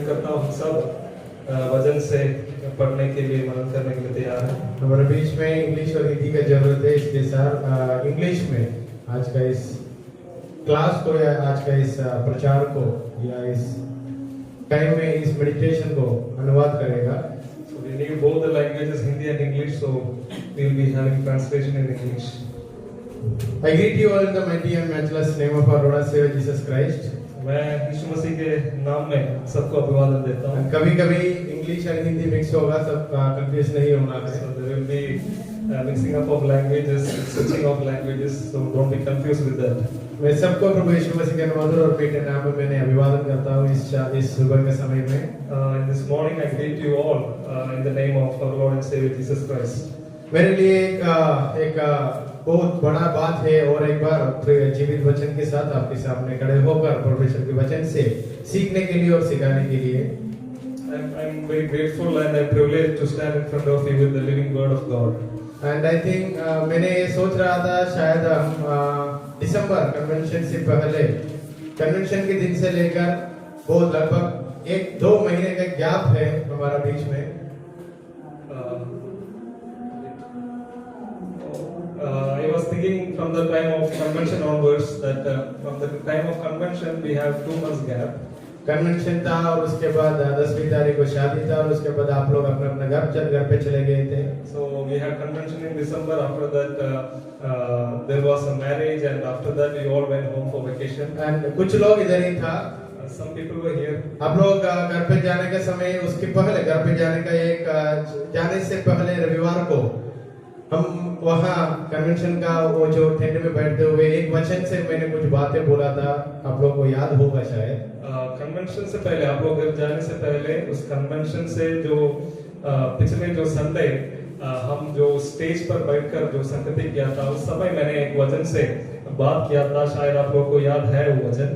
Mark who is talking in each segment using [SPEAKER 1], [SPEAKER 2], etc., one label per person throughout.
[SPEAKER 1] Invite करता हूँ सब वजन से पढ़ने के लिए, मनन करने के लिए तैयार है।
[SPEAKER 2] हमारे बीच में इंग्लिश और हिंदी का जरूरत है, इसके साथ इंग्लिश में आज का इस क्लास को या आज का इस प्रचार को या इस टाइम में इस मेडिटेशन को अनुवाद करेगा।
[SPEAKER 1] So we need both the languages, Hindi and English, so we will be having translation in English.
[SPEAKER 2] I greet you all in the mighty and matchless name of our Lord and Savior Jesus Christ.
[SPEAKER 1] मैं यीशु मसीह के नाम में सबको अभिवादन देता हूँ।
[SPEAKER 2] कभी-कभी English और हिंदी मिक्स होगा, सब कंफ्यूज नहीं होना है।
[SPEAKER 1] So there will be mixing up of languages, switching of languages, so don't be confused with that.
[SPEAKER 2] मैं सबको प्रभु यीशु मसीह के मधुर और मीठे नाम में मैंने अभिवादन करता हूँ इस सुबह के समय में।
[SPEAKER 1] In this morning I greet you all in the name of our Lord and Savior Jesus Christ.
[SPEAKER 2] मेरे लिए एक बहुत बड़ा बात है और एक बार जीवित वचन के साथ आपके सामने खड़े होकर परमेश्वर के वचन से सीखने के लिए और सिखाने के लिए
[SPEAKER 1] I'm very grateful and I'm privileged to stand in front of you with the living word of God.
[SPEAKER 2] And I think मैंने ये सोच रहा था शायद हम दिसंबर कन्वेंशन से पहले कन्वेंशन के दिन से लेकर बहुत लगभग 1-2 महीने का गैप है हमारा बीच में।
[SPEAKER 1] I was thinking from the time of convention onwards that from the time of convention we have 2 months gap.
[SPEAKER 2] Convention था और उसके बाद 10वीं तारीख को शादी था और उसके बाद आप लोग अपने अपने घर पे चले गए थे।
[SPEAKER 1] So we had convention in December. After that there was a marriage and after that we all went home for vacation.
[SPEAKER 2] And कुछ लोग इधर ही था।
[SPEAKER 1] Some people were here.
[SPEAKER 2] आप लोग घर पे जाने के समय उसके पहले घर पे जाने का एक जाने से पहले रविवार को हम वहाँ कन्वेंशन का वो जो टेंट में बैठते हुए एक वचन से मैंने कुछ बातें बोला था, आप लोग को याद होगा शायद।
[SPEAKER 1] कन्वेंशन से पहले आप लोग घर जाने से पहले उस कन्वेंशन से जो पिछले जो संडे हम जो स्टेज पर बैठकर जो संगति किया था उस समय मैंने एक वचन से बात किया था, शायद आप लोग को याद है वो वचन।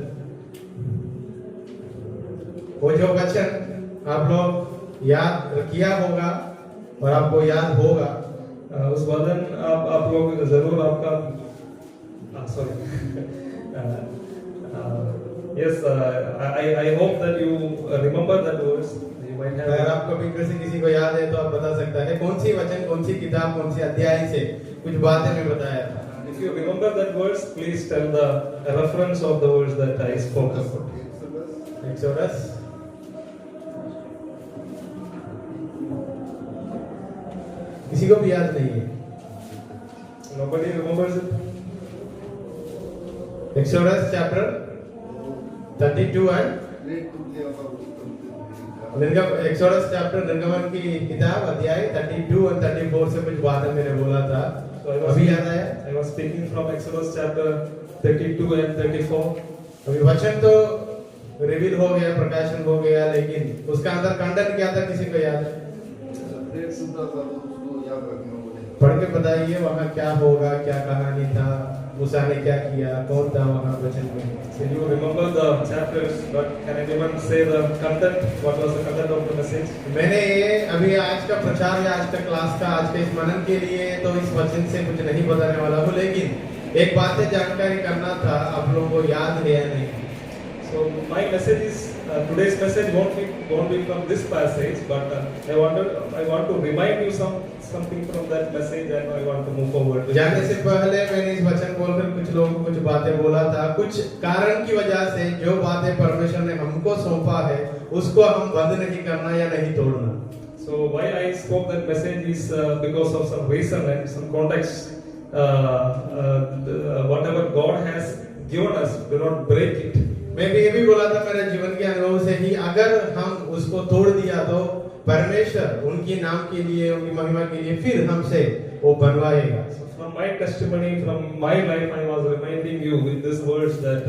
[SPEAKER 2] वो जो वचन आप लोग याद किया होगा और आपको याद होगा
[SPEAKER 1] उस वचन आप लोग जरूर आपका sorry yes I hope that you remember that words. You might have.
[SPEAKER 2] अगर आप कभी किसी को याद है तो आप बता सकता है कौन सी वचन, कौन सी किताब, कौन सी अध्याय से कुछ बातें मैं बताया था।
[SPEAKER 1] If you remember that words, please tell the reference of the words that I spoke about.
[SPEAKER 2] Exodus. किसी को भी याद नहीं है?
[SPEAKER 1] Nobody remembers it.
[SPEAKER 2] Exodus chapter 32 and exodus chapter निर्गमन की किताब अध्याय 32 और 34 से कुछ बातें मैंने बोला था। अभी याद आया?
[SPEAKER 1] I was speaking from Exodus chapter 32 and 34.
[SPEAKER 2] अभी वचन तो रिवील हो गया, प्रकाशन हो गया, लेकिन उसका अंदर कंटेंट क्या था किसी को याद है? पढ़ के बताइए वहाँ क्या होगा, क्या कहानी था, मूसा ने क्या किया, कौन था वहाँ वचन में?
[SPEAKER 1] So you remember the chapters, but can anyone say the content? What was the content of the message?
[SPEAKER 2] मैंने ये अभी आज का प्रचार या आज का क्लास का आज के इस मनन के लिए तो इस वचन से कुछ नहीं बताने वाला हूँ, लेकिन एक बात है जानकारी करना था, आप लोगों को याद है या नहीं?
[SPEAKER 1] So my message is today's message won't be from this passage, but I want to remind you something from that message and I want to move forward.
[SPEAKER 2] जाने से पहले मैंने इस वचन बोलकर कुछ लोगों को कुछ बातें बोला था, कुछ कारण की वजह से जो बातें परमेश्वर ने हमको सौंपा है उसको हम बंद नहीं करना या नहीं तोड़ना।
[SPEAKER 1] So why I spoke that message is because of some reason and some context. Whatever God has given us, do not break it.
[SPEAKER 2] मैं भी ये भी बोला था मेरे जीवन के अनुभव से ही, अगर हम उसको तोड़ दिया तो परमेश्वर उनके नाम के लिए, उनकी महिमा के लिए फिर हमसे वो बनवाएगा।
[SPEAKER 1] So from my testimony, from my life, I was reminding you with these words that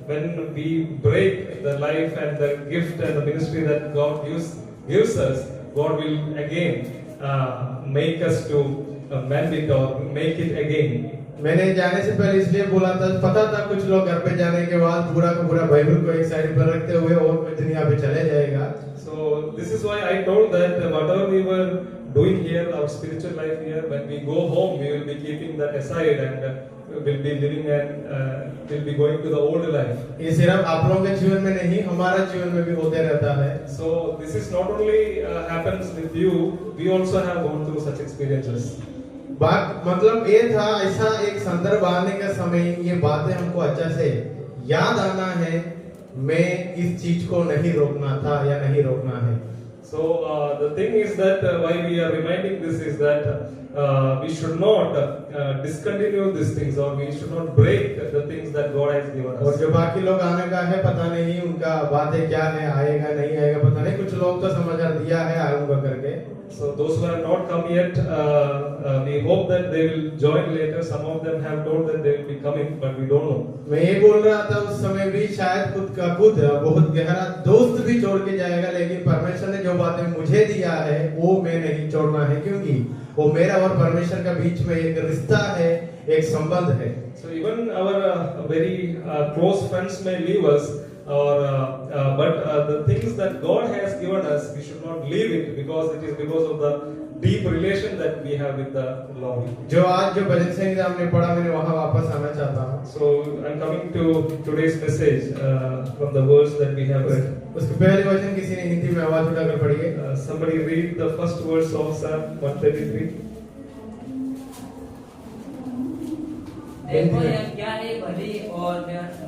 [SPEAKER 1] when we break the life and the gift and the ministry that God gives us, God will again make us to mend it or make it again.
[SPEAKER 2] मैंने जाने से पहले इसलिए बोला था, पता था कुछ लोग घर पे जाने के बाद पूरा का पूरा बाइबल को एक साइड पर रखते हुए और कोई दुनिया पे चले जाएगा।
[SPEAKER 1] So this is why I told that whatever we were doing here, our spiritual life here, when we go home, we will be keeping that aside and will be living and will be going to the old life.
[SPEAKER 2] ये सिर्फ आप लोगों के जीवन में नहीं, हमारा जीवन में भी होते रहता है।
[SPEAKER 1] So this is not only happens with you, we also have gone through such experiences.
[SPEAKER 2] बात मतलब ये था, ऐसा एक संदर्भ आने का समय ये बातें हमको अच्छा से याद आना है, मैं इस चीज को नहीं रोकना था या नहीं रोकना है।
[SPEAKER 1] So the thing is that why we are reminding this is that we should not discontinue these things, or we should not break the things that God has given
[SPEAKER 2] और
[SPEAKER 1] us.
[SPEAKER 2] जो बाकी लोग आने का है पता नहीं, उनका बातें क्या है, आएगा नहीं आएगा पता नहीं, कुछ लोग तो समाचार दिया है आऊंगा करके।
[SPEAKER 1] So those who have not come yet, we hope that they will join later. Some of them have told that they will be coming, but we don't know.
[SPEAKER 2] मैं ये बोल रहा था उस समय भी शायद खुद का खुद बहुत गहरा दोस्त भी छोड़ के जाएगा, लेकिन परमेश्वर ने जो बातें मुझे दिया है वो मैं नहीं छोड़ना है, क्योंकि वो मेरा और परमेश्वर का बीच में एक रिश्ता है, एक संबंध है।
[SPEAKER 1] So even our very close friends may leave us, but the things that God has given us, we should not leave it, because it is because of the deep relation that we have with the Lord.
[SPEAKER 2] जो आज जो भजन संगीत हमने पढ़ा, मैंने वहां वापस आना चाहता हूँ।
[SPEAKER 1] So I'm coming to today's message from the verse that we have read.
[SPEAKER 2] उसके पहले वचन किसी ने हिंदी में आवाज उठाकर पढ़िए।
[SPEAKER 1] Somebody read the first verse of Psalm 133.
[SPEAKER 3] देखो यह क्या एक भली और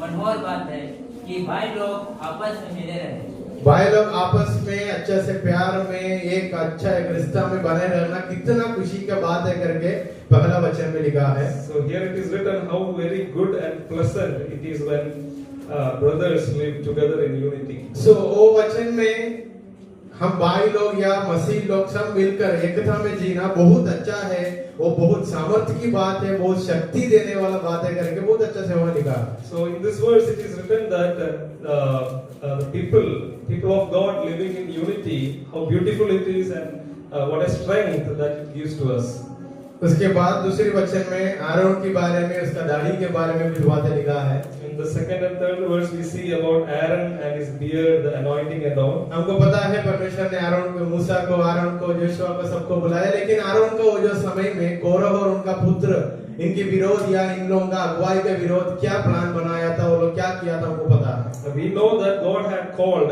[SPEAKER 3] मनोहर बात है कि भाई लोग आपस में मिले रहे।
[SPEAKER 2] भाई लोग आपस में अच्छे से प्यार में एक अच्छा एक रिश्ता में बने रहना कितना खुशी का बात है करके पहला वचन में लिखा है।
[SPEAKER 1] So here it is written how very good and pleasant it is when brothers live together in unity.
[SPEAKER 2] So वो वचन में हम भाई लोग या मसीह लोग सब मिलकर एकता में जीना बहुत अच्छा है, वो बहुत सामर्थ्य की बात है, बहुत शक्ति देने वाला बात है करके बहुत अच्छा से वहाँ लिखा।
[SPEAKER 1] So in this verse it is written that the people of God living in unity, how beautiful it is and what a strength that it gives to us.
[SPEAKER 2] उसके बाद दूसरे वचन में आरोन के बारे में, उसका दाढ़ी के बारे में कुछ बातें लिखा है।
[SPEAKER 1] In the second and third verse we see about Aaron and his beard, the anointing and all.
[SPEAKER 2] हमको पता है परमेश्वर ने आरोन को, मूसा को, आरोन को, जोशुआ को सबको बुलाया, लेकिन आरोन को वो जो समय में कोरह और उनका पुत्र इनके विरोध या इन लोगों का अगुवाई के विरोध क्या प्लान बनाया था, वो लोग क्या किया था, हमको पता है।
[SPEAKER 1] We know that God had called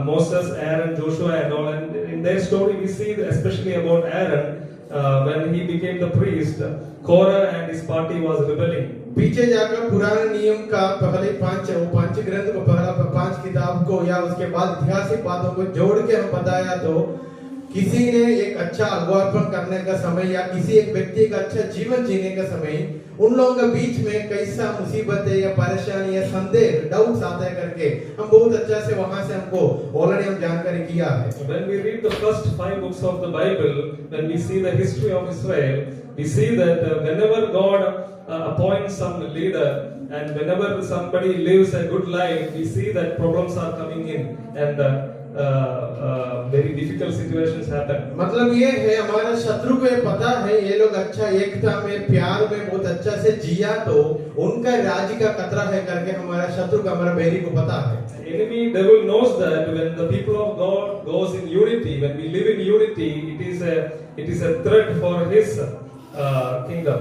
[SPEAKER 1] Moses, Aaron, Joshua and all, and in their story we see especially about Aaron when he became the priest, Korah and his party was rebelling.
[SPEAKER 2] पीछे जाकर पुराने नियम का पहले पांच ग्रंथ को, पहला 5 किताब को या उसके बाद ऐतिहासिक बातों को जोड़ के हम बताया तो किसी ने एक अच्छा अगुवापन करने का समय या किसी एक व्यक्ति का अच्छा जीवन जीने का समय उन लोगों के बीच में कैसा मुसीबतें या परेशानी या संदेह डाउट्स आते हैं करके हम बहुत अच्छा से वहां से हमको ऑलरेडी हम जानकारी किया है।
[SPEAKER 1] When we read the first 5 books of the Bible, when we see the history of Israel, we see that whenever God appoints some leader and whenever somebody lives a good life, we see that problems are coming in and very difficult situations happen.
[SPEAKER 2] मतलब ये है हमारा शत्रु को ये पता है ये लोग अच्छा एकता में प्यार में बहुत अच्छा से जिया तो उनका राज्य का खतरा है करके हमारा शत्रु का, हमारा बैरी को पता है।
[SPEAKER 1] Enemy devil knows that when the people of God goes in unity, when we live in unity, it is a threat for his kingdom.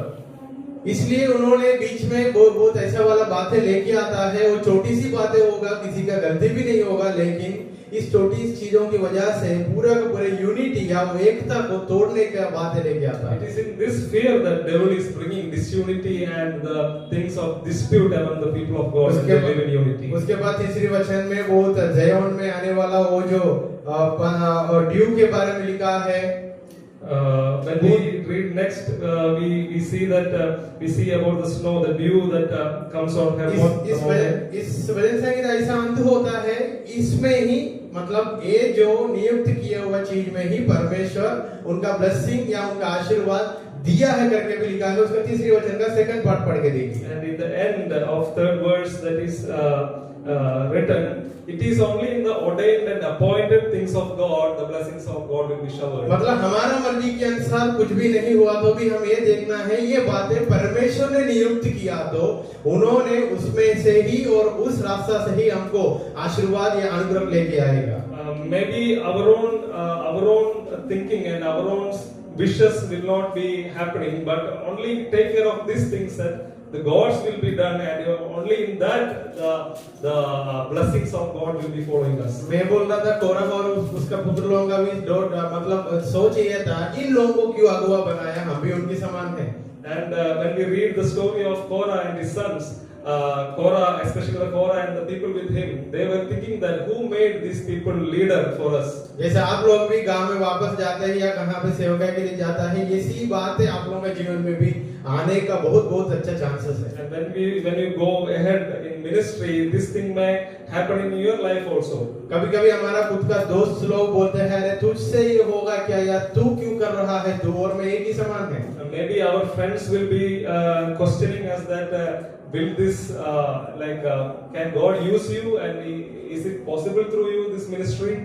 [SPEAKER 2] इसलिए उन्होंने बीच में बहुत ऐसा वाला बातें लेके आता है, वो छोटी सी बातें होगा, किसी का गलती भी नहीं होगा, लेकिन इस छोटी चीजों की वजह से पूरा का पूरा यूनिटी या एकता को तोड़ने का बातें लेके आता है।
[SPEAKER 1] It is in this fear that devil is bringing disunity and the things of dispute among the people of God when they live in unity.
[SPEAKER 2] उसके बाद तीसरी वचन में बहुत ज़योन में आने वाला वो जो ड्यू के बारे में लिखा है।
[SPEAKER 1] When we read next, we see that we see about the snow, the dew that comes on heaven.
[SPEAKER 2] इस वजह से ऐसा अंत होता है, इसमें ही मतलब ये जो नियुक्त किया हुआ चीज में ही परमेश्वर उनका ब्लेसिंग या उनका आशीर्वाद दिया है करके भी लिखा है। उसका तीसरी वचन का सेकंड पार्ट पढ़ के देखिए।
[SPEAKER 1] And in the end of third verse that is written, it is only in the ordained and appointed things of God the blessings of God will be showered.
[SPEAKER 2] मतलब हमारा मर्जी के अनुसार कुछ भी नहीं हुआ तो भी हम ये देखना है ये बातें परमेश्वर ने नियुक्त किया तो उन्होंने उसमें से ही और उस रास्ता से ही हमको आशीर्वाद या अनुग्रह लेके आएगा।
[SPEAKER 1] Maybe our own thinking and our own wishes will not be happening, but only take care of these things that the gods will be done, and only in that the blessings of God will be following us.
[SPEAKER 2] मैं बोल रहा था कोरह और उसका पुत्र लोगों का भी मतलब सोच ये था, इन लोगों को क्यों अगुआ बनाया, हम भी उनके समान हैं.
[SPEAKER 1] And when we read the story of Korah and his sons, Korah, especially the Korah and the people with him, they were thinking that who made these people leader for us?
[SPEAKER 2] जैसे आप लोग भी गांव में वापस जाते हैं या कहाँ पे सेवका के लिए जाता है, ये सी बात है आप लोगों के जीवन में भी आने का बहुत अच्छा चांसेस है.
[SPEAKER 1] And when you go ahead in ministry, this thing may happen in your life also.
[SPEAKER 2] कभी-कभी हमारा खुद का दोस्त लोग बोलते हैं, अरे तुझसे ये होगा क्या यार, तू क्यों कर रहा है, तू और मैं एक ही समान है.
[SPEAKER 1] Maybe our friends will be questioning us that will this can God use you, and is it possible through you this ministry?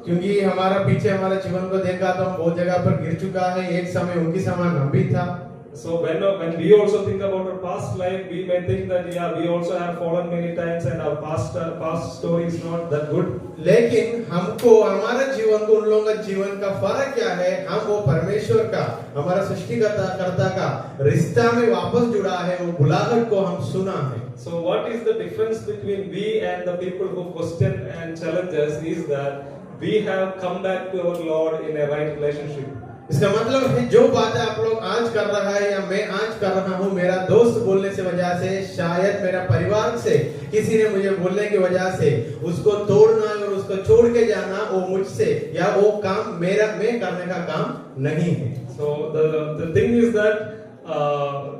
[SPEAKER 2] क्योंकि हमारा पीछे हमारा जीवन को देखा तो हम बहुत जगह पर गिर चुका है, एक समय उनकी समान हम भी था.
[SPEAKER 1] So when we also think about our past life, we may think that we also have fallen many times and our past story is not that good.
[SPEAKER 2] लेकिन हमको हमारा जीवन को उन लोगों का जीवन का फर्क क्या है, हम वो परमेश्वर का, हमारा सृष्टिकर्ता का रिश्ता में वापस जुड़ा है, वो बुलाहट को हम सुना है.
[SPEAKER 1] So what is the difference between we and the people who question and challenge us is that we have come back to our Lord in a right relationship.
[SPEAKER 2] इसका मतलब है जो बातें आप लोग आज कर रहा है या मैं आज कर रहा हूँ, मेरा दोस्त बोलने से वजह से, शायद मेरा परिवार से किसी ने मुझे बोलने की वजह से उसको तोड़ना और उसको छोड़ के जाना, वो मुझसे या वो काम मैं करने का काम नहीं है.
[SPEAKER 1] So the thing is that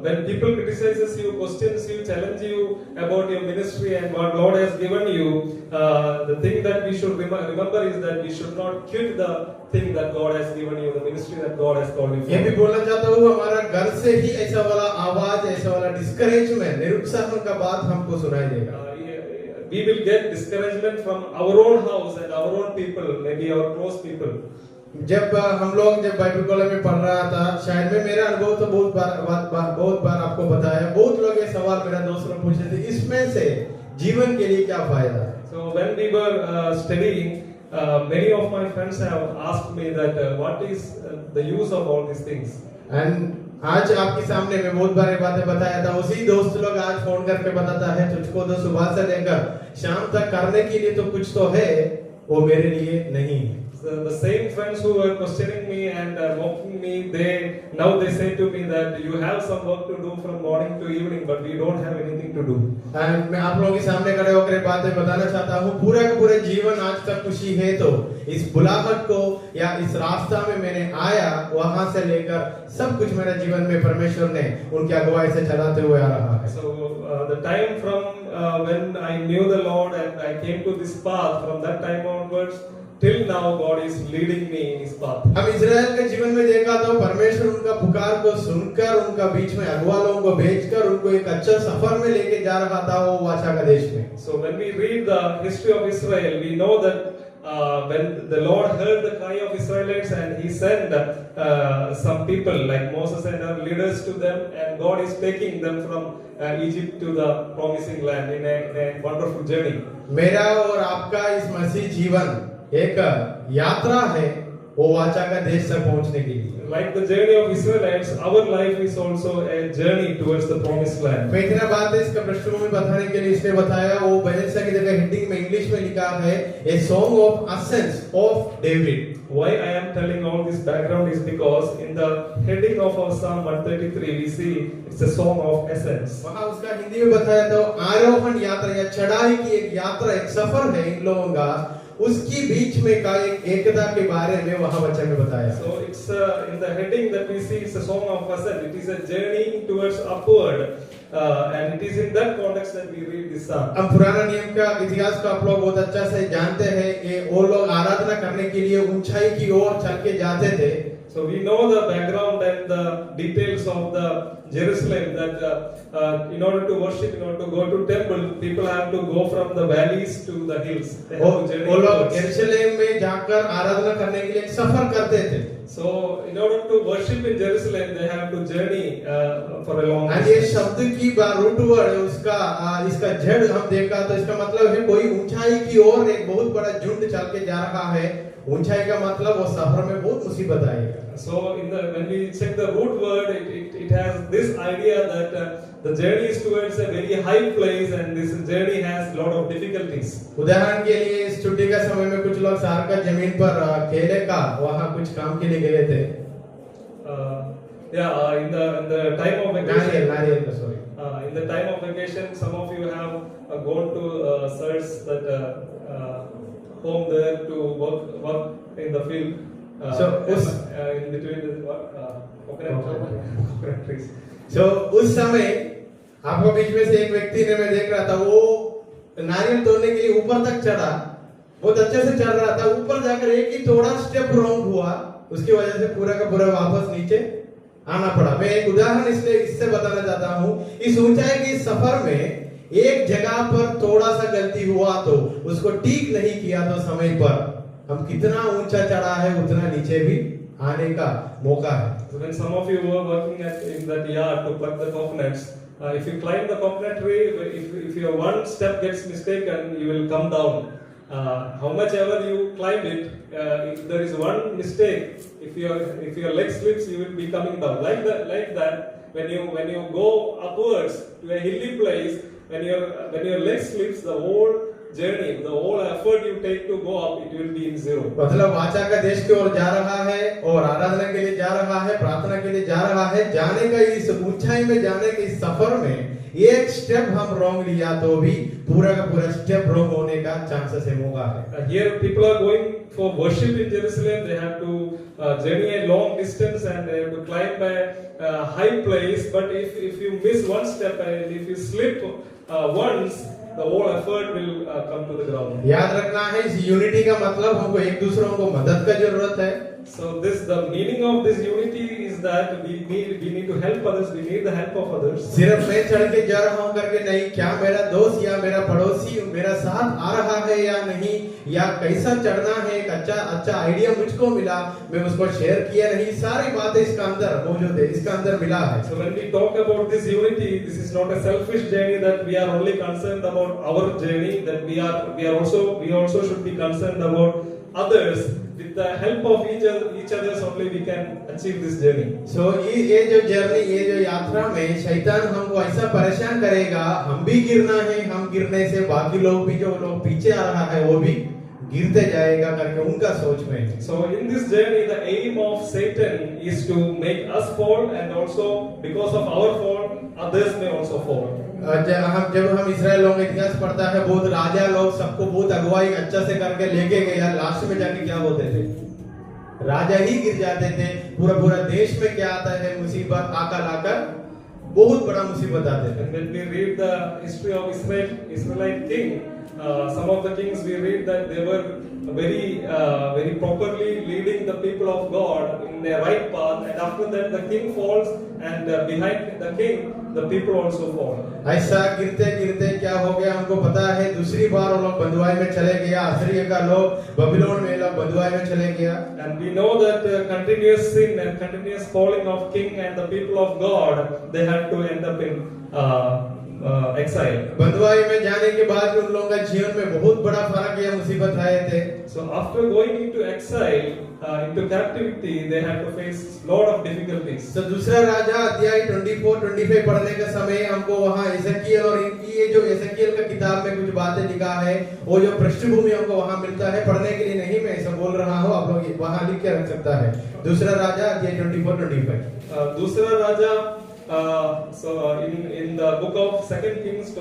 [SPEAKER 1] when people criticizes you, questions you, challenge you about your ministry and what Lord has given you, the thing that we should remember is that we should not quit the thing that God has given you, the ministry that God has called you for.
[SPEAKER 2] ये भी बोलना चाहता हूँ, हमारा घर से ही ऐसा वाला आवाज, ऐसा वाला डिस्करेजमेंट, निरुत्साहन का बात हमको सुनाई देगा.
[SPEAKER 1] We will get discouragement from our own house and our own people, maybe our close people.
[SPEAKER 2] जब हम लोग बाइबल कॉलेज में पढ़ रहा था, शायद में मेरा अनुभव तो बहुत बार आपको बताया, बहुत लोग ये सवाल मेरा दोस्त लोग पूछते थे, इसमें से जीवन के लिए क्या फायदा है.
[SPEAKER 1] So when we were studying, many of my friends have asked me that what is the use of all these things.
[SPEAKER 2] And आज आपके सामने मैं बहुत बार ये बातें बताया था, उसी दोस्त लोग आज फोन करके बताता है, तुझको तो सुबह से लेकर शाम तक करने के लिए तो कुछ तो है, वो मेरे लिए नहीं है.
[SPEAKER 1] The same friends who were questioning me and mocking me, now they say to me that you have some work to do from morning to evening, but we don't have anything to do.
[SPEAKER 2] And मैं आप लोगों के सामने खड़े होकर बातें बताना चाहता हूँ, पूरे का पूरे जीवन आज तक खुशी है तो इस बुलाहट को या इस रास्ता में मैंने आया, वहां से लेकर सब कुछ मेरे जीवन में परमेश्वर ने उनकी अगुवाई से चलाते हुए आ रहा है.
[SPEAKER 1] So the time from when I knew the Lord and I came to this path, from that time onwards till now God is leading me in His path.
[SPEAKER 2] हम इज़राइल के जीवन में देखा तो परमेश्वर उनका पुकार को सुनकर, उनका बीच में अगुवा लोगों को भेजकर उनको एक अच्छा सफर में लेके जा रहा था वो वाचा का देश में.
[SPEAKER 1] So when we read the history of Israel, we know that when the Lord heard the cry of Israelites and He sent some people like Moses and other leaders to them, and God is taking them from Egypt to the promising land in a wonderful journey.
[SPEAKER 2] मेरा और आपका इस मसीह जीवन एक यात्रा है वो वाचा का देश तक पहुंचने के लिए.
[SPEAKER 1] Like the journey of Israelites, our life is also a journey towards the promised land.
[SPEAKER 2] मैं इतना बात है इसका पृष्ठभूमि बताने के लिए इसने बताया, वो बहनसा की जगह हेडिंग में इंग्लिश में लिखा है A Song of Ascents of David.
[SPEAKER 1] Why I am telling all this background is because in the heading of our Psalm 133 we see it's a song of ascents.
[SPEAKER 2] वहाँ उसका हिंदी में बताया तो आरोहण यात्रा या चढ़ाई की एक यात्रा, एक सफर है इन लोगों का, उसकी बीच में का एक एकता के बारे में वहाँ वचन में बताया.
[SPEAKER 1] So it's in the heading that we see it's a song of ascent. It is a journey towards upward, and it is in that context that we read this psalm.
[SPEAKER 2] हम पुराना नियम का इतिहास को आप लोग बहुत अच्छा से जानते हैं, ये वो लोग आराधना करने के लिए ऊंचाई की ओर चल के जाते थे.
[SPEAKER 1] So we know the background and the details of the Jerusalem that in order to worship, in order to go to temple, people have to go from the valleys to the hills. They have to journey
[SPEAKER 2] वो लोग
[SPEAKER 1] towards.
[SPEAKER 2] यरूशलेम में जाकर आराधना करने के लिए एक सफर करते थे.
[SPEAKER 1] So in order to worship in Jerusalem, they have to journey for a long
[SPEAKER 2] आज ये
[SPEAKER 1] distance.
[SPEAKER 2] शब्द की रूट वर्ड उसका इसका जड़ हम देखा तो इसका मतलब है कोई ऊंचाई की ओर एक बहुत बड़ा झुंड चल के जा रहा है, ऊंचाई का मतलब वो सफर में बहुत मुसीबत आएगा।
[SPEAKER 1] So when we check the root word, it has this idea that the journey is towards a very high place, and this journey has lot of difficulties.
[SPEAKER 2] उदाहरण के लिए इस छुट्टी का समय में कुछ लोग शहर का जमीन पर केले का वहाँ कुछ काम के लिए गए थे।
[SPEAKER 1] In the time of vacation.
[SPEAKER 2] नारियल का sorry.
[SPEAKER 1] In the time of vacation, some of you have gone to search that home there to work in the field. In between the coconut trees.
[SPEAKER 2] So उस समय आपको बीच में से एक व्यक्ति ने मैं देख रहा था, वो नारियल तोड़ने के लिए ऊपर तक चढ़ा, बहुत अच्छे से चढ़ रहा था। ऊपर जाकर एक ही थोड़ा स्टेप रॉन्ग हुआ, उसकी वजह से पूरा का पूरा वापस नीचे आना पड़ा। मैं एक उदाहरण इससे बताना चाहता हूँ, इस ऊंचाई के सफर में एक जगह पर थोड़ा सा गलती हुआ तो उसको ठीक नहीं किया तो समय पर हम कितना ऊंचा चढ़ा है उतना नीचे भी आने का मौका है।
[SPEAKER 1] So when some of you were working in that yard to pluck the coconuts, if you climb the coconut tree, if your one step gets mistaken, you will come down. How much ever you climb it, if there is one mistake, if your leg slips, you will be coming down. Like that, when you go upwards to a hilly place, when your leg slips, the whole journey, the whole effort you take to go up, it will be in zero.
[SPEAKER 2] मतलब वाचा का देश की ओर जा रहा है और आराधना के लिए जा रहा है, प्रार्थना के लिए जा रहा है। जाने का इस ऊंचाई में जाने के इस सफर में एक स्टेप हम रॉन्ग लिया तो भी पूरा का पूरा स्टेप रॉन्ग होने का चांसेस है, मौका है।
[SPEAKER 1] Here people are going for worship in Jerusalem. They have to journey a long distance and they have to climb a high place. But if you miss one step and if you slip once, the whole effort will come to the ground.
[SPEAKER 2] याद रखना है, इस unity का मतलब हमको एक दूसरों को मदद का जरूरत है।
[SPEAKER 1] So the meaning of this unity is that we need to help others. We need the help of others.
[SPEAKER 2] सिर्फ मैं चढ़ के जा रहा हूँ करके नहीं, क्या मेरा दोस्त या मेरा पड़ोसी मेरा साथ आ रहा है या नहीं, या कैसा चढ़ना है, एक अच्छा आइडिया मुझको मिला, मैं उसको शेयर किया नहीं, सारी बातें इसका अंदर मौजूद है, इसका अंदर मिला है।
[SPEAKER 1] So when we talk about this unity, this is not a selfish journey that we are only concerned about our journey. That we also should be concerned about others. With the help of each others only we can achieve this journey.
[SPEAKER 2] So ये जो journey, ये जो यात्रा में शैतान हमको ऐसा परेशान करेगा, हम भी गिरना है, हम गिरने से बाकी लोग भी, जो लोग पीछे आ रहा है वो भी गिरते जाएगा करके उनका सोच में।
[SPEAKER 1] So in this journey the aim of Satan is to make us fall, and also because of our fall others may also fall.
[SPEAKER 2] जब हम इस्राएलियों का इतिहास पढ़ता है, बहुत राजा लोग सबको बहुत अगुवाई अच्छा से करके लेके गया, लास्ट में जाके क्या होते थे, राजा ही गिर जाते थे। पूरा देश में क्या आता है, मुसीबत आकर लाकर बहुत बड़ा मुसीबत आते थे।
[SPEAKER 1] When we read the history of Israelite king, some of the kings we read that they were very properly leading the people of God in the right path, and after that the king falls, and behind the king the people also fall.
[SPEAKER 2] ऐसा गिरते गिरते क्या हो गया हमको पता है, दूसरी बार वो लोग बंधुआई में चले गया, असीरिया का लोग बबीलोन में लोग बंधुआई में चले गया।
[SPEAKER 1] And we know that continuous sin and continuous falling of king and the people of God, they had to end up in exile.
[SPEAKER 2] बंधुआई में जाने के बाद उन लोगों का जीवन में बहुत बड़ा फर्क या मुसीबत आए थे।
[SPEAKER 1] So after going into exile, into captivity, they had to face lot of difficulties.
[SPEAKER 2] तो दूसरा राजा अध्याय 24-25 पढ़ने का समय हमको वहाँ एजेकियल और इनकी ये जो एजेकियल का किताब में कुछ बातें लिखा है, वो जो पृष्ठभूमि हमको वहाँ मिलता है, पढ़ने के लिए नहीं मैं ऐसा बोल रहा हूँ, आप लोग वहाँ लिख के रख सकता है। दूसरा राजा अध्याय 24-25।
[SPEAKER 1] दूसरा राजा, in the book of 2 Kings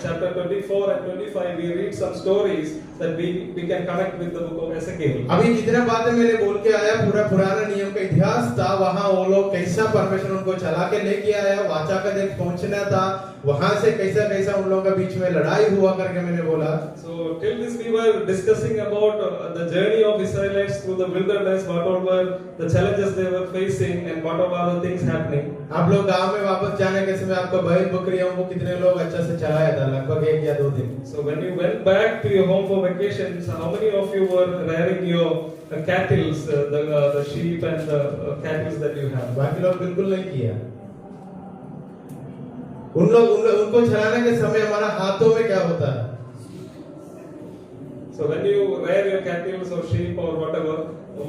[SPEAKER 1] chapter 24 and 25 we read some stories that we can connect with the book of Ezekiel.
[SPEAKER 2] अभी जितना बातें मैंने बोल के आया, पूरा पुराना नियम का इतिहास था, वहाँ वो लोग कैसा परमेश्वर उनको चला के लेके आया, वाचा का देश पहुंचना था, वहाँ से कैसा उन लोगों के बीच में लड़ाई हुआ करके मैंने बोला।
[SPEAKER 1] So till this we were discussing about the journey of Israelites through the wilderness, what all were the challenges they were facing and what all are the things happening.
[SPEAKER 2] आप लोग गांव में वापस जाने के समय आपको बैल बकरियों को कितने लोग अच्छा से चलाया था, लगभग 1 या 2 दिन।
[SPEAKER 1] So when you went back to your home for vacations, how many of you were rearing your cattle, the sheep and the cattle that you have?
[SPEAKER 2] बाकी लोग बिल्कुल नहीं किया। उनको चलाने के समय हमारा हाथों में क्या होता है?
[SPEAKER 1] So So when you rear your cattle or sheep or whatever,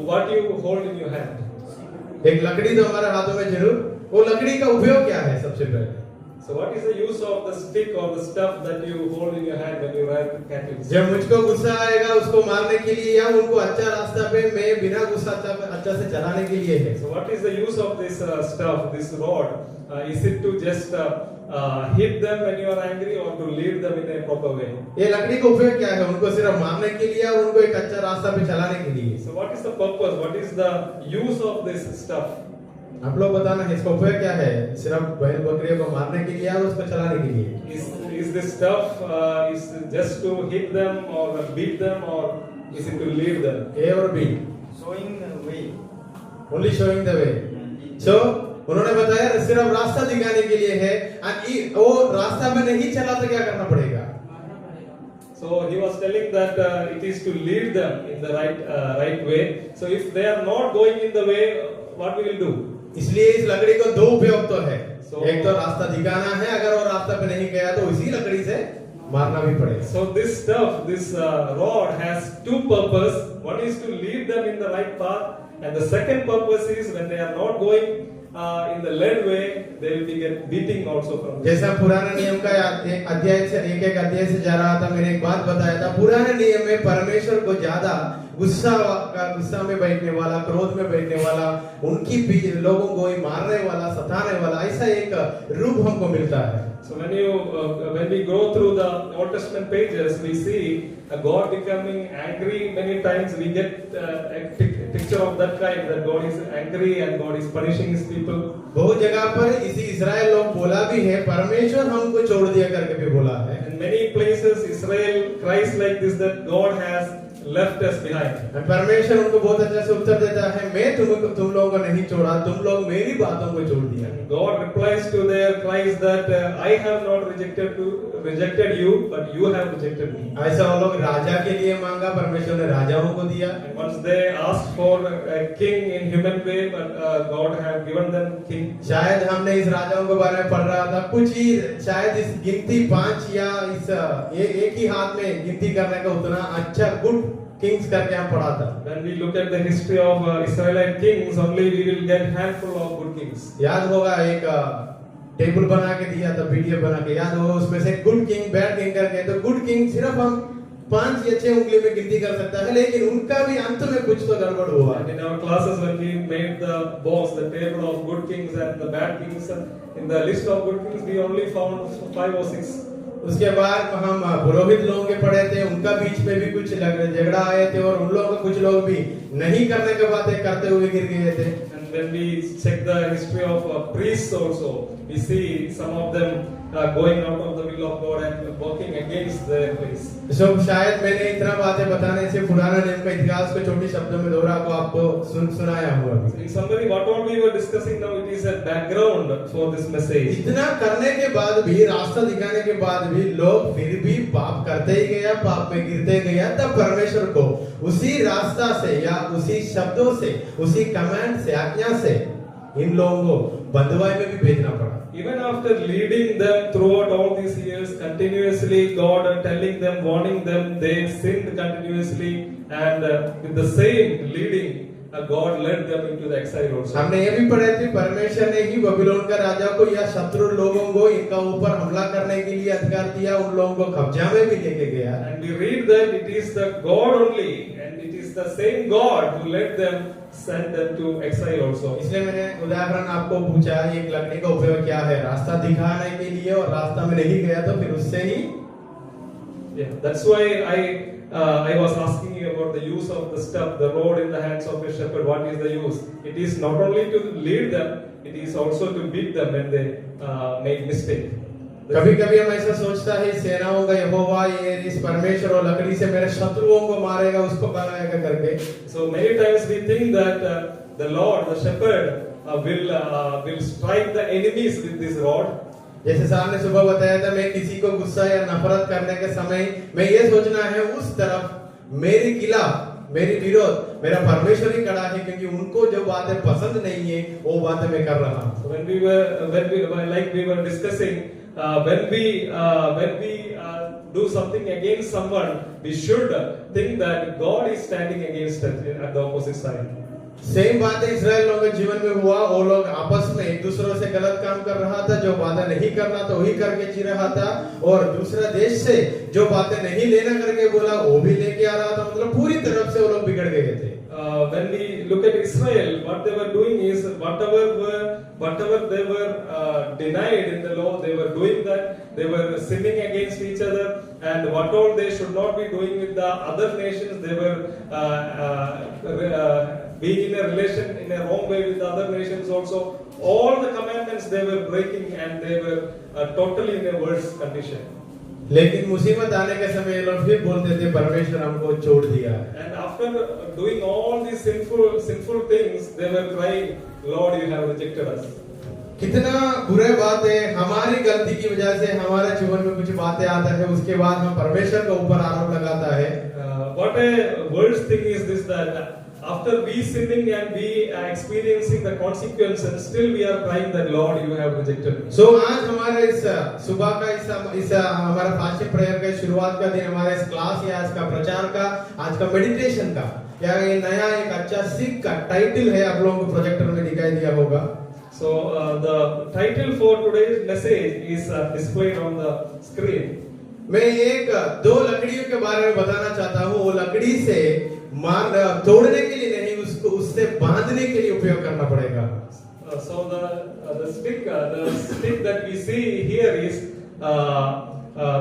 [SPEAKER 1] what you hold in your hand?
[SPEAKER 2] एक लकड़ी तो हमारे हाथों में जरूर, वो लकड़ी का उपयोग क्या है सबसे पहले?
[SPEAKER 1] So what is the use of the stick or the stuff that you hold in your hand when you rear cattle?
[SPEAKER 2] जब मुझको गुस्सा आएगा उसको मारने के लिए या उनको अच्छा रास्ता पे मैं बिना गुस्सा अच्छा से चलाने के लिए है।
[SPEAKER 1] So what is the use of this stuff, this rod? Is it to just hit them when you are angry or to lead them in a proper way?
[SPEAKER 2] ये लकड़ी का उपयोग क्या है? उनको सिर्फ मारने के लिए और उनको एक अच्छा रास्ता पे चलाने के लिए।
[SPEAKER 1] So what is the purpose? What is the use of this stuff?
[SPEAKER 2] आप लोग बताना इसका उपयोग क्या है? सिर्फ बैल बकरियों को मारने के लिए और उसको चलाने के लिए।
[SPEAKER 1] Is this stuff is just to hit them or beat them or is it to lead them?
[SPEAKER 2] A और B.
[SPEAKER 3] showing the way.
[SPEAKER 2] Only showing the way. So उन्होंने बताया सिर्फ रास्ता दिखाने के लिए है। वो रास्ता में नहीं चला तो क्या करना पड़ेगा?
[SPEAKER 1] So he was telling that it is to lead them in the right way. So if they are not going in the way, what we will do?
[SPEAKER 2] इसलिए इस लकड़ी को दो उपयोग तो है।
[SPEAKER 1] So-
[SPEAKER 2] एक तो रास्ता दिखाना है, अगर वो रास्ता पे नहीं गया तो इसी लकड़ी से मारना भी पड़ेगा।
[SPEAKER 1] So this stuff, this rod has two purpose. One is to lead them in the right path, and the second purpose is when they are not going in the led way, they will be get beating also from this.
[SPEAKER 2] जैसा पुराने नियम का एक अध्याय से जा रहा था, मैंने एक बात बताया था। पुराने नियम में परमेश्वर को ज्यादा गुस्सा में बैठने वाला, क्रोध में बैठने वाला, उनकी लोगों को ही मारने वाला, सताने वाला, ऐसा एक रूप हमको मिलता है।
[SPEAKER 1] So when we go through the Old Testament pages, we see God becoming angry many times. We get a picture of that kind, that God is angry and God is punishing His people.
[SPEAKER 2] बहुत जगह पर इसी इस्राएल लोग बोला भी है, परमेश्वर हमको छोड़ दिया करके भी बोला है।
[SPEAKER 1] In many places, Israel cries like this, that God has left us behind.
[SPEAKER 2] परमेश्वर उनको बहुत अच्छे से उत्तर देता है, मैं तुम लोगों को नहीं छोड़ा, तुम लोग मेरी बातों को छोड़ दिया।
[SPEAKER 1] God replies to their cries that I have not rejected you, but you have rejected me.
[SPEAKER 2] ऐसा वो लोग राजा के लिए मांगा, परमेश्वर ने राजाओं को दिया।
[SPEAKER 1] And once they asked for a king in human way, but God had given them king.
[SPEAKER 2] शायद हमने इस राजाओं के बारे में पढ़ रहा था, कुछ ही शायद इस गिनती 5 या इस एक ही हाथ में गिनती करने का उतना अच्छा गुड किंग्स करके हम पढ़ा था।
[SPEAKER 1] When we look at the history of Israelite kings, only we will get handful of good kings.
[SPEAKER 2] याद होगा एक टेबल बना के दिया था, पीडीएफ बना के, याद होगा उसमें से गुड किंग बैड किंग करके। तो गुड किंग सिर्फ हम 5 या 6 उंगली में गिनती कर सकता है, लेकिन उनका भी अंत में कुछ तो गड़बड़ हुआ।
[SPEAKER 1] And in our classes, when we made the box, the table of good kings and the bad kings, in the list of good kings, we only found 5 or 6.
[SPEAKER 2] उसके बाद हम पुरोहित लोगों के पढ़े थे, उनका बीच में भी कुछ झगड़ा आए थे और उन लोगों को कुछ लोग भी नहीं करने के बातें करते हुए गिर गए थे।
[SPEAKER 1] And when we check the history of priests also, we see some of them going out of the will of God and working against their place.
[SPEAKER 2] So शायद मैंने इतना बातें बताने से पुराना नियम का इतिहास को छोटे शब्दों में दोहरा को आपको सुनाया हुआ।
[SPEAKER 1] In summary, what all we were discussing now, it is a background for this message.
[SPEAKER 2] इतना करने के बाद भी, रास्ता दिखाने के बाद भी लोग फिर भी पाप करते ही गया, पाप में गिरते गया, तब परमेश्वर को उसी रास्ता से या उसी शब्दों से, उसी कमांड से, आज्ञा से इन लोगों को बंधुआई में भी भेजना पड़ा।
[SPEAKER 1] Even after leading them throughout all these years, continuously God telling them, warning them, they sinned continuously, and with the same leading, God led them into the exile also.
[SPEAKER 2] हमने ये भी पढ़े थे, परमेश्वर ने ही बाबिलोन का राजा को या शत्रु लोगों को इनका ऊपर हमला करने के लिए अधिकार दिया, उन लोगों को कब्जा में भी लेके गया।
[SPEAKER 1] And we read that it is the God only, and it is the same God who led them, sent them to exile also.
[SPEAKER 2] इसलिए मैंने उदाहरण आपको पूछा, एक लकड़ी का उपयोग क्या है? रास्ता दिखाने के लिए, और रास्ता में नहीं गया तो फिर उससे ही।
[SPEAKER 1] Yeah, that's why I was asking you about the use of the stuff, the rod in the hands of a shepherd. What is the use? It is not only to lead them, it is also to beat them when they make mistake.
[SPEAKER 2] कभी-कभी हम ऐसा सोचता है, सेनाओं का यहोवा ये इस परमेश्वर और लकड़ी से मेरे शत्रुओं को मारेगा, उसको बनाएगा करके।
[SPEAKER 1] So many times we think that the Lord, the shepherd, will strike the enemies with this rod.
[SPEAKER 2] जैसे साहब ने सुबह बताया था, मैं किसी को गुस्सा या नफरत करने के समय मैं ये सोचना है उस तरफ मेरी खिलाफ, मेरी विरोध मेरा परमेश्वर ही खड़ा है, क्योंकि उनको जो बातें पसंद नहीं है वो बातें मैं कर रहा हूँ।
[SPEAKER 1] So when we were discussing when we do something against someone, we should think that God is standing against us at the opposite side.
[SPEAKER 2] Same बात है इस्राएल लोगों के जीवन में हुआ। वो लोग आपस में एक दूसरों से गलत काम कर रहा था, जो बातें नहीं करना तो वही करके जी रहा था, और दूसरा देश से जो बातें नहीं लेना करके बोला वो भी लेके आ रहा था। मतलब पूरी तरफ से वो लोग बिगड़ गए थे।
[SPEAKER 1] When we look at Israel, what they were doing is whatever they were denied in the law, they were doing that. They were sinning against each other, and what all they should not be doing with the other nations, they were being in a relation in a wrong way with the other nations also. All the commandments they were breaking, and they were totally in a worse condition.
[SPEAKER 2] लेकिन मुसीबत आने के समय ये लोग फिर बोलते थे परमेश्वर हमको छोड़ दिया।
[SPEAKER 1] And after doing all these sinful things, they were crying, Lord, you have rejected us.
[SPEAKER 2] कितना बुरा बात है, हमारी गलती की वजह से हमारे जीवन में कुछ बातें आता है, उसके बाद हम परमेश्वर के ऊपर आरोप लगाता है।
[SPEAKER 1] What a worst thing is this, that after we sinning and we experiencing the consequences, still we are crying that Lord, you have rejected me.
[SPEAKER 2] So आज हमारे इस सुबह का इस हमारा फास्टिंग प्रेयर का शुरुआत का दिन, हमारे इस क्लास या इसका प्रचार का, आज का मेडिटेशन का, या ये नया एक अच्छा सीख का टाइटल है, आप लोगों को प्रोजेक्टर में दिखाई दिया होगा।
[SPEAKER 1] So the title for today's message is displayed on the screen.
[SPEAKER 2] मैं एक दो लकड़ियों के बारे में बताना चाहता हूँ। वो लकड़ी से तोड़ने के लिए नहीं, उसको उससे बांधने के लिए उपयोग करना पड़ेगा।
[SPEAKER 1] So the stick that we see here is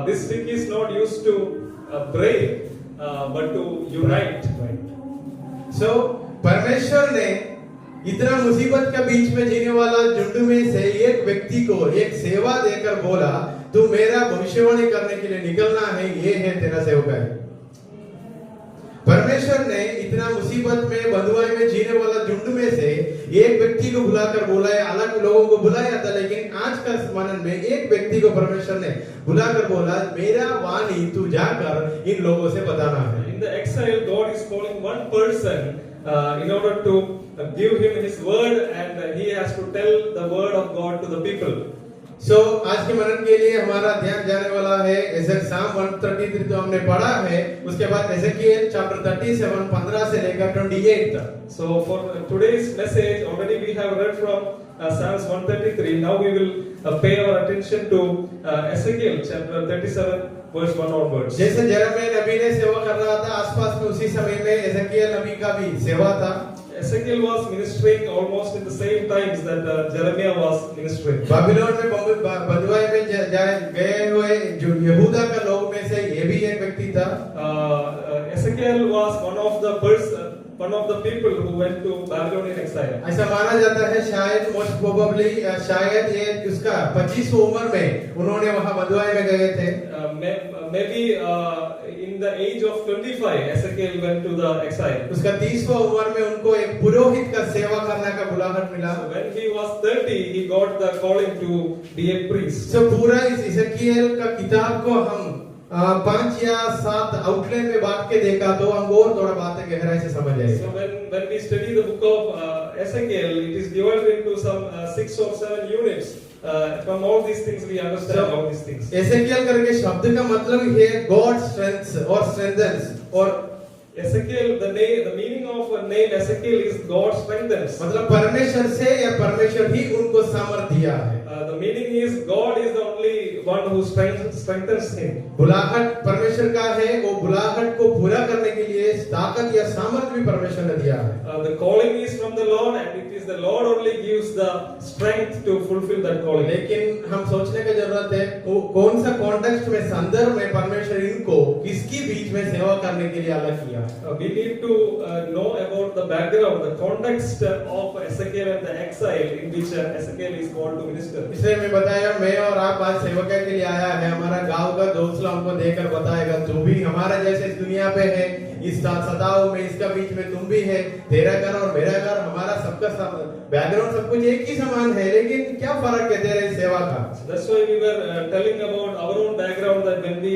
[SPEAKER 1] this stick is not used to break but to unite.
[SPEAKER 2] So परमेश्वर ने इतना मुसीबत के बीच में जीने वाला झुंड में से एक व्यक्ति को एक सेवा देकर बोला, तू मेरा भविष्यवाणी करने के लिए निकलना है, ये है तेरा सेवकाई। परमेश्वर ने इतना मुसीबत में बंधुआई में जीने वाला झुंड में से एक व्यक्ति को बुलाकर बोला है। अलग लोगों को बुलाया था, लेकिन आज का स्मरण में एक व्यक्ति को परमेश्वर ने बुलाकर बोला, मेरा वाणी तू जाकर इन लोगों से बताना है।
[SPEAKER 1] In the exile, God is calling one person in order to give him his word, and he has to tell the word of God to the people.
[SPEAKER 2] So आज के मनन के लिए हमारा ध्यान जाने वाला है Psalm 133 तो हमने पढ़ा है, उसके बाद Ezekiel chapter 37 15 से लेकर 28 तक।
[SPEAKER 1] So for today's message, already we have read from Psalms 133. Now we will pay our attention to Ezekiel chapter 37 verse 1 onwards.
[SPEAKER 2] जैसे यिर्मयाह नबी ने सेवा कर रहा था, आसपास में उसी समय में एजेकियल नबी का भी सेवा था।
[SPEAKER 1] Ezekiel was ministering almost in the same times that Jeremiah was ministering.
[SPEAKER 2] Babylon में बंधुआई में गए हुए जो यहूदा का लोग में से ये भी एक व्यक्ति था।
[SPEAKER 1] Ezekiel was one of the people who went to Babylonian exile.
[SPEAKER 2] ऐसा माना जाता है शायद most probably शायद ये उसका 25 उम्र में उन्होंने वहां बंधुआई में गए थे।
[SPEAKER 1] Maybe in the age of 25, Ezekiel went to the exile.
[SPEAKER 2] उसका 30वां उम्र में उनको एक पुरोहित का सेवा करने का बुलाहट मिला।
[SPEAKER 1] So when he was 30, he got the calling to be a priest.
[SPEAKER 2] So पूरा इस एजेकियल का किताब को हम 5 या 7 आउटलाइन में बांट के देखा तो हम और थोड़ा बातें गहराई से समझ आएगी।
[SPEAKER 1] So when we study the book of Ezekiel, it is divided into some 6 or 7 units. From all these things we understand all these things.
[SPEAKER 2] Ezekiel करके शब्द का मतलब है God strengthens or strengthens, और
[SPEAKER 1] Ezekiel, the meaning of a name Ezekiel is God strengthens.
[SPEAKER 2] मतलब परमेश्वर से या परमेश्वर ही उनको सामर्थ्य दिया है।
[SPEAKER 1] The meaning is God is the only one who strengthens him.
[SPEAKER 2] बुलाहट परमेश्वर का है, वो बुलाहट को पूरा करने के लिए ताकत या सामर्थ्य भी परमेश्वर ने दिया है।
[SPEAKER 1] The calling is from the Lord, and it is the Lord only gives the strength to fulfill that calling.
[SPEAKER 2] लेकिन हम सोचने की जरूरत है कौन सा कॉन्टेक्स्ट में संदर्भ में परमेश्वर इनको किसकी बीच में सेवा करने के लिए अलग किया।
[SPEAKER 1] We need to know about the background, the context of Ezekiel and the exile in which Ezekiel is called to minister.
[SPEAKER 2] इसलिए मैं बताया, मैं और आप आज सेवकाई के लिए आया है। हमारा गांव का दोस्त हमको देखकर बताएगा, तू भी हमारा जैसे इस दुनिया पे है, इस सताव में इसका बीच में तुम भी है। तेरा घर और मेरा घर, हमारा सबका बैकग्राउंड सब कुछ एक ही समान है, लेकिन क्या फर्क है तेरे सेवा का?
[SPEAKER 1] That's why we were telling about our own background, that when we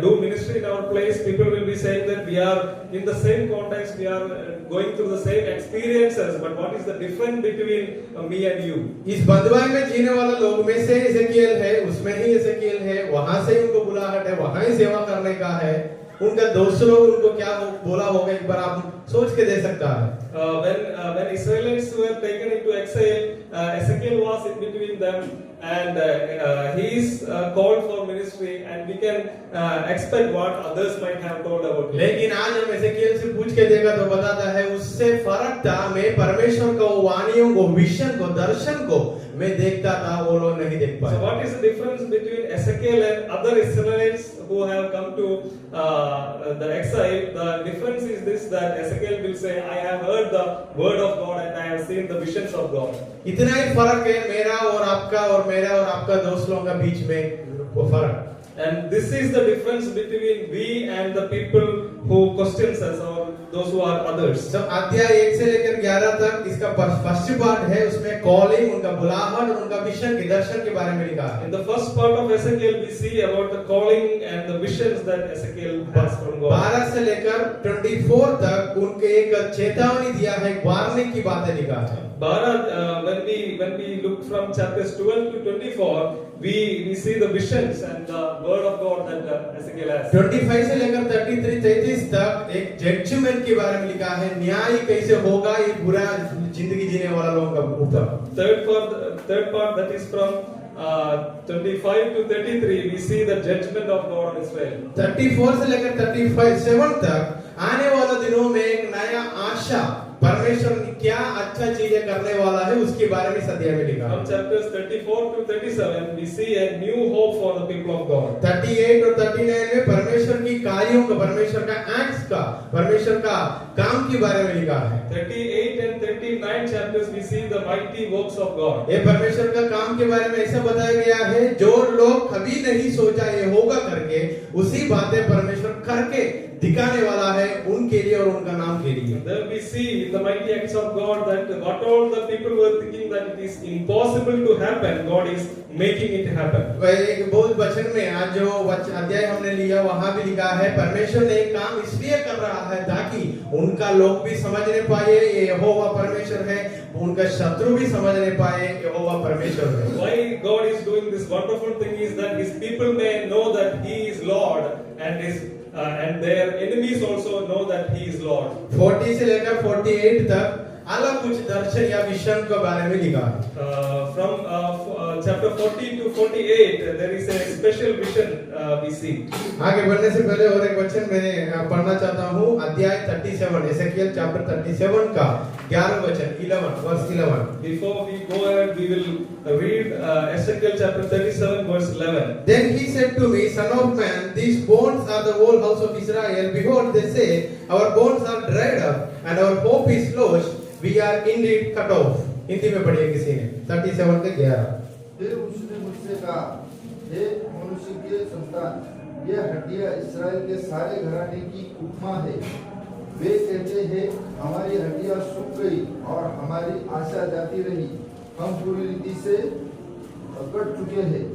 [SPEAKER 1] do ministry in our place, people will be saying that we are in the same context, we are going through the same experiences, but what is the difference between me and you?
[SPEAKER 2] इस बंधुआई में जीने वाला लोग में से एसेकिएल है, उसमें ही एसेकिएल है, वहां से उनको बुलाहट है, वहां ही सेवा करने का है। उनका दोस्त लोग उनको क्या बोला होगा, एक बार आप सोच के दे सकता है।
[SPEAKER 1] When Israelites were taken into exile, Ezekiel was in between them, and he is called for ministry, and we can expect what others might have told about him.
[SPEAKER 2] लेकिन आज हम एसेकिएल से पूछ के देखा तो बताता है उससे फर्क था, मैं परमेश्वर को, वाणियों को, विजन को, दर्शन को मैं देखता था, वो लोग नहीं देख पाए।
[SPEAKER 1] So what is the difference between Ezekiel and other Israelites who have come to the exile? The difference is this, that Ezekiel will say, I have heard the word of God and I have seen the visions of God.
[SPEAKER 2] इतना ही फर्क है मेरा और आपका, और मेरा और आपका दोस्त लोगों का बीच में वो फर्क।
[SPEAKER 1] And this is the difference between we and the people who questions us, or those who are others.
[SPEAKER 2] सब अध्याय 1 से लेकर 11 तक इसका फर्स्ट पार्ट है, उसमें कॉलिंग, उनका बुलाहट और उनका विजन के दर्शन के बारे में लिखा है।
[SPEAKER 1] In the first part of Ezekiel, we see about the calling and the visions that Ezekiel has from God.
[SPEAKER 2] 12 से लेकर 24 तक उनके एक चेतावनी दिया है, वार्निंग की बातें लिखा है।
[SPEAKER 1] When we look from chapters 12 to 24, we see the visions and the word of God that Ezekiel has.
[SPEAKER 2] 25 से लेकर 33 तक एक जजमेंट के बारे में लिखा है, न्याय कैसे होगा ये बुरा जिंदगी जीने वाला लोगों का ऊपर।
[SPEAKER 1] Third part, that is from 25 to 33, we see the judgment of God on Israel.
[SPEAKER 2] 34 से लेकर 37 तक आने वाले दिनों में एक नया आशा, परमेश्वर क्या अच्छा चीजें करने वाला है उसके बारे में अध्याय में लिखा है।
[SPEAKER 1] From chapters 34 to 37, we see a new hope for the people of God.
[SPEAKER 2] 38 और 39 में परमेश्वर की कार्यों का, परमेश्वर का एक्ट्स का, परमेश्वर का काम के बारे में लिखा है।
[SPEAKER 1] 38 and 39 chapters, we see the mighty works of God.
[SPEAKER 2] ये परमेश्वर का काम के बारे में ऐसा बताया गया है, जो लोग कभी नहीं सोचा ये होगा करके, उसी बातें परमेश्वर करके दिखाने वाला है उनके लिए और उनका नाम के लिए।
[SPEAKER 1] There we see the mighty acts of God, that what all the people were thinking that it is impossible to happen, God is making it happen.
[SPEAKER 2] एक बहुत वचन में आज जो अध्याय हमने लिया वहां भी लिखा है, परमेश्वर ने एक काम इसलिए कर रहा है ताकि उनका लोग भी समझने पाए ये यहोवा परमेश्वर है, उनका शत्रु भी समझने पाए यहोवा परमेश्वर है।
[SPEAKER 1] Why God is doing this wonderful thing is that His people may know that He is Lord, and their enemies also know that He is Lord.
[SPEAKER 2] 40 से लेकर 48 तक अलग कुछ दर्शन या विजन के बारे में लिखा है।
[SPEAKER 1] From chapter 40 to 48, there is a special vision we see.
[SPEAKER 2] आगे बढ़ने से पहले और एक वचन मैं पढ़ना चाहता हूँ, अध्याय 37, एसेकिएल चैप्टर 37 का 11 वचन, 11 verse 11।
[SPEAKER 1] Before we go ahead, we will read Ezekiel chapter 37 verse 11.
[SPEAKER 2] Then he said to me, Son of man, these bones are the whole house of Israel. Behold, they say, our bones are dried up, and our hope is lost. We are indeed cut off. Hindi में पढ़िए किसी ने 37 के 11।
[SPEAKER 4] फिर उसने मुझसे कहा, हे मनुष्य के संतान, ये हड्डियां इस्राएल के सारे घराने की उपमा है। वे कहते हैं, हमारी हड्डियां सूख गई और हमारी आशा जाती रही, हम पूरी रीति से कट चुके हैं।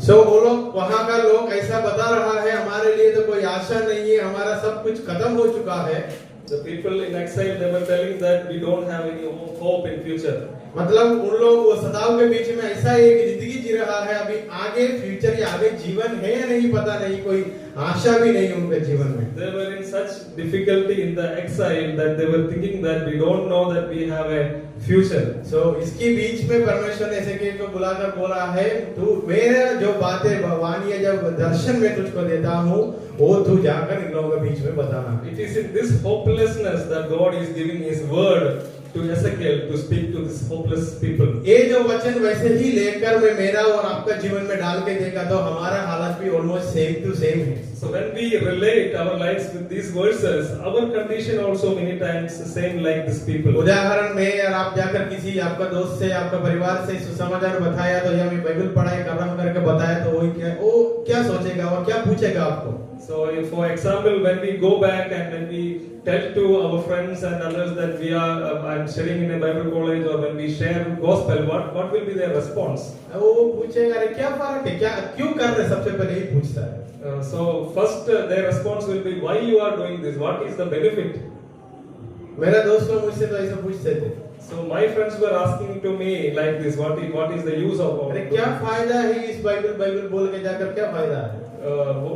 [SPEAKER 2] वो लोग, वहां का लोग ऐसा बता रहा है, हमारे लिए तो कोई आशा नहीं है, हमारा सब कुछ खत्म हो चुका है।
[SPEAKER 1] The people in exile, they were telling that we don't have any hope in future.
[SPEAKER 2] मतलब उन लोग वो सताव के बीच में ऐसा एक जिंदगी जी रहा है, अभी आगे फ्यूचर या आगे जीवन है या नहीं पता नहीं, कोई आशा भी नहीं उनके जीवन में।
[SPEAKER 1] They were in such difficulty in the exile that they were thinking that we don't know that we have a future.
[SPEAKER 2] इसके बीच में परमेश्वर ने एसेकिएल को बुलाकर बोला है, तू मेरे जो बातें वाणी जब दर्शन में तुझको देता हूँ, वो तू जाकर इन लोगों के बीच में बताना।
[SPEAKER 1] It is in this hopelessness that God is giving His word to Ezekiel to speak to this hopeless people.
[SPEAKER 2] ये जो वचन वैसे ही लेकर मैं मेरा और आपका जीवन में डाल के देखा तो हमारा हालत भी ऑलमोस्ट सेम टू सेम है।
[SPEAKER 1] So when we relate our lives with these verses, our condition also many times the same like these people.
[SPEAKER 2] उदाहरण में यार आप जाकर किसी आपका दोस्त से, आपका परिवार से सुसमाचार बताया तो या मैं बाइबल पढ़ाई कर रहा हूँ करके बताया तो वही क्या, वो क्या सोचेगा और क्या पूछेगा आपको?
[SPEAKER 1] So, if, for example, when we go back and when we tell to our friends and others that we are, I'm studying in a Bible college, or when we share gospel, what will be their response?
[SPEAKER 2] वो पूछेगा अरे क्या फर्क है, क्या क्यों कर रहे, सबसे पहले यही पूछता है।
[SPEAKER 1] So first their response will be, why you are doing this? What is the benefit?
[SPEAKER 2] मेरा दोस्त लोग मुझसे तो ऐसा पूछते थे,
[SPEAKER 1] So my friends were asking to me like this, what is the use of all
[SPEAKER 2] अरे
[SPEAKER 1] this?
[SPEAKER 2] क्या फायदा है इस बाइबल बोल के जाकर, क्या फायदा है?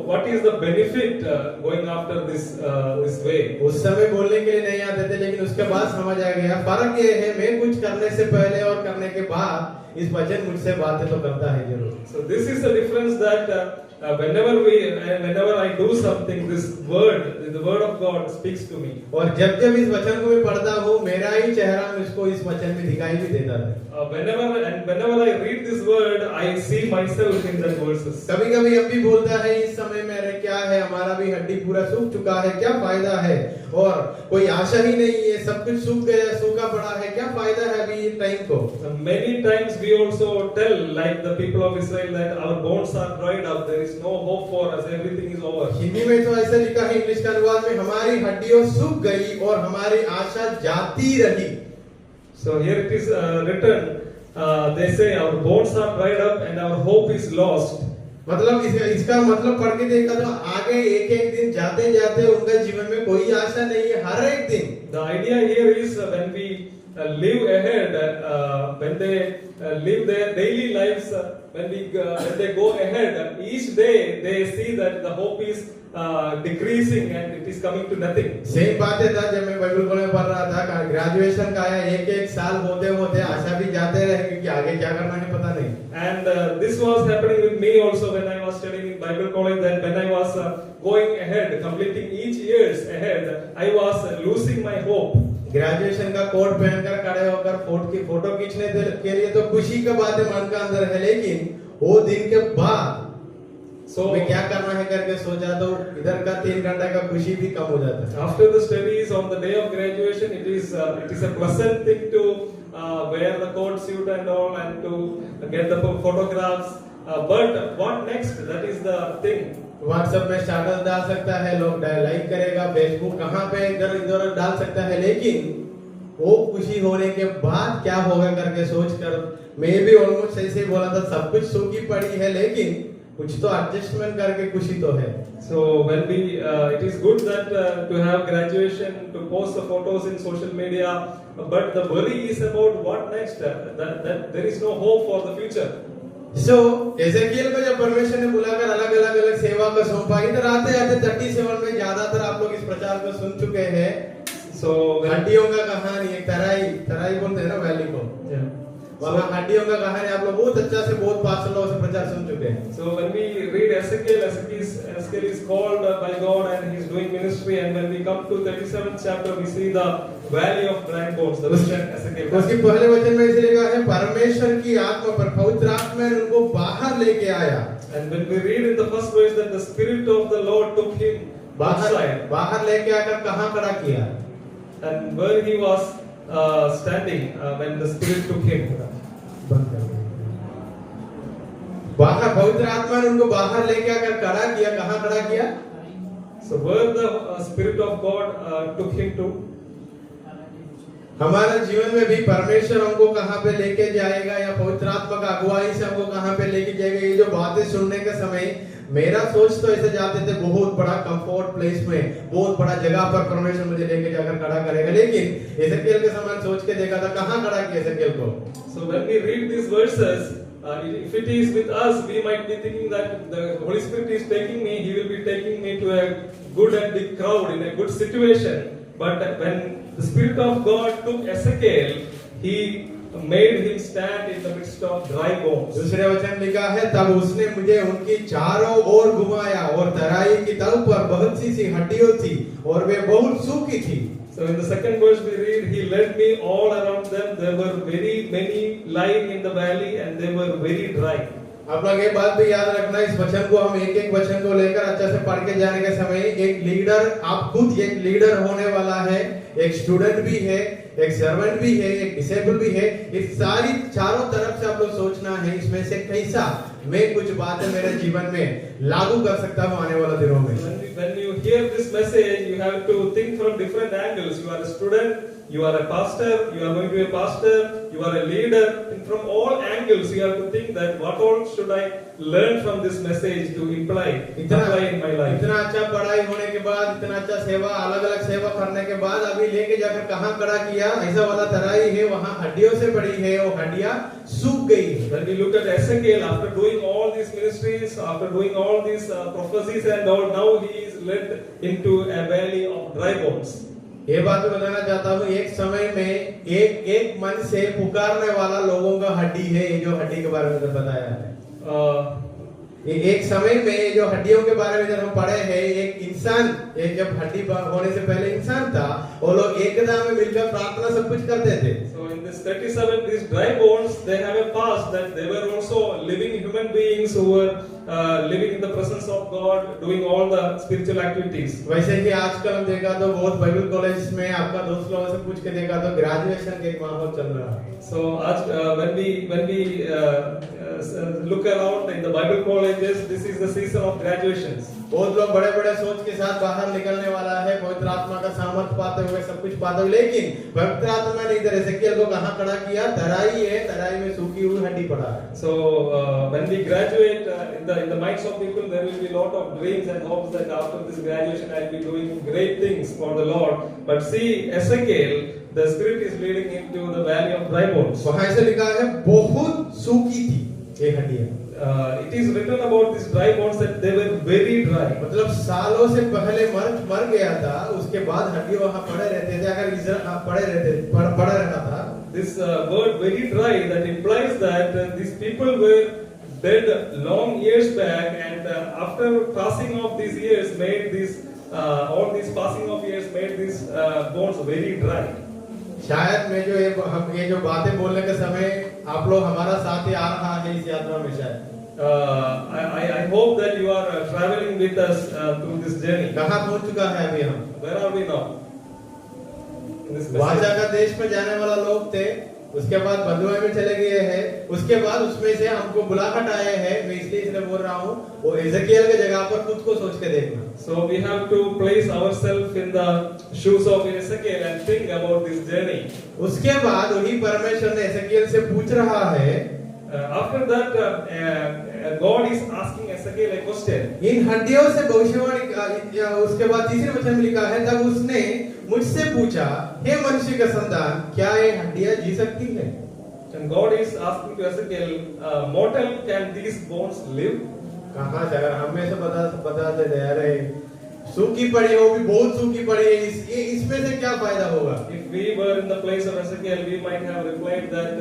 [SPEAKER 1] What is the benefit going after this way?
[SPEAKER 2] उस समय बोलने के लिए नहीं आते थे, लेकिन उसके बाद समझ आ गया फर्क ये है, मैं कुछ करने से पहले और करने के बाद इस वचन मुझसे बातें तो करता है जरूर।
[SPEAKER 1] So this is the difference that whenever I do something, the word of God speaks to me.
[SPEAKER 2] और जब जब इस वचन को मैं पढ़ता हूँ, मेरा ही चेहरा मुझको इस वचन में दिखाई भी देता है।
[SPEAKER 1] Whenever I read this word, I see myself in that verses.
[SPEAKER 2] कभी कभी हम भी बोलता है इस समय में, अरे क्या है, हमारा भी हड्डी पूरा सूख चुका है, क्या फायदा है, और कोई आशा ही नहीं है, सब कुछ सूख गया, सूखा पड़ा है, क्या फायदा है अभी टाइम को।
[SPEAKER 1] Many times we also tell, like the people of Israel, that our bones are dried up, there is no hope for us, everything is over.
[SPEAKER 2] Hindi में तो ऐसा लिखा है, इंग्लिश का अनुवाद में, हमारी हड्डियां सूख गई और हमारी आशा जाती रही।
[SPEAKER 1] So here it is written, they say our bones are dried up and our hope is lost.
[SPEAKER 2] मतलब इसका मतलब पढ़ के देखा तो आगे एक एक दिन जाते जाते उनका जीवन में कोई आशा नहीं है, हर एक दिन।
[SPEAKER 1] The idea here is when we live ahead, when they live their daily lives, when they go ahead, each day they see that the hope is decreasing and it is coming to nothing.
[SPEAKER 2] Same बात है था जब मैं Bible college में पढ़ रहा था, graduation का आया, एक एक साल होते होते आशा भी जाते रहे क्योंकि आगे क्या करना है पता नहीं।
[SPEAKER 1] And this was happening with me also when I was studying in Bible college. That when I was going ahead, completing each years ahead, I was losing my hope.
[SPEAKER 2] Graduation का कोट पहनकर खड़े होकर photo खींचने के लिए तो खुशी का बात है मन का अंदर है, लेकिन वो दिन के बाद मैं क्या करना है करके सोचा तो इधर का 3 घंटा का खुशी भी कम हो जाता है।
[SPEAKER 1] After the studies on the day of graduation, it is a pleasant thing to wear the coat suit and all and to get the photographs. But what next? That is the thing.
[SPEAKER 2] WhatsApp में status डाल सकता है, लोग like करेगा, Facebook कहाँ पे इधर इधर डाल सकता है, लेकिन वो खुशी होने के बाद क्या होगा करके सोचकर मैं भी ऑलमोस्ट ऐसे ही बोला था, सब कुछ सूखी पड़ी है लेकिन कुछ तो एडजस्टमेंट करके खुशी तो है।
[SPEAKER 1] So when we it is good that to have graduation, to post the photos in social media, but the worry is about what next, that there is no hope for the future.
[SPEAKER 2] So Ezekiel को जब परमेश्वर ने बुलाकर अलग-अलग सेवा को सौंपा, इधर आते आते 37 में ज्यादातर आप लोग इस प्रचार को सुन चुके हैं।
[SPEAKER 1] So
[SPEAKER 2] हड्डियों का कहानी, एक तराई बोलते हैं ना वैली को, वहाँ हड्डियों का कहानी आप लोग बहुत अच्छा से बहुत पास लोगों से प्रचार सुन चुके हैं।
[SPEAKER 1] So when we read Ezekiel is called by God and he is doing ministry, and when we come to 37th chapter we see the valley of dry bones, the vision Ezekiel.
[SPEAKER 2] उसके पहले वचन में इसे लिखा है परमेश्वर की आत्मा पर, पवित्र आत्मा ने उनको बाहर लेके आया।
[SPEAKER 1] And when we read in the first verse that the spirit of the Lord took him outside,
[SPEAKER 2] बाहर लेके आकर कहाँ खड़ा किया?
[SPEAKER 1] and where he was standing when the spirit took him.
[SPEAKER 2] बाहर पवित्र आत्मा ने उनको बाहर लेके आकर खड़ा किया, कहाँ खड़ा किया?
[SPEAKER 1] So where the spirit of God took him to.
[SPEAKER 2] हमारे जीवन में भी परमेश्वर हमको कहाँ पे लेके जाएगा, या पवित्र आत्मा का अगुवाई से हमको कहाँ पे लेके जाएगा, ये जो बातें सुनने के समय मेरा सोच तो ऐसे जाते थे बहुत बड़ा कंफर्ट प्लेस में, बहुत बड़ा जगह पर परमेश्वर मुझे लेके जाकर खड़ा करेगा, लेकिन एजेकियल के समान सोच के देखा था कहाँ खड़ा किया एजेकियल को।
[SPEAKER 1] So when we read these verses, if it is with us, we might be thinking that the Holy Spirit is taking me, he will be taking me to a good and big crowd in a good situation. But when the Spirit of God took Ezekiel, he made him stand in the midst of dry bones.
[SPEAKER 2] दूसरे वचन लिखा है, तब उसने मुझे उनकी चारों ओर घुमाया और तराई की तल पर बहुत सी हड्डियां थी और वे बहुत सूखी थी।
[SPEAKER 1] So in the second verse we read, he led me all around them. There were very many lying in the valley and they were very dry.
[SPEAKER 2] आप लोग एक बात भी याद रखना, इस वचन को हम एक एक वचन को लेकर अच्छा से पढ़ के जाने के समय एक लीडर, आप खुद एक लीडर होने वाला है, एक स्टूडेंट भी है, एक सर्वेंट भी है, एक डिसेबल भी है। इस सारी चारों तरफ से आप लोग सोचना है इसमें से कैसा मैं कुछ बातें मेरे जीवन में लागू कर सकता हूँ आने वाले दिनों में।
[SPEAKER 1] When you hear this message, you have to think from different angles. You are a student, you are a pastor, you are going to be a pastor, you are a leader. And from all angles, you have to think that what all should I learn from this message to apply in my life.
[SPEAKER 2] इतना अच्छा पढ़ाई होने के बाद, इतना अच्छा सेवा, अलग अलग सेवा करने के बाद अभी लेके जाकर कहाँ खड़ा किया, ऐसा वाला तराई है, वहाँ हड्डियों से पड़ी है, वो हड्डियां सूख गई है।
[SPEAKER 1] When we look at Ezekiel, after doing all these ministries, after doing all these prophecies and all, now he is led into a valley of dry bones.
[SPEAKER 2] ये बात मैं बताना चाहता हूँ, एक समय में एक मन से पुकारने वाला लोगों का हड्डी है, ये जो हड्डी के बारे में बताया है। एक समय में जो हड्डियों के बारे में जब हम पढ़े हैं, एक इंसान, एक जब हड्डी होने से पहले इंसान था, वो लोग एकता में मिलकर प्रार्थना सब कुछ करते थे।
[SPEAKER 1] So in this 37, these dry bones, they have a past that they were also living human beings who were living in the presence of God, doing all the spiritual activities.
[SPEAKER 2] वैसे ही आजकल हम देखा तो बहुत बाइबल कॉलेज में आपका दोस्त लोगों से पूछ के देखा तो ग्रेजुएशन के एक माहौल चल रहा है।
[SPEAKER 1] So when we look around in the Bible colleges, this is the season of graduations.
[SPEAKER 2] बहुत लोग बड़े बड़े सोच के साथ बाहर निकलने वाला है, पवित्र आत्मा का सामर्थ पाते हुए सब कुछ पाते हुए, लेकिन पवित्र आत्मा ने इधर एजेकियल को कहाँ खड़ा किया? तराई है, तराई में सूखी हुई हड्डी पड़ा है।
[SPEAKER 1] So when we graduate, in the minds of people there will be a lot of dreams and hopes that after this graduation I'll be doing great things for the Lord. But see, Ezekiel, the Spirit is leading him to the valley of dry bones.
[SPEAKER 2] वहाँ ऐसे लिखा है बहुत सूखी थी ये हड्डियाँ।
[SPEAKER 1] It is written about these dry bones that they were very dry.
[SPEAKER 2] मतलब सालों से पहले मर गया था, उसके बाद हड्डी वहाँ पड़े रहते थे। अगर इज़राइल पड़ा रहता था।
[SPEAKER 1] This word very dry, that implies that these people were dead long years back, and after passing of these years made these all these passing of years made these bones very dry.
[SPEAKER 2] शायद मैं जो ये जो बातें बोलने के समय आप लोग हमारा साथ ही आ रहा है इस यात्रा में। शायद
[SPEAKER 1] I hope that you are traveling with us through this journey.
[SPEAKER 2] कहाँ पहुँच चुका है अभी हम?
[SPEAKER 1] Where are we now?
[SPEAKER 2] वाचा का देश में जाने वाला लोग थे, उसके बाद बंधुआ में चले गए हैं, उसके बाद उसमें से हमको बुलाहट आए हैं। मैं इसलिए बोल रहा हूँ, वो एजेकियल के जगह पर खुद को सोच के देखना।
[SPEAKER 1] So we have to place ourselves in the shoes of Ezekiel and think about this journey.
[SPEAKER 2] उसके बाद वही परमेश्वर ने एजेकियल से पूछ रहा है।
[SPEAKER 1] After that, God is asking Ezekiel a question.
[SPEAKER 2] इन हड्डियों से भविष्यवाणी, उसके बाद तीसरे वचन में लिखा है, तब उसने मुझसे पूछा, हे मनुष्य का संतान, क्या ये हड्डियां जी सकती हैं?
[SPEAKER 1] And God is asking to Ezekiel, mortal, can these bones live?
[SPEAKER 2] कहाँ से? अगर हमें से बताते दे रहे सूखी पड़ी हो, भी बहुत सूखी पड़ी है, इसमें से क्या फायदा होगा?
[SPEAKER 1] If we were in the place of Ezekiel, we might have replied that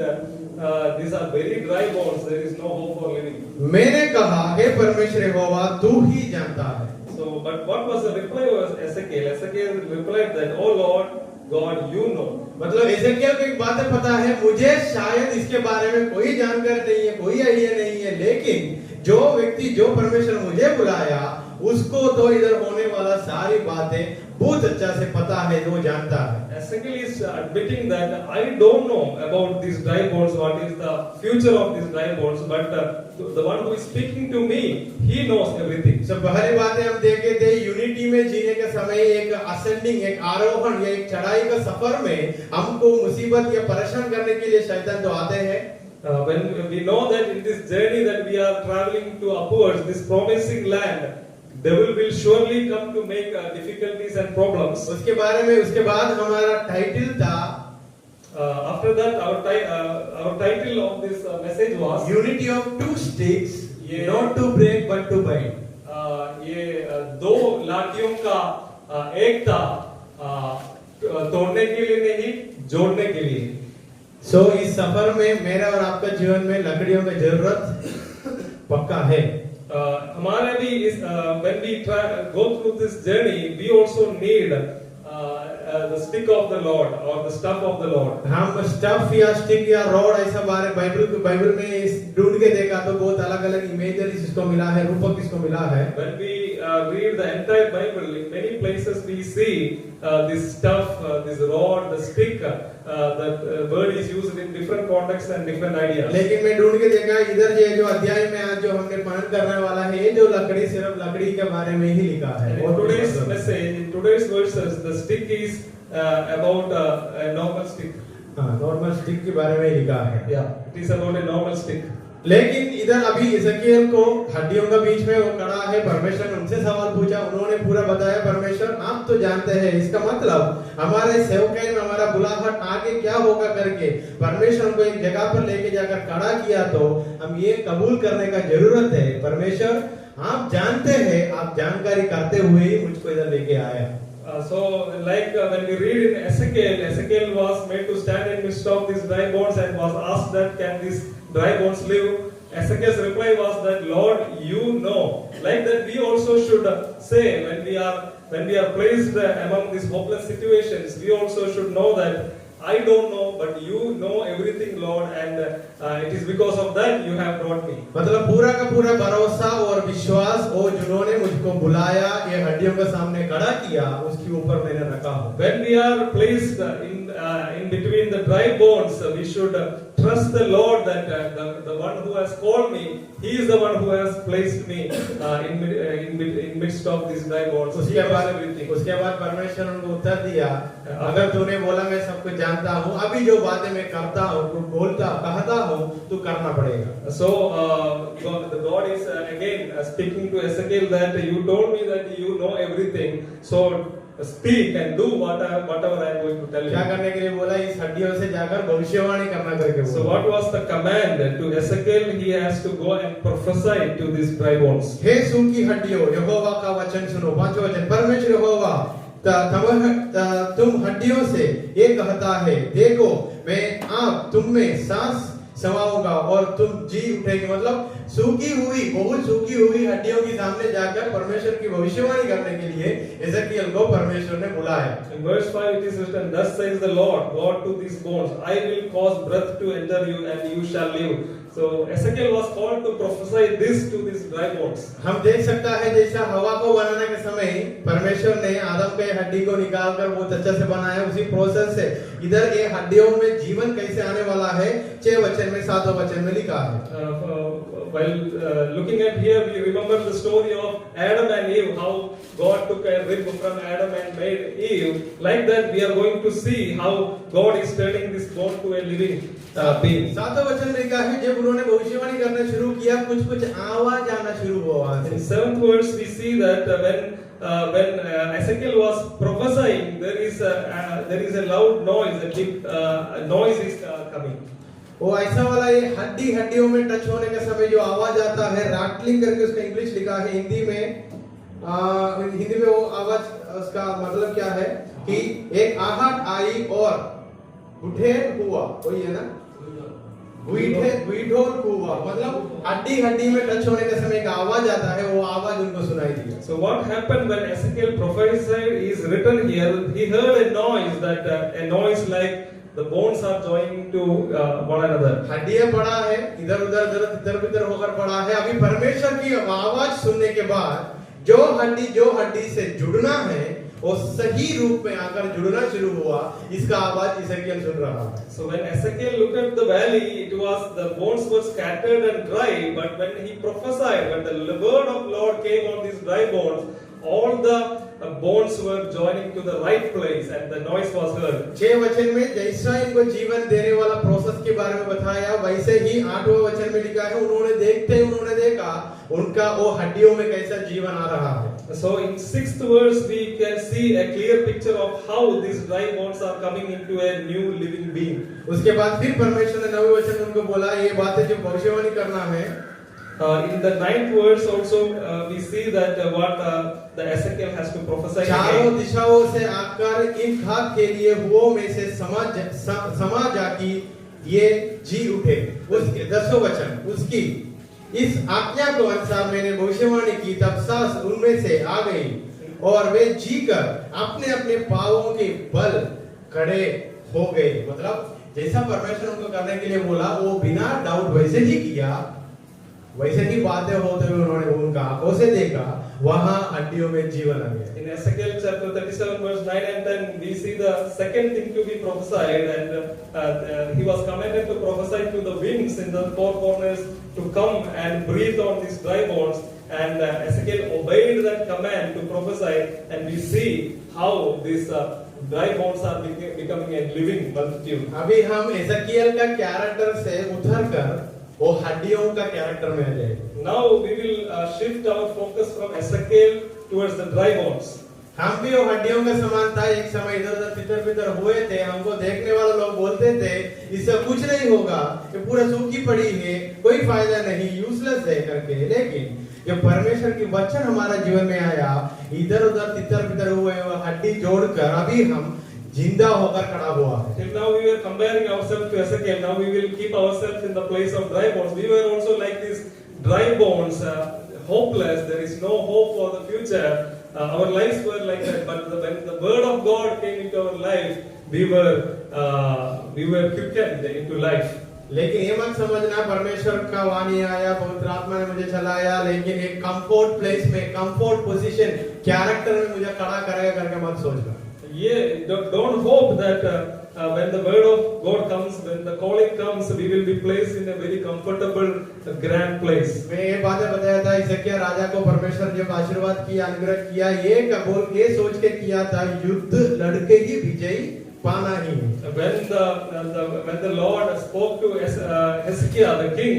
[SPEAKER 1] these are very dry bones. There is no hope for living.
[SPEAKER 2] मैंने कहा, हे परमेश्वर यहोवा, तू ही जानता है।
[SPEAKER 1] So, but what was the reply of Ezekiel? Ezekiel replied that, "Oh Lord, God, you know."
[SPEAKER 2] मतलब Ezekiel को एक बात पता है, मुझे शायद इसके बारे में कोई जानकारी नहीं है, कोई आइडिया नहीं है, लेकिन जो व्यक्ति, जो परमेश्वर मुझे बुलाया, उसको तो इधर होने वाला सारी बातें बहुत अच्छा से पता है, जो जानता है।
[SPEAKER 1] Ezekiel is admitting that I don't know about these dry bones, what is the future of these dry bones, but the one who is speaking to me, he knows everything.
[SPEAKER 2] सब पहली बातें हम देखे थे, यूनिटी में जीने के समय एक असेंडिंग, एक आरोहण या एक चढ़ाई का सफर में हमको मुसीबत या परेशान करने के लिए शैतान तो आते हैं।
[SPEAKER 1] When we know that in this journey that we are traveling to upwards, this promising land, devil will surely come to make difficulties and problems.
[SPEAKER 2] उसके बाद हमारा टाइटल था,
[SPEAKER 1] after that our title of this message was
[SPEAKER 2] unity of two sticks, not to break but to bind.
[SPEAKER 1] ये दो लाठियों का एकता तोड़ने के लिए नहीं, जोड़ने के लिए।
[SPEAKER 2] सो इस सफर में मेरा और आपका जीवन में लकड़ियों की जरूरत पक्का है।
[SPEAKER 1] हमारे भी इस when we go through this journey, we also need the stick of the Lord or the staff of the Lord.
[SPEAKER 2] हम स्टफ या स्टिक या रॉड ऐसा बारे बाइबल में ढूंढ के देखा तो बहुत अलग अलग इमेजरी इसको मिला है, रूपक इसको मिला है.
[SPEAKER 1] When we read the entire Bible, in many places we see this stuff, this rod, the stick. That word is used in different contexts and different ideas.
[SPEAKER 2] लेकिन मैं ढूंढ के देखा इधर ये जो अध्याय में आज जो हमने पाठ करने वाला है ये जो लकड़ी सिर्फ लकड़ी के बारे में ही लिखा है.
[SPEAKER 1] In today's message, in today's verses, the stick is about a normal stick.
[SPEAKER 2] हाँ, नॉर्मल स्टिक के बारे में ही लिखा है.
[SPEAKER 1] Yeah, it is about a normal stick.
[SPEAKER 2] लेकिन इधर अभी इज़राइल को हड्डियों के बीच में वो खड़ा है. परमेश्वर ने उनसे सवाल पूछा, उन्होंने पूरा बताया. परमेश्वर आप तो जानते हैं, इसका मतलब हमारे सेवकाई में हमारा बुलाहट आगे क्या होगा करके परमेश्वर को एक जगह पर लेके जाकर खड़ा किया तो हम ये कबूल करने का जरूरत है. परमेश्वर आप जानते हैं, आप जानकारी करते हुए ही मुझको इधर लेके आया.
[SPEAKER 1] So, like when we read in Ezekiel was made to stand in midst of these dry bones and was asked that can these dry bones live? Ezekiel's reply was that Lord, you know. Like that, we also should say when we are placed among these hopeless situations, we also should know that I don't know, but you know everything, Lord, and it is because of that you have brought me.
[SPEAKER 2] मतलब पूरा का पूरा भरोसा और विश्वास वो जिन्होंने मुझको बुलाया ये हड्डियों के सामने खड़ा किया उसके ऊपर मैंने रखा हूँ.
[SPEAKER 1] When we are placed in between the dry bones, we should trust the Lord that the one who has called me, He is the one who has placed me in midst of these dry bones.
[SPEAKER 2] उसके बाद परमेश्वर उनको उत्तर दिया, अगर तूने बोला मैं सब कुछ जानता हूँ, अभी जो बातें मैं करता हूँ, कहता हूँ, तू करना पड़ेगा.
[SPEAKER 1] So God is again speaking to Ezekiel that you told me that you know everything. So speak and do whatever I am going to tell you.
[SPEAKER 2] क्या करने के लिए बोला? इस हड्डियों से जाकर भविष्यवाणी करना करके बोला.
[SPEAKER 1] So what was the command to Ezekiel? He has to go and prophesy to these dry bones.
[SPEAKER 2] हे सूखी हड्डियों, यहोवा का वचन सुनो. 5वां वचन, परमेश्वर यहोवा तुम हड्डियों से ये कहता है, देखो मैं आप तुम में सांस समाऊंगा और तुम जी उठेंगे. मतलब सूखी हुई, बहुत सूखी हुई हड्डियों के सामने जाकर परमेश्वर की भविष्यवाणी करने के लिए एजेकियल को परमेश्वर ने बुलाया.
[SPEAKER 1] In verse 5 it is written, thus says the Lord God to these bones, I will cause breath to enter you and you shall live. So Ezekiel was called to prophesy this to these dry bones.
[SPEAKER 2] हम देख सकता है जैसा हवा को बनाने के समय परमेश्वर ने आदम के हड्डी को निकालकर बहुत अच्छे से बनाया, उसी प्रोसेस से इधर ये हड्डियों में जीवन कैसे आने वाला है 6 वचन में 7वां वचन में लिखा है.
[SPEAKER 1] While looking at here, we remember the story of Adam and Eve, how God took a rib from Adam and made Eve. Like that, we are going to see how God is turning this bone to a living being.
[SPEAKER 2] 7वां वचन में लिखा है, जब उन्होंने भविष्यवाणी करना शुरू किया, कुछ आवाज आना शुरू हुआ.
[SPEAKER 1] In 7th verse, we see that when Ezekiel was prophesying, there is a loud noise, a big noise is coming.
[SPEAKER 2] वो ऐसा वाला ये हड्डियों में टच होने के समय जो आवाज आता है, रैटलिंग करके उसका इंग्लिश लिखा है. हिंदी में वो आवाज उसका मतलब क्या है कि एक आहट आई और गुठेर हुआ, वही है ना, गुठोर हुआ. मतलब हड्डी में टच होने के समय एक आवाज आता है, वो आवाज उनको सुनाई दी.
[SPEAKER 1] So what happened when Ezekiel prophesied is written here. He heard a noise, a noise like the bones are joining to one another.
[SPEAKER 2] हड्डियां पड़ा है, इधर उधर होकर पड़ा है. अभी परमेश्वर की आवाज सुनने के बाद जो हड्डी से जुड़ना है वो सही रूप में आकर जुड़ना शुरू हुआ. इसका आवाज एजेकियल सुन रहा है.
[SPEAKER 1] So when Ezekiel looked at the valley, it was the bones were scattered and dry. But when he prophesied, when the word of Lord came on these dry bones, all the bones were joining to the right place and the noise was heard.
[SPEAKER 2] 6 वचन में जैसा इनको जीवन देने वाला process के बारे में बताया, वैसे ही 8वां वचन में लिखा है, उन्होंने देखा उनका वो हड्डियों में कैसा जीवन आ रहा है.
[SPEAKER 1] So in 6th verse we can see a clear picture of how these dry bones are coming into a new living being.
[SPEAKER 2] उसके बाद फिर परमेश्वर ने 9वें वचन में उनको बोला ये बातें जो भविष्यवाणी करना है.
[SPEAKER 1] In the 9th verse also we see that what the Ezekiel has to prophesy.
[SPEAKER 2] चारों दिशाओं से आकर इन खाक के लिए हुओं में से समा जाकी ये जी उठे. उसके 10वां वचन, उसकी इस आज्ञा को अनुसार मैंने भविष्यवाणी की, तब सांस उनमें से आ गई. और वे जीकर अपने अपने पांवों के बल खड़े हो गए। मतलब जैसा परमेश्वर उनको करने के लिए बोला वो बिना डाउट वैसे ही किया, वैसे ही बातें होते हुए उन्होंने उनका आंखों से देखा, वहां हड्डियों में जीवन आ गया।
[SPEAKER 1] In Ezekiel chapter 37 verse 9 and 10 we see the second thing to be prophesied, and he was commanded to prophesy to the winds in the four corners to come and breathe on these dry bones, and Ezekiel obeyed that command to prophesy, and we see how these dry bones are becoming a living multitude.
[SPEAKER 2] अभी हम एजकियल का character से उतरकर वो हड्डियों का character में आ जाएंगे।
[SPEAKER 1] Now we will shift our focus from Ezekiel towards the dry bones.
[SPEAKER 2] हम भी वो हड्डियों का समान था, एक समय इधर उधर तितर बितर हुए थे, हमको देखने वाले लोग बोलते थे इससे कुछ नहीं होगा, ये पूरा सूखी पड़ी है, कोई फायदा नहीं, यूजलेस है करके। लेकिन जब परमेश्वर की वचन हमारा जीवन में आया, इधर उधर तितर बितर हुए वो हड्डी जोड़कर अभी हम जिंदा होकर खड़ा हुआ है।
[SPEAKER 1] Till now we were comparing ourselves to Ezekiel. Now we will keep ourselves in the place of dry bones. We were also like these dry bones, hopeless. There is no hope for the future. Our lives were like that. But when the word of God came into our life, we were quickened into life.
[SPEAKER 2] लेकिन ये मत समझना परमेश्वर का वाणी आया, पवित्र आत्मा ने मुझे चलाया, लेकिन एक कंफर्ट प्लेस में, कंफर्ट पोजीशन, कैरेक्टर में मुझे खड़ा करेगा करके मत सोचना।
[SPEAKER 1] Yeah, don't hope that when the word of God comes, when the calling comes, we will be placed in a very comfortable, grand place.
[SPEAKER 2] मैं ये बातें बताया था, हिजकिय्याह राजा को परमेश्वर जब आशीर्वाद किया, अनुग्रह किया, ये सोच के किया था युद्ध लड़के ही विजयी पाना ही।
[SPEAKER 1] When the Lord spoke to Hezekiah the king,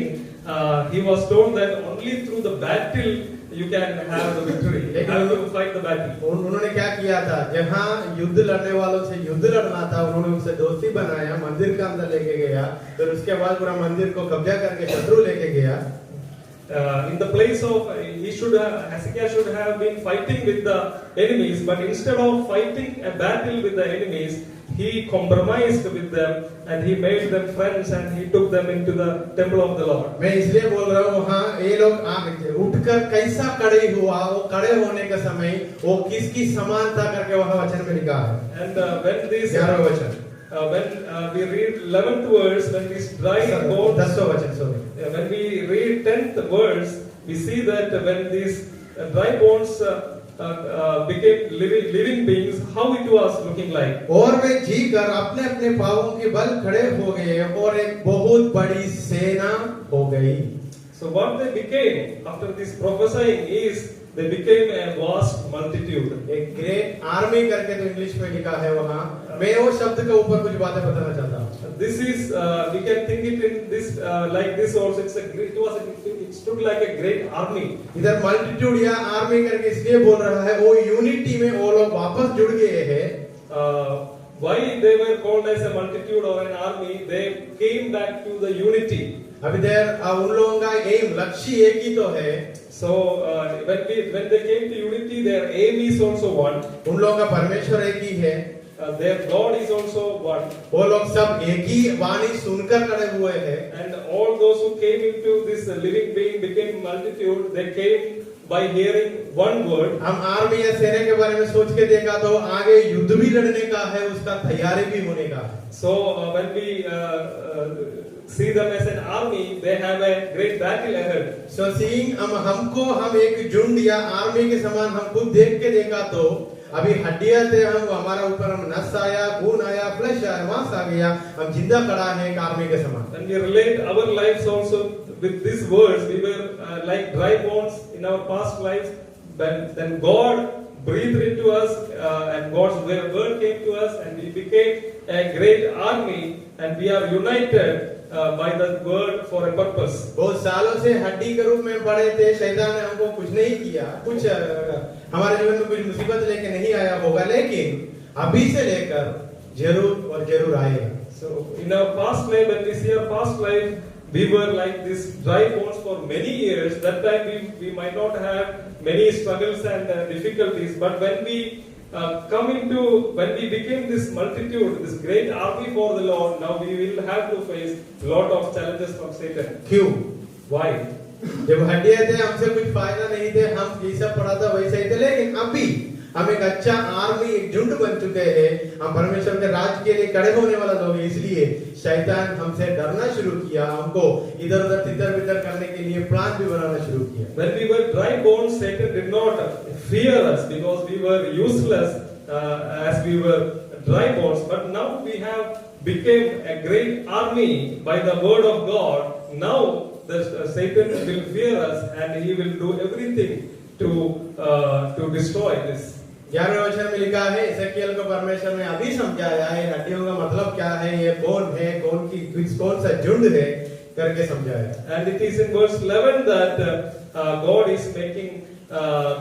[SPEAKER 1] he was told that only through the battle you can have the victory. You have to fight the battle.
[SPEAKER 2] उन्होंने क्या किया था, जहाँ युद्ध लड़ने वालों से युद्ध लड़ना था, उन्होंने उनसे दोस्ती बनाया, मंदिर के अंदर लेके गया, फिर उसके बाद पूरा मंदिर को कब्जा करके शत्रु लेके गया।
[SPEAKER 1] In the place of Hezekiah should have been fighting with the enemies, but instead of fighting a battle with the enemies, he compromised with them and he made them friends and he took them into the temple of the Lord.
[SPEAKER 2] मैं इसलिए बोल रहा हूँ, वहाँ ये लोग उठकर कैसा खड़े हुआ, वो खड़े होने का समय वो किसकी समान था करके वहाँ वचन में लिखा है।
[SPEAKER 1] And when this
[SPEAKER 2] 11वां वचन,
[SPEAKER 1] when we read 11th verse, when these dry bones,
[SPEAKER 2] 10वां वचन, sorry,
[SPEAKER 1] when we read 10th verse, we see that when these dry bones became living beings, how it was looking like.
[SPEAKER 2] और वे जी कर अपने अपने पांवों के बल खड़े हो गए और एक बहुत बड़ी सेना हो गई।
[SPEAKER 1] So what they became after this prophesying is they became a vast multitude.
[SPEAKER 2] एक ग्रेट आर्मी करके तो इंग्लिश में लिखा है वहाँ। मैं वो शब्द के ऊपर कुछ बातें बताना चाहता हूँ।
[SPEAKER 1] This is we can think it in this like this also. It stood like a great army.
[SPEAKER 2] इधर मल्टीट्यूड या आर्मी करके इसलिए बोल रहा है, वो यूनिटी में वो लोग वापस जुड़ गए हैं।
[SPEAKER 1] Why they were called as a multitude or an army? They came back to the unity.
[SPEAKER 2] अभी देर उन लोगों का एम, लक्ष्य एक ही तो है।
[SPEAKER 1] So when they came to unity, their aim is also one.
[SPEAKER 2] उन लोगों का परमेश्वर एक ही है।
[SPEAKER 1] Their God is also one.
[SPEAKER 2] वो लोग सब एक ही वाणी सुनकर खड़े हुए हैं।
[SPEAKER 1] And all those who came into this living being became multitude. They came by hearing one word.
[SPEAKER 2] हम आर्मी या सेना के बारे में सोच के देखा तो आगे युद्ध भी लड़ने का है, उसका तैयारी भी होने का है।
[SPEAKER 1] So when we see them as an army, they have a great battle ahead.
[SPEAKER 2] So seeing हम एक झुंड या आर्मी के समान हम खुद देख के देखा तो अभी हड्डियां थे हम, हमारा ऊपर हम नस आया, खून आया, फ्लैश आया, मांस आ गया, हम जिंदा खड़ा है एक आर्मी के समान।
[SPEAKER 1] When we relate our lives also with these words, we were like dry bones in our past lives. Then God breathed into us, and God's word came to us, and we became a great army, and we are united by the word for a purpose.
[SPEAKER 2] बहुत सालों से हड्डी के रूप में पड़े थे, शैतान ने हमको कुछ नहीं किया, कुछ हमारे जीवन में कुछ मुसीबत लेके नहीं आया होगा, लेकिन अभी से लेकर जरूर और जरूर आएगा।
[SPEAKER 1] So in our past life, when we see our past life, we were like these dry bones for many years. That time we might not have many struggles and difficulties, but when we when we became this multitude, this great army for the Lord, now we will have to face a lot of challenges from Satan.
[SPEAKER 2] क्यों?
[SPEAKER 1] Why?
[SPEAKER 2] जब हड्डियां थे हमसे कुछ फायदा नहीं थे, हम जैसा पड़ा था वैसा ही थे, लेकिन अभी हम एक अच्छा आर्मी, एक झुंड बन चुके हैं। हम परमेश्वर के राज के लिए खड़े होने वाला लोग हैं। इसलिए शैतान हमसे डरना शुरू किया, हमको इधर-उधर तितर-बितर करने के लिए प्लान भी बनाना शुरू किया।
[SPEAKER 1] When we were dry bones, Satan did not fear us because we were useless as we were dry bones. But now we have become a great army by the word of God. Now Satan will fear us and he will do everything to destroy this.
[SPEAKER 2] 11वें वचन में लिखा है, एसेकियल को परमेश्वर ने अभी समझाया है हड्डियों का मतलब क्या है, ये कौन है, कौन सा झुंड है करके समझाया।
[SPEAKER 1] And it is in verse 11 that God is making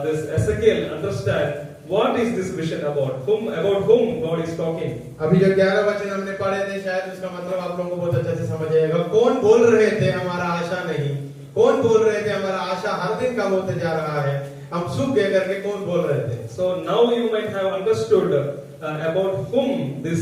[SPEAKER 1] this Ezekiel understand what is this vision about whom God is talking.
[SPEAKER 2] अभी जो 11 वचन हमने पढ़े थे, शायद उसका मतलब आप लोगों को बहुत अच्छे से समझ आएगा। कौन बोल रहे थे हमारा आशा नहीं, कौन बोल रहे थे हमारा आशा हर दिन कम होते जा रहा है, हम सूख गए करके कौन बोल रहे थे।
[SPEAKER 1] So now you might have understood about whom this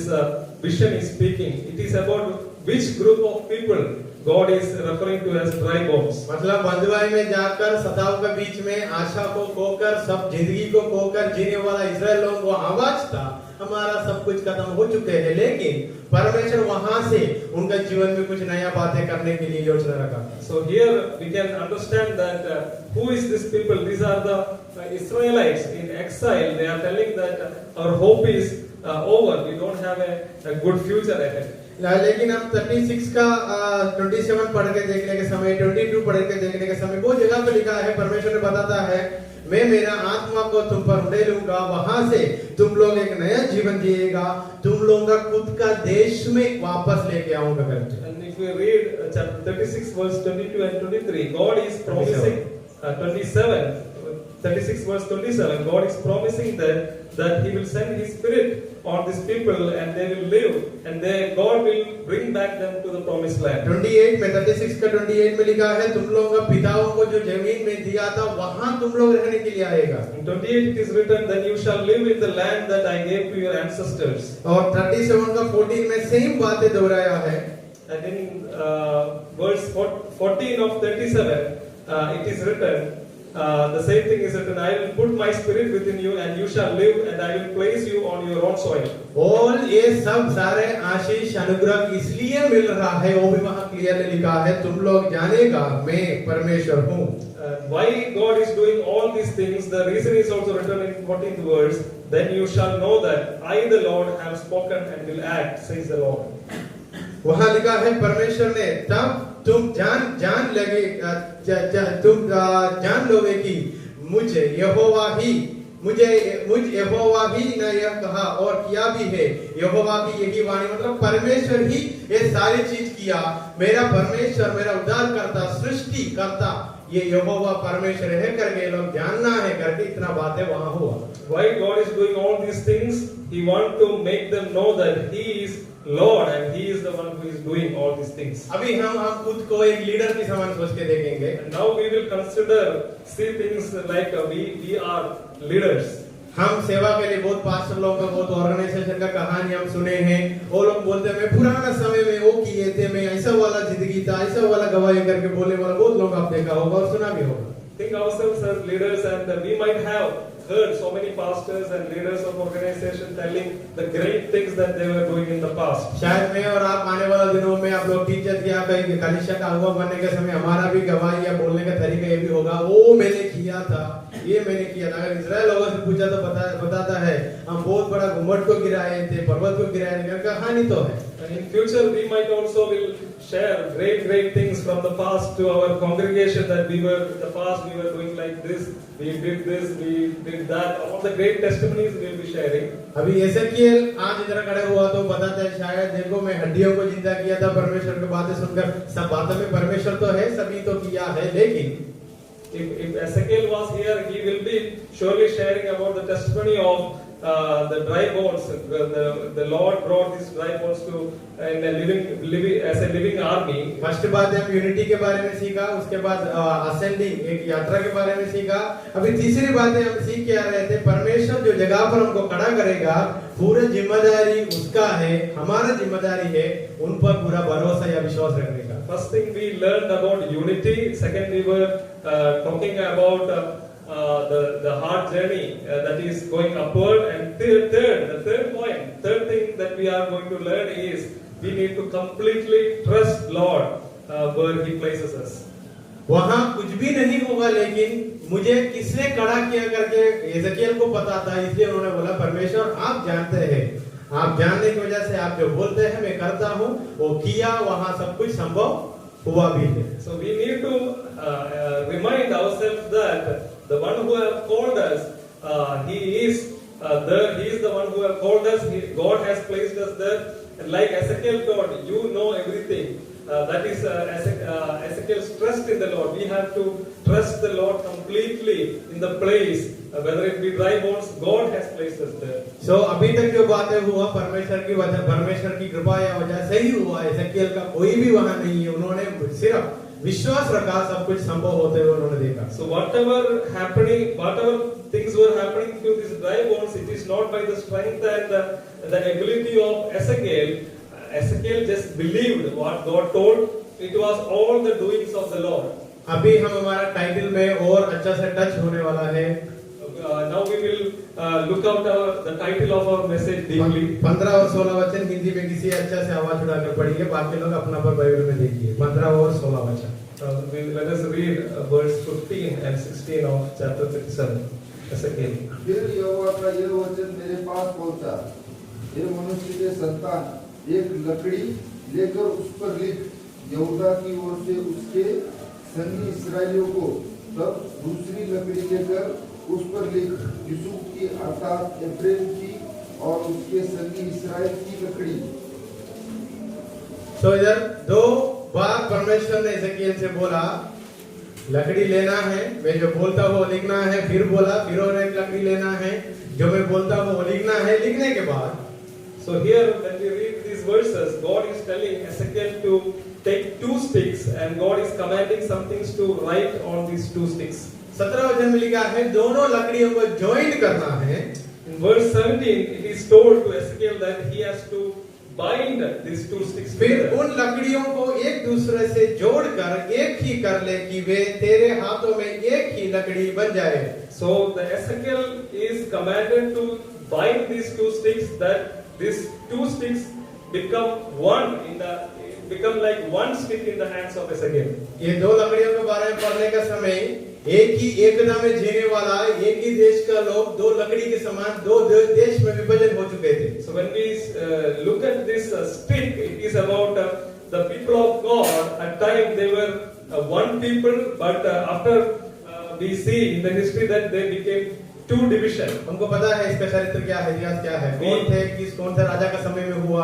[SPEAKER 1] vision is speaking. It is about which group of people God is referring to as dry bones.
[SPEAKER 2] मतलब बंधुआई में जाकर सताव के बीच में आशा को खोकर, सब जिंदगी को खोकर जीने वाला इस्राएल लोगों को आवाज था, हमारा सब कुछ खत्म हो चुके हैं, लेकिन परमेश्वर वहां से उनका जीवन में कुछ नया बातें करने के लिए योजना रखा।
[SPEAKER 1] So here we can understand that who is this people? These are the Israelites in exile. They are telling that our hope is over. We don't have a good future ahead.
[SPEAKER 2] लेकिन हम 36 का 27 पढ़ के देखने के समय, 22 पढ़ के देखने के समय वो जगह पे लिखा है, परमेश्वर ने बताता है, मैं मेरा आत्मा को तुम पर उड़े लूंगा, वहां से तुम लोग एक नया जीवन जिएगा, तुम लोगों का खुद का देश में वापस लेके आऊंगा करके।
[SPEAKER 1] And if we read chapter 36 verse 22 and 23, God is promising 36 verse 27, God is promising that He will send His Spirit on these people and they will live and God will bring back them to the promised land.
[SPEAKER 2] 28 में 36 का 28 में लिखा है, तुम लोगों का पिताओं को जो जमीन में दिया था वहां तुम लोग रहने के लिए आएगा।
[SPEAKER 1] In 28 it is written, then you shall live in the land that I gave to your ancestors.
[SPEAKER 2] और 37 का 14 में सेम बातें दोहराया है।
[SPEAKER 1] And in verse 14 of 37 it is written, the same thing is written, I will put my spirit within you and you shall live and I will place you on your own soil.
[SPEAKER 2] और ये सब सारे आशीष अनुग्रह इसलिए मिल रहा है, वो भी वहां क्लियरली लिखा है, तुम लोग जानेगा मैं परमेश्वर हूँ।
[SPEAKER 1] Why God is doing all these things, the reason is also written in 14th verse, then you shall know that I the Lord have spoken and will act, says the Lord.
[SPEAKER 2] वहां लिखा है परमेश्वर ने, तब तुम जान लोगे कि मुझ यहोवा ही ने यह कहा और किया भी है, यहोवा की यही वाणी, मतलब परमेश्वर ही ये सारी चीज किया, मेरा परमेश्वर, मेरा उद्धारकर्ता, सृष्टि करता, ये यहोवा परमेश्वर है करके लोग जानना है करके इतना बातें वहां हुआ।
[SPEAKER 1] Why God is doing all these things? He wants to make them know that He is Lord and He is the one who is doing all these things.
[SPEAKER 2] अभी हम खुद को एक लीडर की समान सोच के देखेंगे।
[SPEAKER 1] And now we will see things like we are leaders.
[SPEAKER 2] हम सेवा के लिए बहुत पास्टर लोगों का, बहुत ऑर्गेनाइजेशन का कहानी हम सुने हैं, वो लोग बोलते हैं मैं पुराना समय में वो किए थे, मैं ऐसा वाला जिंदगी था, ऐसा वाला गवाही करके बोलने वाला बहुत लोग आप देखा होगा और सुना भी होगा।
[SPEAKER 1] Think ourselves as leaders and we might have heard so many pastors and leaders of organization telling the great things that they were doing in the past.
[SPEAKER 2] शायद मैं और आप आने वाले दिनों में आप लोग टीचर किया कहीं कलीसिया का अगुवा बनने के समय हमारा भी गवाही या बोलने का तरीका ये भी होगा, वो मैंने किया था, ये मैंने किया था। अगर इजराइल लोगों से पूछा तो बताता है हम बहुत बड़ा घुमट को गिराए थे, पर्वत को गिराए थे, कहानी तो है।
[SPEAKER 1] And in future we might also will share great things from the past to our congregation that in the past we were doing like this, we did this, we did that, all the great testimonies we will be sharing.
[SPEAKER 2] अभी एसेकियल आज इधर खड़े हुआ तो बताता है शायद देखो मैं हड्डियों को जिंदा किया था, परमेश्वर की बातें सुनकर, सब बातों में परमेश्वर तो है, सभी तो किया है, लेकिन
[SPEAKER 1] if Ezekiel was here, he will be surely sharing about the testimony of the dry bones. The Lord brought these dry bones to as a living army.
[SPEAKER 2] First बात हम यूनिटी के बारे में सीखा, उसके बाद असेंडिंग एक यात्रा के बारे में सीखा। अभी तीसरी बात हम सीख के आ रहे थे, परमेश्वर जो जगह पर हमको खड़ा करेगा पूरी जिम्मेदारी उसका है, हमारा जिम्मेदारी है उन पर पूरा भरोसा या विश्वास रखने का।
[SPEAKER 1] First thing we learned about unity. Second we were talking about the hard journey that is going upward. And the third thing that we are going to learn is we need to completely trust Lord where He places us.
[SPEAKER 2] वहां कुछ भी नहीं होगा, लेकिन मुझे किसने खड़ा किया करके एजकियल को पता था, इसलिए उन्होंने बोला परमेश्वर आप जानते हैं, आप जानने की वजह से आप जो बोलते हैं मैं करता हूं, वो किया, वहां सब कुछ संभव हुआ भी है.
[SPEAKER 1] So we need to remind ourselves that the one who has called us, He is He is the one who has called us. God has placed us there. And like Ezekiel told, you know everything. That is Ezekiel's trust in the Lord. We have to trust the Lord completely in the place, whether it be dry bones. God has placed us there.
[SPEAKER 2] So अभी तक जो बातें हुआ परमेश्वर की कृपा या वजह से ही हुआ. एजकियल का कोई भी वहां नहीं है, उन्होंने सिर्फ विश्वास रखा, सब कुछ संभव होते हुए उन्होंने देखा.
[SPEAKER 1] So whatever things were happening to these dry bones, it is not by the strength and the ability of Ezekiel. Ezekiel just believed what God told. It was all the doings of the Lord.
[SPEAKER 2] अभी हम हमारा title में और अच्छा से touch होने वाला है.
[SPEAKER 1] Now we will look out the title of our message deeply.
[SPEAKER 2] 15 और 16 वचन हिंदी में किसी अच्छा से आवाज उठाकर पढ़िए, बाकी लोग अपना पर बाइबल में देखिए. 15 और 16 वचन.
[SPEAKER 1] Let us read verse 15 and 16 of chapter 37. Ezekiel.
[SPEAKER 4] फिर यहोवा का यह वचन मेरे पास पहुंचा, हे मनुष्य के संतान, एक लकड़ी लेकर उस पर लिख, यहूदा की ओर से उसके संगी इस्राएलियों को. तब दूसरी लकड़ी लेकर उस पर लिख, यूसुफ की अर्थात एफ्रेम की और उसके संगी इस्राएल की लकड़ी.
[SPEAKER 2] तो इधर दो बार परमेश्वर ने एजकियल से बोला लकड़ी लेना है, मैं जो बोलता हूँ वो लिखना है. फिर बोला फिर और एक लकड़ी लेना है, जो मैं बोलता हूँ वो लिखना है. लिखने के बाद
[SPEAKER 1] So here when we read these verses, God is telling Ezekiel to take 2 sticks and God is commanding some things to write on these 2 sticks.
[SPEAKER 2] 17 वचन में लिखा है दोनों लकड़ियों को ज्वाइन करना है.
[SPEAKER 1] In verse 17 it is told to Ezekiel that he has to bind these 2 sticks
[SPEAKER 2] फिर
[SPEAKER 1] together.
[SPEAKER 2] उन लकड़ियों को एक दूसरे से जोड़कर एक ही कर ले कि वे तेरे हाथों में एक ही लकड़ी बन जाए.
[SPEAKER 1] So the Ezekiel is commanded to bind these 2 sticks, that these 2 sticks become like one stick in the hands of Ezekiel.
[SPEAKER 2] ये दो लकड़ियों के बारे में पढ़ने का समय एक ही एकता में जीने वाला एक ही देश का लोग दो लकड़ी के समान दो देश में विभाजन हो चुके थे.
[SPEAKER 1] So when we look at this stick, it is about the people of God. At time they were one people, but after we see in the history that they became 2 divisions.
[SPEAKER 2] हमको पता है इसका चरित्र क्या है, इतिहास क्या है, कौन थे राजा का समय में हुआ.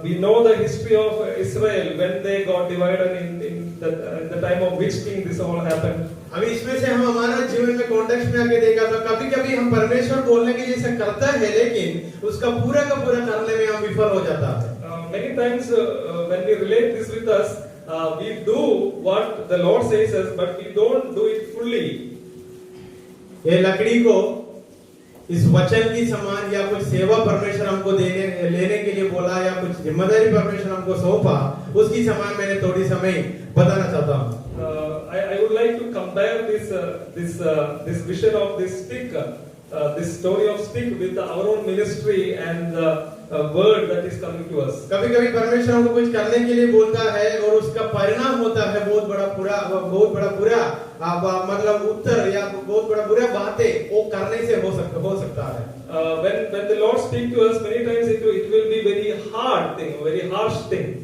[SPEAKER 1] We know the history of Israel when they got divided in the time of which king this all happened.
[SPEAKER 2] अभी इसमें से हम हमारा जीवन में कॉन्टेक्स्ट में आके देखा तो कभी-कभी हम परमेश्वर बोलने के लिए ऐसा करता है, लेकिन उसका पूरा का पूरा करने में हम विफल हो जाता है.
[SPEAKER 1] Many times when we relate this with us, we do what the Lord says us, but we don't do it fully.
[SPEAKER 2] ये लकड़ी को इस वचन की समान या कुछ सेवा परमेश्वर हमको लेने के लिए बोला या कुछ जिम्मेदारी परमेश्वर हमको सौंपा, उसकी समान मैंने थोड़ी समय बताना चाहता हूँ.
[SPEAKER 1] I would like to compare this vision of this stick, this story of stick with our own ministry and the word that is coming to us.
[SPEAKER 2] कभी-कभी परमेश्वर हमको कुछ करने के लिए बोलता है और उसका परिणाम होता है बहुत बड़ा बुरा मतलब उत्तर या बहुत बड़ा बुरा बातें वो करने से हो सकता है.
[SPEAKER 1] When the Lord speaks to us, many times it will be very hard thing, very harsh thing.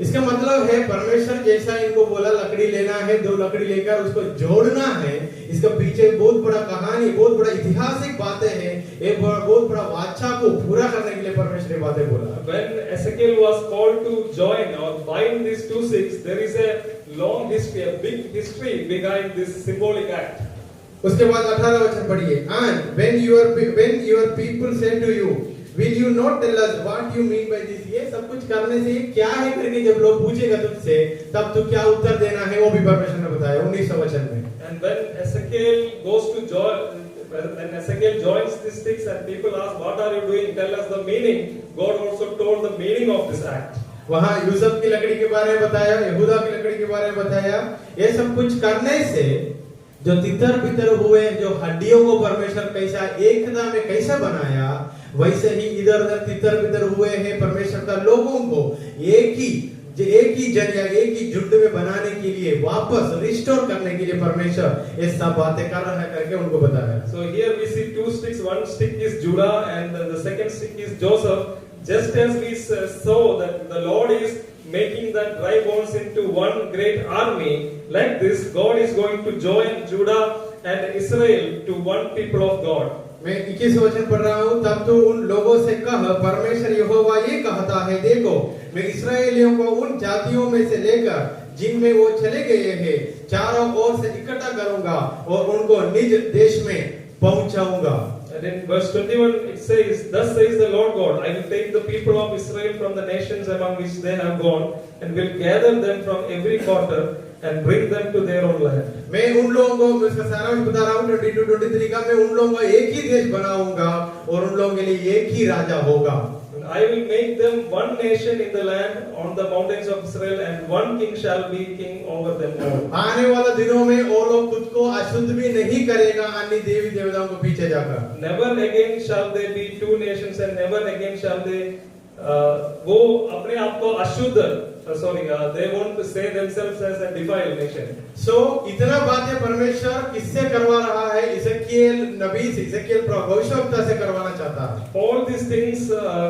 [SPEAKER 2] इसका मतलब है परमेश्वर जैसा इनको बोला लकड़ी लेना है, 2 लकड़ी लेकर उसको जोड़ना है, इसका पीछे बहुत बड़ा कहानी, बहुत बड़ा ऐतिहासिक बातें हैं. एक बहुत बड़ा वाचा को पूरा करने के लिए परमेश्वर ने बातें बोला.
[SPEAKER 1] When Ezekiel was called to join or bind these 2 sticks, there is a long history, a big history behind this symbolic act.
[SPEAKER 2] उसके बाद 18 वचन पढ़िए. And when your people say to you, will you not tell us what you mean by this? ये सब कुछ करने से ये क्या है करके जब लोग पूछेगा तुझसे, तब तू क्या उत्तर देना है वो भी परमेश्वर ने बताया 19 वचन में.
[SPEAKER 1] And when Ezekiel joins these sticks and people ask, what are you doing? Tell us the meaning. God also told the meaning of this act.
[SPEAKER 2] वहाँ यूसुफ की लकड़ी के बारे में बताया, यहूदा की लकड़ी के बारे में बताया. ये सब कुछ करने से जो तितर बितर हुए, जो हड्डियों को परमेश्वर कैसा एकता में कैसा बनाया, वैसे ही इधर उधर तितर बितर हुए हैं परमेश्वर का लोगों को एक ही जरिया, एक ही झुंड में बनाने के लिए, वापस रिस्टोर करने के लिए परमेश्वर ये सब बातें कर रहा है करके उनको बता रहा है।
[SPEAKER 1] So here we see two sticks. One stick is Judah and the second stick is Joseph. Just as we saw that the Lord is making that dry bones into one great army, like this, God is going to join Judah and Israel to one people of God.
[SPEAKER 2] मैं 21 वचन पढ़ रहा हूँ। तब तो उन लोगों से कह, परमेश्वर यहोवा ये कहता है, देखो मैं इस्राएलियों को उन जातियों में से लेकर जिनमें वो चले गए हैं चारों ओर से इकट्ठा करूंगा और उनको निज देश में पहुंचाऊंगा।
[SPEAKER 1] And in verse 21 it says, Thus says the Lord God, I will take the people of Israel from the nations among which they have gone and will gather them from every quarter and bring them to their own land.
[SPEAKER 2] मैं उन लोगों को, मैं इसका सारांश बता रहा हूँ 22-23 का, मैं उन लोगों को एक ही देश बनाऊंगा और उन लोगों के लिए एक ही राजा होगा।
[SPEAKER 1] And I will make them one nation in the land on the mountains of Israel, and one king shall be king over them all.
[SPEAKER 2] आने वाले दिनों में वो लोग खुद को अशुद्ध भी नहीं करेगा अन्य देवी देवताओं को पीछे जाकर।
[SPEAKER 1] Never again shall there be two nations, and never again shall they वो अपने आप को अशुद्ध they won't say themselves as a defiled nation.
[SPEAKER 2] So इतना बातें परमेश्वर किससे करवा रहा है? इज़ेकिएल नबी से, इज़ेकिएल भविष्यवक्ता से करवाना चाहता है।
[SPEAKER 1] All these things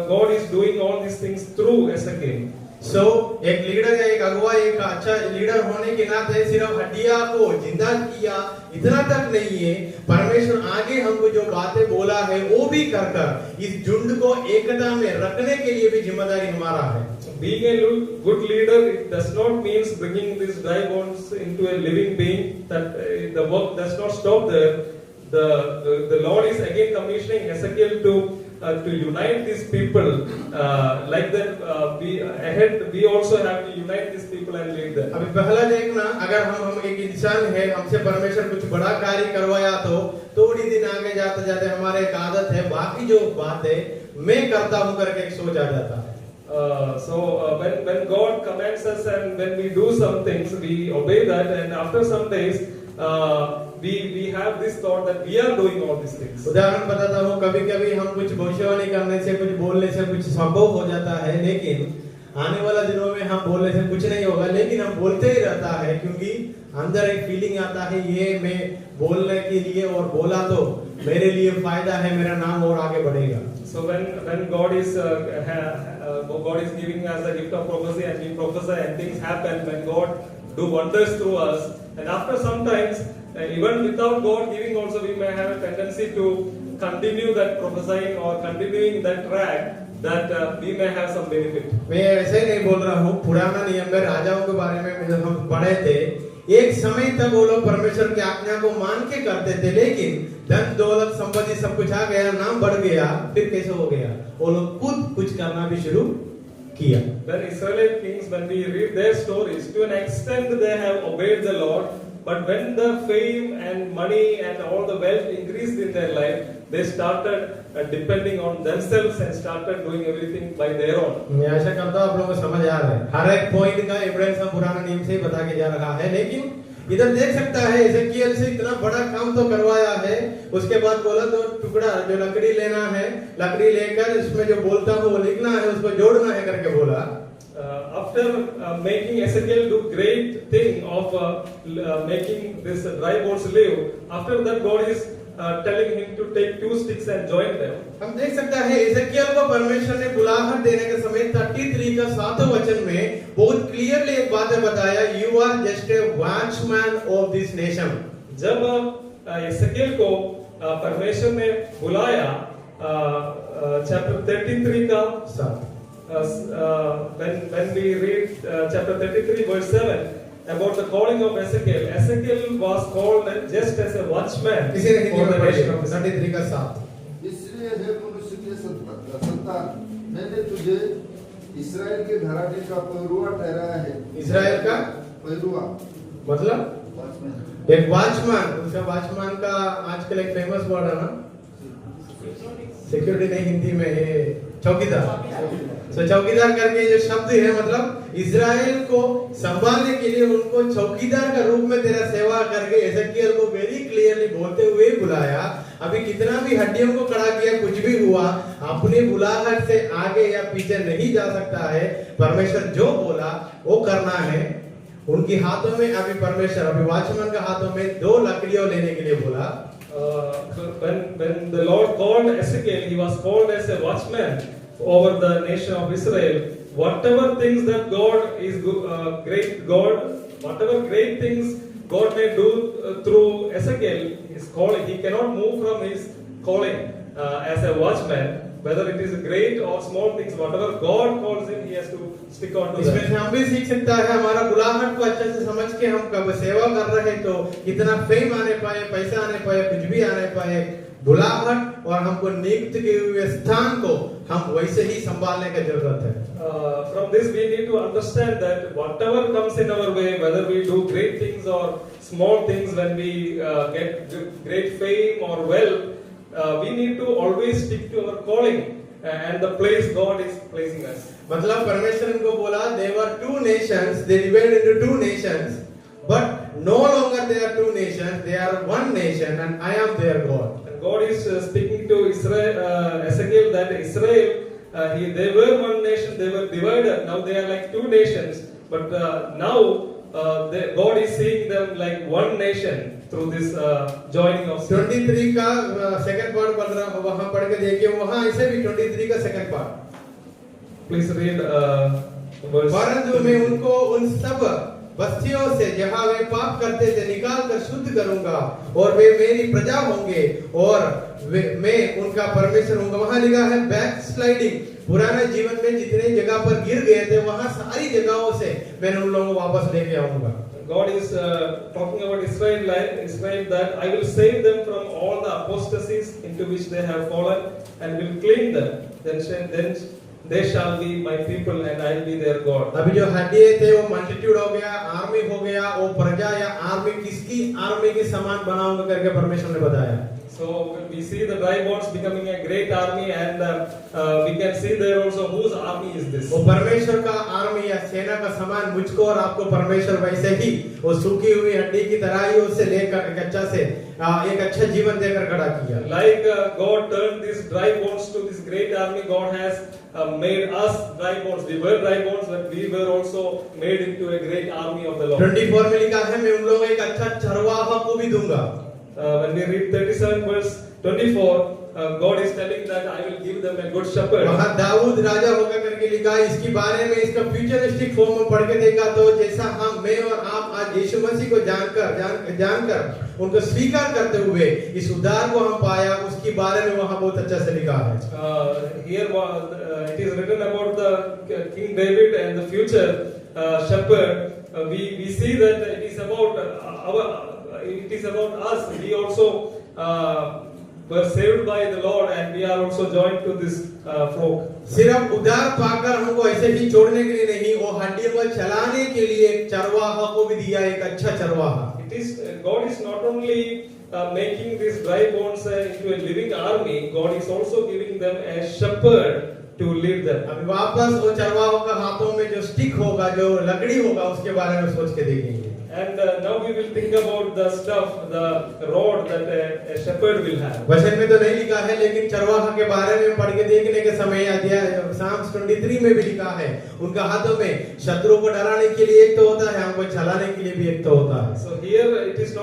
[SPEAKER 1] God is doing all these things through Ezekiel.
[SPEAKER 2] So एक लीडर या एक अगुवा, एक अच्छा लीडर होने के नाते सिर्फ हड्डियां को जिंदा किया इतना तक नहीं है, परमेश्वर आगे हमको जो बातें बोला है वो भी कर इस झुंड को एकता में रखने के लिए भी जिम्मेदारी हमारा है।
[SPEAKER 1] Being a good leader, it does not mean bringing these dry bones into a living being. That the work does not stop there. The Lord is again commissioning Ezekiel to unite these people, like that. We also have to unite these people and lead them.
[SPEAKER 2] अभी पहला देखना, अगर हम एक इंसान है, हमसे परमेश्वर कुछ बड़ा कार्य करवाया तो थोड़ी दिन आगे जाते जाते हमारे एक आदत है, बाकी जो बात है मैं करता हूँ करके एक सोच आ जाता है।
[SPEAKER 1] When God commands us and when we do some things, we obey that, and after some days we have this thought that we are doing all these things.
[SPEAKER 2] उदाहरण बताता हूँ, कभी-कभी हम कुछ भविष्यवाणी करने से, कुछ बोलने से कुछ संभव हो जाता है, लेकिन आने वाला दिनों में हम बोलने से कुछ नहीं होगा, लेकिन हम बोलते ही रहता है क्योंकि अंदर एक फीलिंग आता है ये मैं बोलने के लिए और बोला तो मेरे लिए फायदा है, मेरा नाम और आगे बढ़ेगा।
[SPEAKER 1] So when God is giving us the gift of prophecy and we prophesy and things happen, when God do wonders through us, and after sometimes even without God giving also we may have a tendency to continue that prophesying or continuing that track, that we may have some benefit.
[SPEAKER 2] मैं ऐसे ही नहीं बोल रहा हूँ, पुराना नियम में राजाओं के बारे में जब हम पढ़े थे, एक समय तक वो लोग परमेश्वर की आज्ञा को मान के करते थे, लेकिन धन दौलत संपत्ति सब कुछ आ गया, नाम बढ़ गया, फिर कैसे हो गया? वो लोग खुद कुछ करना भी शुरू किया।
[SPEAKER 1] When Israelite kings, when we read their stories, to an extent they have obeyed the Lord, but when the fame and money and all the wealth increased in their life, they started depending on themselves and started doing everything by their own.
[SPEAKER 2] मैं आशा करता हूँ आप लोगों को समझ आ रहा है। हर एक पॉइंट का एविडेंस हम पुराना नियम से ही बता के जा रहा है, लेकिन इधर देख सकता है एजेकिएल से इतना बड़ा काम तो करवाया है, उसके बाद बोला तो टुकड़ा जो लकड़ी लेना है, लकड़ी लेकर इसमें जो बोलता हूँ वो लिखना है, उसको जोड़ना है करके बोला।
[SPEAKER 1] After making Ezekiel do great thing of making this dry bones live, after that God is telling him to take two sticks and join them.
[SPEAKER 2] हम देख सकता है एजेकिएल को परमेश्वर ने बुलाहट देने के समय 33 का 7वें वचन में बहुत क्लियरली एक बात बताया, you are just a watchman of this nation.
[SPEAKER 1] जब एजेकिएल को परमेश्वर ने बुलाया, चैप्टर 33 का 7, when we read chapter 33 verse 7 about the calling of Ezekiel, Ezekiel was called just as a watchman for the nation of Israel.
[SPEAKER 2] 33 का 7,
[SPEAKER 4] इसलिए हे मनुष्य के संतान, मैंने तुझे इस्राएल के घराने का पहरुआ ठहराया है।
[SPEAKER 2] इस्राएल का
[SPEAKER 4] पहरुआ
[SPEAKER 2] मतलब एक वॉचमैन, उसका वॉचमैन का आजकल एक फेमस वर्ड है ना, सिक्योरिटी नहीं हिंदी में, ये चौकीदार। तो चौकीदार करके जो शब्द है मतलब इजराइल को संभालने के लिए उनको चौकीदार का रूप में तेरा सेवा करके एजेकियल को वेरी क्लियरली बोलते हुए बुलाया। अभी कितना भी हड्डियों को खड़ा किया, कुछ भी हुआ, अपनी बुलाहट से आगे या पीछे नहीं जा सकता है। परमेश्वर जो बोला वो करना है। उनकी हाथों में अभी परमेश्वर अभी वॉचमैन के हाथों में 2 लकड़ियों लेने के लिए बोला।
[SPEAKER 1] When the Lord called Ezekiel, he was called as a watchman over the nation of Israel. Whatever things that God is great God, whatever great things God may do through Ezekiel, his calling, he cannot move from his calling as a watchman. Whether it is great or small things, whatever God calls him, he has to stick on to
[SPEAKER 2] इसमें
[SPEAKER 1] that.
[SPEAKER 2] से हम भी सीख सकता है। हमारा बुलाहट को अच्छे से समझ के हम कब सेवा कर रहे तो कितना फेम आने पाए, पैसा आने पाए, कुछ भी आने पाए, बुलाहट और हमको नियुक्त किए हुए स्थान को हम वैसे ही संभालने की जरूरत है।
[SPEAKER 1] From this we need to understand that whatever comes in our way, whether we do great things or small things, when we get great fame or wealth, we need to always stick to our calling and the place God is placing us.
[SPEAKER 2] मतलब परमेश्वर इनको बोला, they were 2 nations, they divided into 2 nations, but no longer they are 2 nations, they are 1 nation, and I am their God.
[SPEAKER 1] And God is speaking to Israel, Ezekiel, that Israel, they were 1 nation, they were divided. Now they are like 2 nations, but now God is seeing them like 1 nation through this joining of
[SPEAKER 2] 23 का second part पढ़ रहा, वहां पढ़ के देखिए, वहां ऐसे भी 23 का second part.
[SPEAKER 1] Please read verse.
[SPEAKER 2] परंतु मैं उनको उन सब बस्तियों से जहां वे पाप करते थे निकाल कर शुद्ध करूंगा और वे मेरी प्रजा होंगे और मैं उनका परमेश्वर होऊंगा। वहां लिखा है बैक स्लाइडिंग, पुराने जीवन में जितने जगह पर गिर गए थे वहां सारी जगहों से मैं उन लोगों को वापस लेके आऊंगा।
[SPEAKER 1] God is talking about Israel that I will save them from all the apostasies into which they have fallen and will clean them. Then they shall be my people and I will be their God.
[SPEAKER 2] अभी जो हड्डियां थे वो multitude हो गया, army हो गया, वो प्रजा या आर्मी किसकी आर्मी के समान बनाऊंगा करके परमेश्वर ने बताया।
[SPEAKER 1] So we see the dry bones becoming a great army, and we can see there also whose army is this.
[SPEAKER 2] वो परमेश्वर का आर्मी या सेना का समान मुझको और आपको परमेश्वर वैसे ही वो सूखी हुई हड्डी की तरह ही उससे लेकर एक अच्छा जीवन देकर खड़ा किया।
[SPEAKER 1] Like God turned these dry bones to this great army, God has made us dry bones. We were dry bones, but we were also made into a great army of the Lord.
[SPEAKER 2] 24 में लिखा है मैं उन लोगों को एक अच्छा चरवाहा को भी दूंगा।
[SPEAKER 1] When we read 37 verse 24, God is telling that I will give them a good shepherd.
[SPEAKER 2] वहाँ दाऊद राजा होगा करके लिखा है। इसके बारे में इसका फ्यूचरिस्टिक फॉर्म में पढ़ के देखा तो जैसा हम मैं और आप आज यीशु मसीह को जानकर उनको स्वीकार करते हुए इस उद्धार को हम पाया, उसके बारे में वहाँ बहुत अच्छा से लिखा है।
[SPEAKER 1] Here it is written about the King David and the future shepherd. We see that it is about it is about us. We also were saved by the Lord and we are also joined to this flock.
[SPEAKER 2] सिर्फ उद्धार पाकर हमको ऐसे ही छोड़ने के लिए नहीं, वो हड्डियों को चलाने के लिए एक चरवाहा को भी दिया, एक अच्छा चरवाहा।
[SPEAKER 1] It is God is not only making these dry bones into a living army. God is also giving them a shepherd to lead them.
[SPEAKER 2] अभी वापस वो चरवाहों का हाथों में जो स्टिक होगा, जो लकड़ी होगा, उसके बारे में सोच के देखेंगे।
[SPEAKER 1] And now we will think about the stuff, the rod that a shepherd will have.
[SPEAKER 2] वचन में तो नहीं लिखा है, लेकिन चरवाहा के बारे में पढ़ के देखने के समय अध्याय साम्स 23 में भी लिखा है, उनका हाथों में शत्रु को डराने के लिए एक तो होता है, हमको चलाने के लिए भी एक तो होता है।
[SPEAKER 1] So here it is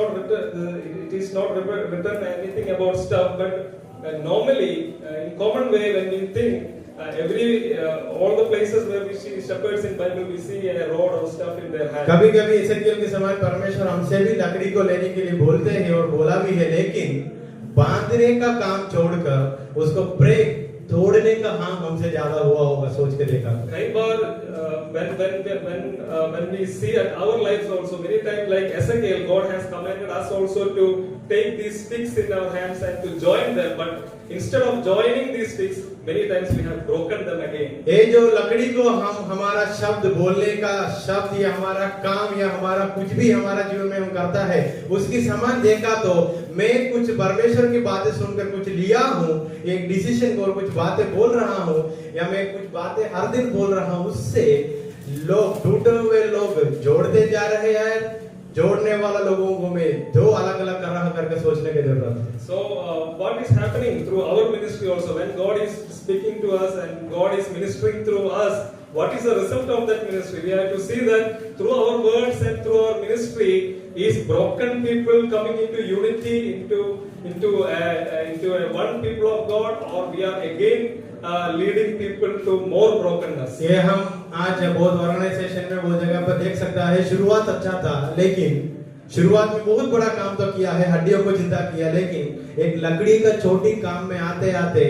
[SPEAKER 1] not written anything about stuff, but normally in common way when we think all the places where we see shepherds in Bible, we see a rod or stuff in their hand.
[SPEAKER 2] कभी-कभी एसेकिएल के समय परमेश्वर हमसे भी लकड़ी को लेने के लिए बोलते हैं और बोला भी है, लेकिन बांधने का काम छोड़कर उसको ब्रेक तोड़ने का काम हमसे ज्यादा हुआ होगा, सोच के देखा।
[SPEAKER 1] कई बार when we see at our lives also, many times like Ezekiel, God has commanded us also to take these sticks in our hands and to join them, but instead of joining these sticks, many times we have broken them again.
[SPEAKER 2] ये जो लकड़ी को हम हमारा शब्द बोलने का शब्द या हमारा काम या हमारा कुछ भी हमारा जीवन में हम करता है, उसकी समान देखा तो मैं कुछ परमेश्वर की बातें सुनकर कुछ लिया हूँ, एक डिसीजन को, कुछ बातें बोल रहा हूँ या मैं कुछ बातें हर दिन बोल रहा हूँ, उससे लोग टूटे हुए लोग जोड़ते जा रहे हैं। जोड़ने वाला लोगों को में दो अलग अलग तरह करके सोचने की जरूरत है।
[SPEAKER 1] So what is happening through our ministry also, when God is speaking to us and God is ministering through us, what is the result of that ministry? We have to see that through our words and through our ministry is broken people coming into unity, into a one people of God, or we are again leading people to more brokenness.
[SPEAKER 2] ये हम आज बहुत organisation में वो जगह पर देख सकता है। शुरुआत अच्छा था, लेकिन शुरुआत में बहुत बड़ा काम तो किया है, हड्डियों को जिंदा किया, लेकिन एक लकड़ी का छोटी काम में आते आते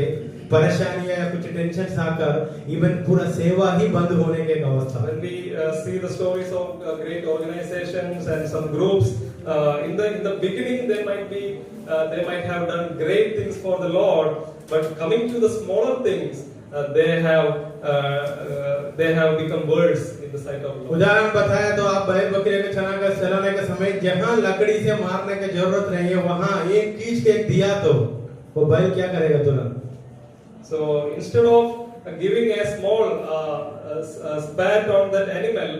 [SPEAKER 2] परेशानियां या कुछ टेंशन आकर इवन पूरा सेवा ही बंद होने के अवस्था।
[SPEAKER 1] When we see the stories of great organizations and some groups, in the beginning they might have done great things for the Lord, but coming to the smaller things, they have become words in the sight of the Lord.
[SPEAKER 2] उदाहरण बताया तो आप बैल बकरे के चना का चलाने के समय जहाँ लकड़ी से मारने की जरूरत नहीं है, वहाँ एक खींच के दिया तो वो बैल क्या करेगा तुरंत?
[SPEAKER 1] So instead of giving a small spat on that animal,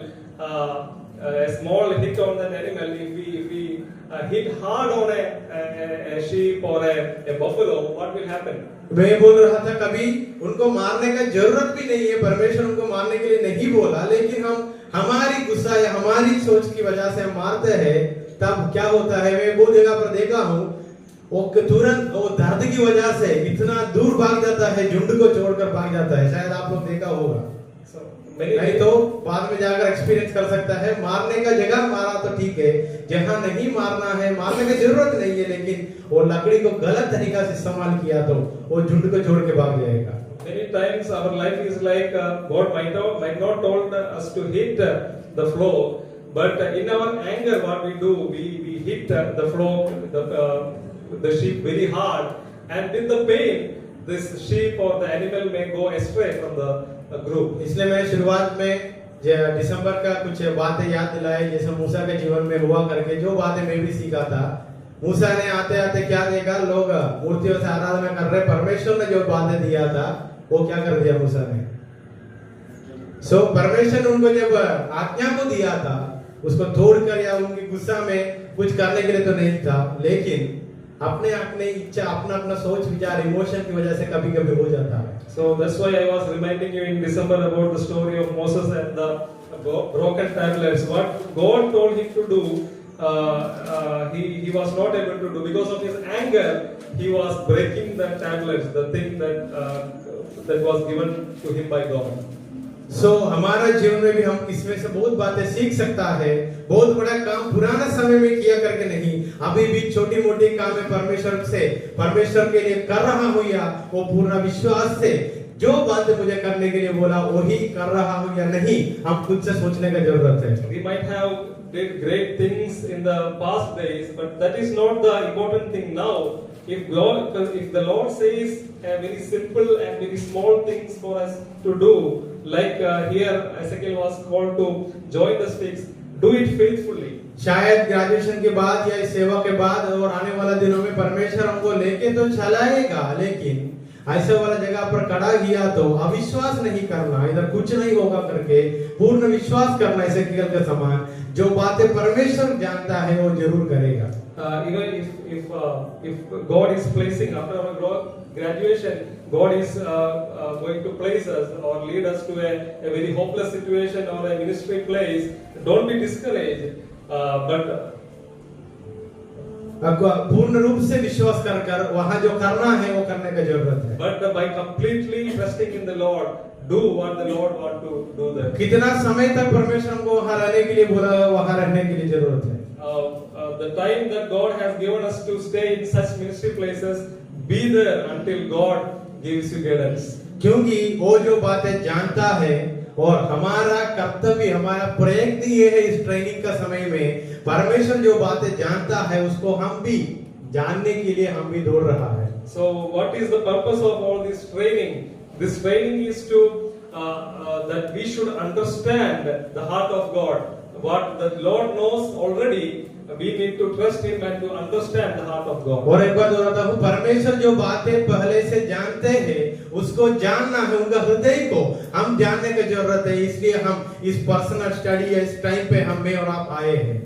[SPEAKER 1] a small hit on that animal, if we hit hard on a sheep or a buffalo, what will happen?
[SPEAKER 2] मैं बोल रहा था कभी उनको मारने का जरूरत भी नहीं है, परमेश्वर उनको मारने के लिए नहीं बोला, लेकिन हम हमारी गुस्सा या हमारी सोच की वजह से हम मारते हैं, तब क्या होता है? मैं वो जगह पर देखा हूँ, वो तुरंत वो दर्द की वजह से इतना दूर भाग जाता है, झुंड को छोड़कर भाग जाता है। शायद आप लोग देखा होगा, नहीं तो बाद में जाकर एक्सपीरियंस कर सकता है। मारने का जगह मारा तो ठीक है, जहाँ नहीं मारना है, मारने की जरूरत नहीं है, लेकिन वो लकड़ी को गलत तरीका से इस्तेमाल किया तो वो झुंड को छोड़ के भाग जाएगा।
[SPEAKER 1] Many times our life is like God might not told us to hit the flock, but in our anger, what we do, we hit the flock, the sheep very hard, and with the pain, this sheep or the animal may go astray from the group.
[SPEAKER 2] इसलिए मैं शुरुआत में दिसंबर का कुछ बातें याद दिलाए, जैसे मूसा के जीवन में हुआ करके, जो बातें मैं भी सीखा था। मूसा ने आते आते क्या देखा, लोग मूर्तियों से आराधना कर रहे, परमेश्वर ने जो बातें दिया था वो क्या कर दिया मूसा ने? परमेश्वर ने उनको जब आज्ञा को दिया था, उसको तोड़कर या उनकी गुस्सा में कुछ करने के लिए तो नहीं था, लेकिन अपने इच्छा, अपना सोच विचार, इमोशन की वजह से कभी कभी हो जाता है।
[SPEAKER 1] So that's why I was reminding you in December about the story of Moses and the broken tablets. What God told him to do, he was not able to do because of his anger. He was breaking the tablets, the thing that was given to him by God.
[SPEAKER 2] हमारा जीवन में भी हम इसमें से बहुत बातें सीख सकता है। बहुत बड़ा काम पुराना समय में किया करके नहीं, अभी भी छोटी मोटी काम में परमेश्वर के लिए कर रहा हूँ, या वो पूर्ण विश्वास से जो बातें मुझे करने के लिए बोला वही कर रहा हूँ या नहीं, हम खुद से सोचने की जरूरत है।
[SPEAKER 1] We might have did great things in the past days, but that is not the important thing now. If the Lord says very simple and very small things for us to do, like here Ezekiel was called to join the sticks, do it faithfully.
[SPEAKER 2] शायद graduation के बाद या इस सेवा के बाद और आने वाला दिनों में परमेश्वर हमको लेके तो चलाएगा, लेकिन ऐसे वाला जगह पर खड़ा किया तो अविश्वास नहीं करना, इधर कुछ नहीं होगा करके पूर्ण विश्वास करना, एसेकिएल के समान। जो बातें परमेश्वर जानता है वो जरूर करेगा।
[SPEAKER 1] If God is placing after our graduation, God is going to place us or lead us to a very hopeless situation or a ministry place, don't be discouraged. But
[SPEAKER 2] पूर्ण रूप से विश्वास कर वहाँ जो करना है वो करने की जरूरत है।
[SPEAKER 1] But by completely trusting in the Lord, do what the Lord want to do there.
[SPEAKER 2] कितना समय तक परमेश्वर हमको वहाँ रहने के लिए बोला, वहाँ रहने के लिए जरूरत है।
[SPEAKER 1] The time that God has given us to stay in such ministry places, be there until God gives you guidance.
[SPEAKER 2] क्योंकि वो जो बातें जानता है और हमारा कर्तव्य, हमारा प्रयत्न ये है इस ट्रेनिंग का समय में, परमेश्वर जो बातें जानता है उसको हम भी जानने के लिए हम भी दौड़ रहा है।
[SPEAKER 1] So, what is the purpose of all this training? This training is to that we should understand the heart of God. What the Lord knows already, we need to trust Him and to understand the heart of God.
[SPEAKER 2] और एक बार दोहराता हूँ, परमेश्वर जो बातें पहले से जानते हैं उसको जानना है, उनका हृदय को हम जानने की जरूरत है। इसलिए हम इस पर्सनल स्टडी या इस टाइम पे हम में और आप आए हैं।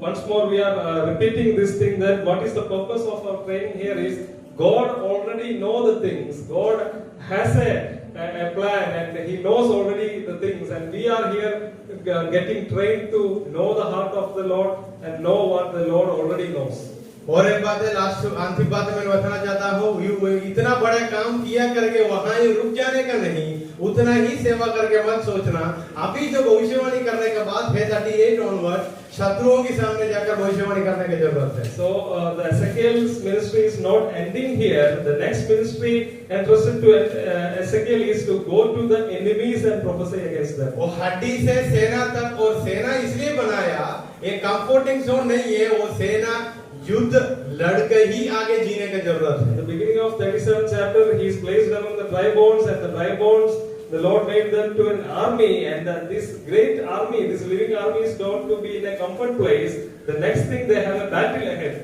[SPEAKER 1] Once more we are repeating this thing, that what is the purpose of our training here is God already know the things. God has a plan and He knows already the things, and we are here getting trained to know the heart of the Lord and know what the Lord already knows.
[SPEAKER 2] और एक बात है, last अंतिम बात मैं बताना चाहता हूँ, इतना बड़ा काम किया करके वहां ही रुक जाने का नहीं, उतना ही सेवा करके मत सोचना। अभी जो भविष्यवाणी करने का बात है 38 ऑनवर्ड, शत्रुओं के सामने जाकर भविष्यवाणी करने की जरूरत है।
[SPEAKER 1] So the Ezekiel's ministry is not ending here. The next ministry entrusted to Ezekiel is to go to the enemies and prophesy against them.
[SPEAKER 2] वो हड्डी से सेना तक, और सेना इसलिए बनाया, ये कंफर्टिंग जोन नहीं है, वो सेना युद्ध लड़कर ही आगे जीने की जरूरत है।
[SPEAKER 1] In the beginning of 37th chapter, He is placed among the dry bones, and the dry bones, the Lord made them to an army, and this great army, this living army is not to be in a comfort place. The next thing, they have a battle ahead.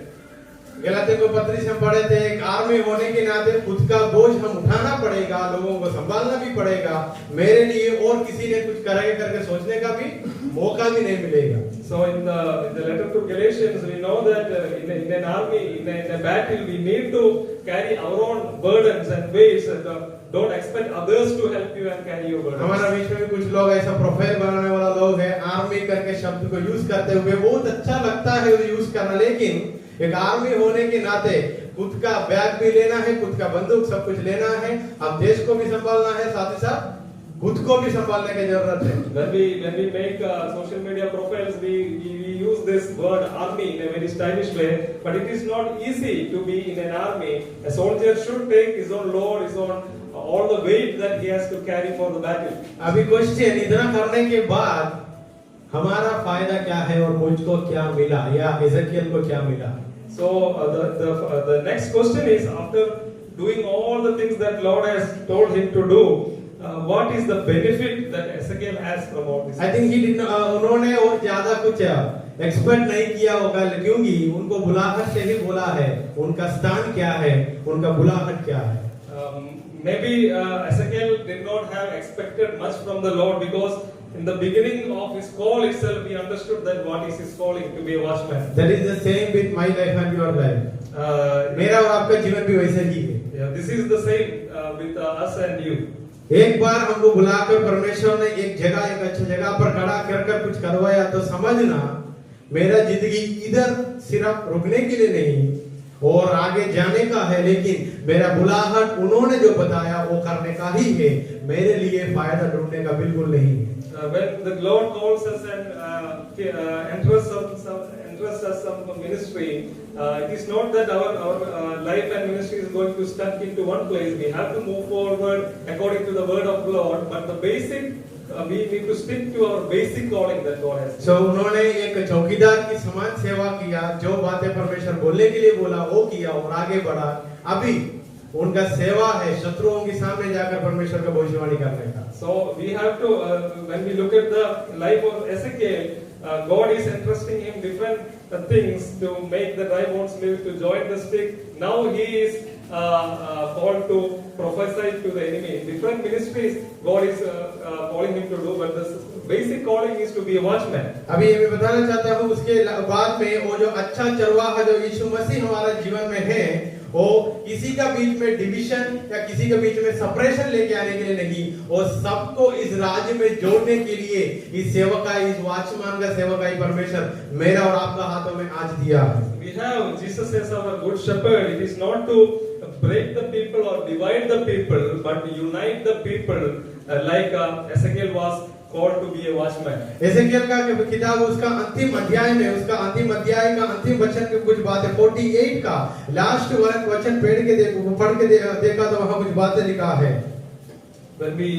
[SPEAKER 2] गलातियों को पत्री से हम पढ़े थे, एक army होने के नाते खुद का बोझ हम उठाना पड़ेगा, लोगों को संभालना भी पड़ेगा, मेरे लिए और किसी ने कुछ करेगा करके सोचने का भी मौका भी नहीं मिलेगा।
[SPEAKER 1] So in the letter to Galatians, we know that in an army, in a battle, we need to carry our own burdens and weights, and don't expect others to help you and carry your burdens.
[SPEAKER 2] हमारा बीच में भी कुछ लोग ऐसा profile बनाने वाला लोग है, आर्मी करके शब्द को यूज करते हुए बहुत अच्छा लगता है उसे यूज करना, लेकिन एक आर्मी होने के नाते खुद का बैग भी लेना है, खुद का बंदूक सब कुछ लेना है, अब देश को भी संभालना है, साथ ही साथ खुद को भी संभालने की जरूरत है।
[SPEAKER 1] When we make social media profiles, we use this word army in a very stylish way, but it is not easy to be in an army. A soldier should take his own load, his own all the weight that he has to carry for the battle.
[SPEAKER 2] अभी question, इतना करने के बाद हमारा फायदा क्या है और मुझको क्या मिला, या एजेकियल को क्या मिला?
[SPEAKER 1] So the next question is, after doing all the things that Lord has told him to do, what is the benefit that Ezekiel has from all this?
[SPEAKER 2] I think he did उन्होंने और ज्यादा कुछ expect नहीं किया होगा, क्योंकि उनको बुलाहट से ही बोला है, उनका स्थान क्या है, उनका बुलाहट क्या है।
[SPEAKER 1] Maybe Ezekiel did not have expected much from the Lord, because in the beginning of his call itself, he understood that what is his calling, to be a watchman.
[SPEAKER 2] That is the same with my life and your life. मेरा और आपका जीवन भी वैसे ही है।
[SPEAKER 1] Yeah, this is the same with us and you.
[SPEAKER 2] एक बार हमको बुलाकर परमेश्वर ने एक जगह, एक अच्छी जगह पर खड़ा कर कुछ करवाया, तो समझना मेरा जिंदगी इधर सिर्फ रुकने के लिए नहीं और आगे जाने का है, लेकिन मेरा बुलाहट उन्होंने जो बताया वो करने का ही है, मेरे लिए फायदा ढूंढने का बिल्कुल नहीं है।
[SPEAKER 1] When the Lord calls us and entrusts us some ministry, it is not that our life and ministry is going to stuck into one place. We have to move forward according to the word of the Lord, but the basic we need to stick to our basic calling that God has.
[SPEAKER 2] So उन्होंने एक चौकीदार की समान सेवा किया, जो बातें परमेश्वर बोलने के लिए बोला वो किया और आगे बढ़ा। अभी उनका सेवा है शत्रुओं के सामने जाकर परमेश्वर का भविष्यवाणी करने का।
[SPEAKER 1] So we have to when we look at the life of Ezekiel, God is entrusting him different things to make the dry bones live, to join the stick. Now he is called to prophesy to the enemy. Different ministries God is calling him to do, but the basic calling is to be a watchman.
[SPEAKER 2] अभी ये मैं बताना चाहता हूँ, उसके बाद में वो जो अच्छा चरवाहा जो यीशु मसीह हमारा जीवन में है, वो किसी का बीच में डिवीजन या किसी के बीच में सेपरेशन लेके आने के लिए नहीं, वो सबको इस राज्य में जोड़ने के लिए इस सेवकाई, इस वॉचमैन का सेवकाई परमेश्वर मेरा और आपका हाथों में आज दिया है।
[SPEAKER 1] We have Jesus as our good shepherd. It is not to break the people or divide the people, but unite the people, like Ezekiel was called to be a watchman.
[SPEAKER 2] Ezekiel का किताब उसका अंतिम अध्याय में, उसका अंतिम अध्याय का अंतिम वचन की कुछ बातें 48 का लास्ट वचन पढ़ के देखा तो वहां कुछ बातें लिखा है।
[SPEAKER 1] When we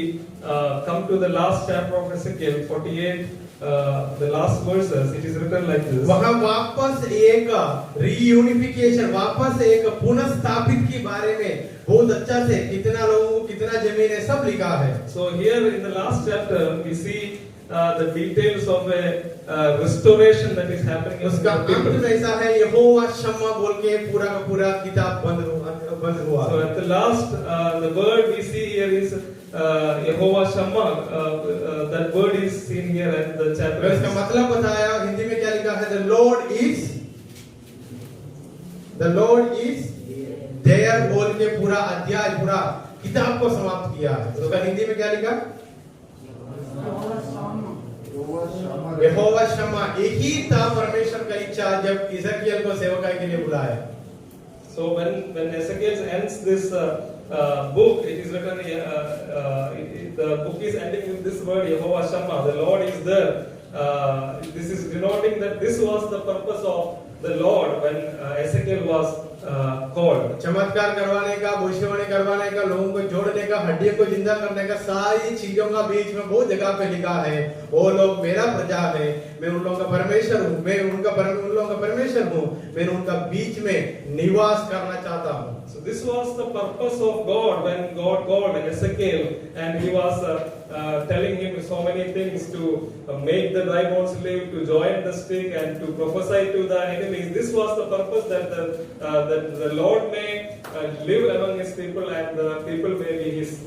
[SPEAKER 1] come to the last chapter of Ezekiel 48, the last verses, it is written like this.
[SPEAKER 2] वहां वापस एक रीयूनिफिकेशन, वापस एक पुनर्स्थापित के बारे में बहुत अच्छा से कितना लोगों को कितना जमीन है सब लिखा है।
[SPEAKER 1] So here in the last chapter we see the details of a restoration that is happening in
[SPEAKER 2] उसका
[SPEAKER 1] the people.
[SPEAKER 2] अंत ऐसा है यहोवा शम्मा बोल के पूरा का पूरा किताब बंद हुआ।
[SPEAKER 1] So at the last the word we see here is Yehovah Shammah. That word is seen here at the chapter.
[SPEAKER 2] इसका मतलब बताया हिंदी में क्या लिखा है? The Lord is there बोल के पूरा अध्याय पूरा किताब को समाप्त किया है। उसका हिंदी में क्या लिखा? यहोवा शम्मा, एक ही था परमेश्वर का इच्छा जब इज़राइल को सेवकाई के लिए बुलाया।
[SPEAKER 1] So when Ezekiel ends this book, it is written the book is ending with this word Yehovah Shammah. The Lord is there. This is denoting that this was the purpose of the Lord when Ezekiel was called.
[SPEAKER 2] चमत्कार करवाने का, भविष्यवाणी करवाने का, लोगों को जोड़ने का, हड्डियों को जिंदा करने का, सारी चीजों का बीच में बहुत जगह पे लिखा है। वो लोग मेरा प्रजा है, मैं उन लोगों का परमेश्वर हूँ, मैं उन लोगों का परमेश्वर हूँ, मैं उनका बीच में निवास करना चाहता हूँ।
[SPEAKER 1] So this was the purpose of God when God called Ezekiel, and He was telling him so many things to make the dry bones live, to join the stick, and to prophesy to the enemies. This was the purpose that the Lord may live among His people, and the people may be His.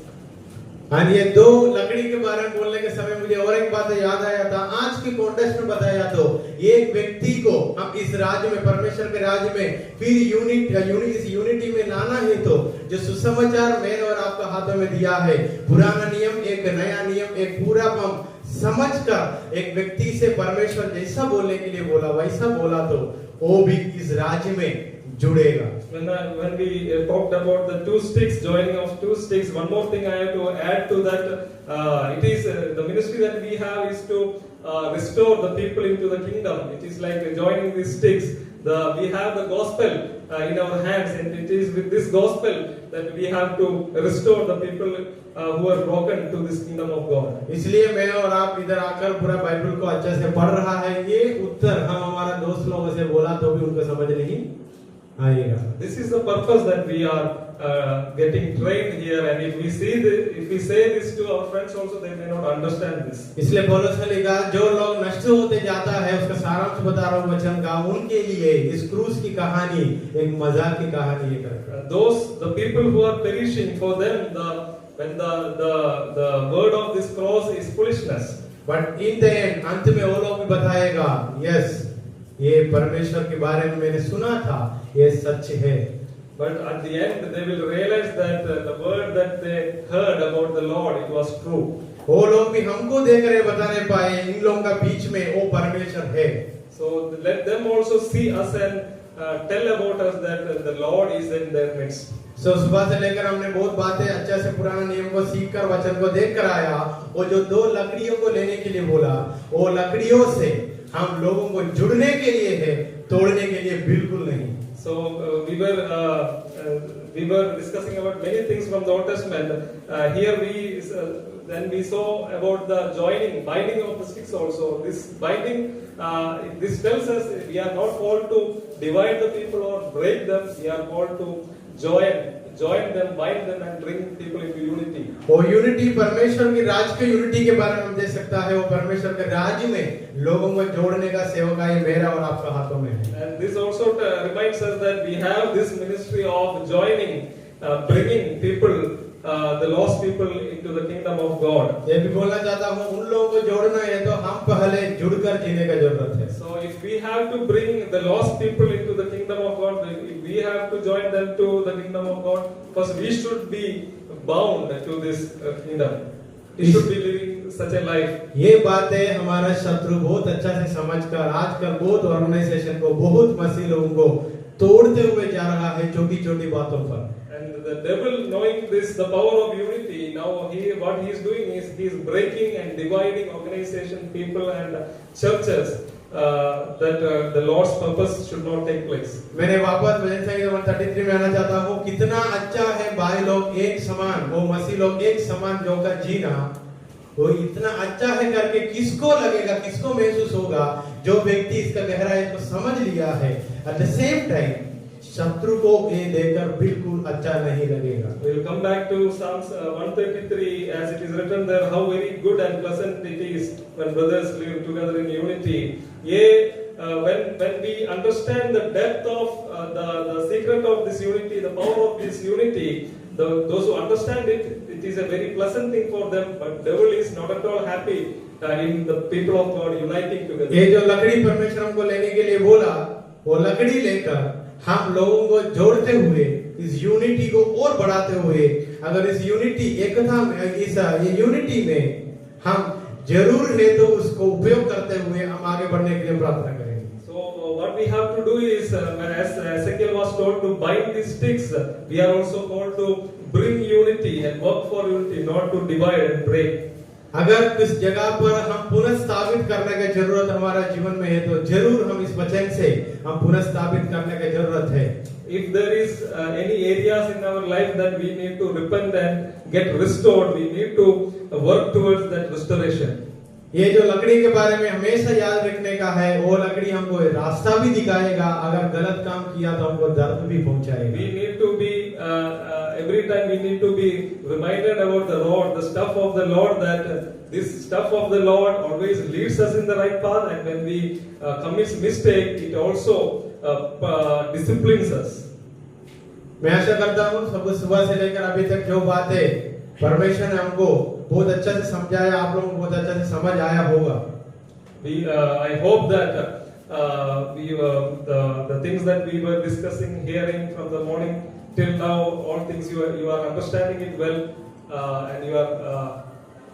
[SPEAKER 2] और ये दो लकड़ी के बारे में बोलने के समय मुझे और एक बात याद आया था। आज के कॉन्टेक्स्ट में बताया तो एक व्यक्ति को हम इस राज्य में, परमेश्वर के राज्य में फिर इस यूनिटी में लाना है, तो जो सुसमाचार मैंने और आपका हाथों में दिया है, पुराना नियम एक नया नियम एक पूरा हम समझकर एक व्यक्ति से परमेश्वर जैसा बोलने के लिए बोला वैसा बोला तो वो भी इस राज्य में जुड़ेगा।
[SPEAKER 1] When we talked about the two sticks, joining of two sticks, one more thing I have to add to that. It is the ministry that we have is to restore the people into the kingdom. It is like joining these sticks. We have the gospel in our hands, and it is with this gospel that we have to restore the people who are broken to this kingdom of God.
[SPEAKER 2] इसलिए मैं और आप इधर आकर पूरा Bible को अच्छे से पढ़ रहा है। ये उत्तर हम हमारा दोस्त लोगों से बोला तो भी उनको समझ नहीं आएगा।
[SPEAKER 1] This is the purpose that we are getting trained here, and if we say this to our friends also, they may not understand this.
[SPEAKER 2] इसलिए पौलुस ने लिखा जो लोग नष्ट होते जाता है उसका सारांश बता रहा हूँ वचन का, उनके लिए इस क्रूस की कहानी एक मजाक की कहानी है।
[SPEAKER 1] The people who are perishing, for them when the word of this cross is foolishness.
[SPEAKER 2] But in the end अंत में वो लोग भी बताएगा, yes ये परमेश्वर के बारे में मैंने सुना था, ये सच है।
[SPEAKER 1] But at the end they will realize that the word that they heard about the Lord, it was true.
[SPEAKER 2] वो लोग भी हमको देख रहे बताने पाए इन लोगों का बीच में वो परमेश्वर है।
[SPEAKER 1] So let them also see us and tell about us that the Lord is in their midst.
[SPEAKER 2] So सुबह से लेकर हमने बहुत बातें अच्छे से पुराना नियम को सीखकर वचन को देख कर आया। वो जो दो लकड़ियों को लेने के लिए बोला, वो लकड़ियों से हम लोगों को जुड़ने के लिए है, तोड़ने के लिए बिल्कुल नहीं।
[SPEAKER 1] So we were discussing about many things from the Old Testament. Here then we saw about the binding of the sticks also. This binding, this tells us we are not called to divide the people or break them. We are called to join them, bind them, and bring people into unity.
[SPEAKER 2] वो unity परमेश्वर के राज के unity के बारे में हम देख सकता है। वो परमेश्वर के राज्य में लोगों को जोड़ने का सेवकाई मेरा और आपका हाथों में है।
[SPEAKER 1] And this also reminds us that we have this ministry of joining, bringing people, the lost people into the kingdom of God.
[SPEAKER 2] ये भी बोलना चाहता हूँ उन लोगों को जोड़ना है तो हम पहले जुड़कर जीने का जरूरत है।
[SPEAKER 1] So if we have to bring the lost people into the kingdom of God, we have to join them to the kingdom of God. First, we should be bound to this kingdom. We should be living such a life.
[SPEAKER 2] ये बातें हमारा शत्रु बहुत अच्छा से समझकर आजकल बहुत ऑर्गेनाइजेशन को, बहुत मसीह लोगों को तोड़ते हुए जा रहा है छोटी-छोटी बातों पर।
[SPEAKER 1] And the devil, knowing this, the power of unity, now what he is doing is he is breaking and dividing organization, people, and churches. That the Lord's purpose should not take place.
[SPEAKER 2] मैंने वापस भजन संहिता 133 में आना चाहता हूँ। कितना अच्छा है भाई लोग एक समान, वो मसीह लोग एक समान जोकर जीना, वो इतना अच्छा है करके किसको लगेगा, किसको महसूस होगा? जो व्यक्ति इसका गहराई को समझ लिया है। एट द सेम टाइम शत्रु को ये देखकर बिल्कुल अच्छा नहीं लगेगा।
[SPEAKER 1] We will come back to Psalms 133 as it is written there, how very good and pleasant it is when brothers live together in unity. When we understand the depth of the secret of this unity, the power of this unity, those who understand it, it is a very pleasant thing for them. But devil is not at all happy in the people of God uniting together.
[SPEAKER 2] ये जो लकड़ी परमेश्वर हमको लेने के लिए बोला, वो लकड़ी लेकर हम लोगों को जोड़ते हुए, इस यूनिटी को और बढ़ाते हुए, अगर इस यूनिटी एकता में, इस यूनिटी में हम जरूर है तो उसको उपयोग करते हुए हम आगे बढ़ने के लिए प्रार्थना करेंगे।
[SPEAKER 1] So what we have to do is, as Ezekiel was told to bind these sticks, we are also called to bring unity and work for unity, not to divide and break.
[SPEAKER 2] अगर इस जगह पर हम पुनः स्थापित करने की जरूरत हमारा जीवन में है तो जरूर हम इस वचन से हम पुनः स्थापित करने की जरूरत है।
[SPEAKER 1] If there is any areas in our life that we need to repent and get restored, we need to work towards that restoration.
[SPEAKER 2] ये जो लकड़ी के बारे में हमेशा याद रखने का है, वो लकड़ी हमको रास्ता भी दिखाएगा, अगर गलत काम किया तो हमको दर्द भी पहुंचाएगा।
[SPEAKER 1] We need to be every time we need to be reminded about the Lord, the stuff of the Lord, that this stuff of the Lord always leads us in the right path, and when we commit mistake, it also disciplines us.
[SPEAKER 2] मैं आशा करता हूँ सब सुबह से लेकर अभी तक जो बातें परमेश्वर ने हमको बहुत अच्छा से समझाया, आप लोगों को बहुत अच्छा से समझ आया होगा।
[SPEAKER 1] I hope that the things that we were discussing, hearing from the morning till now, all things you are understanding it well, and you are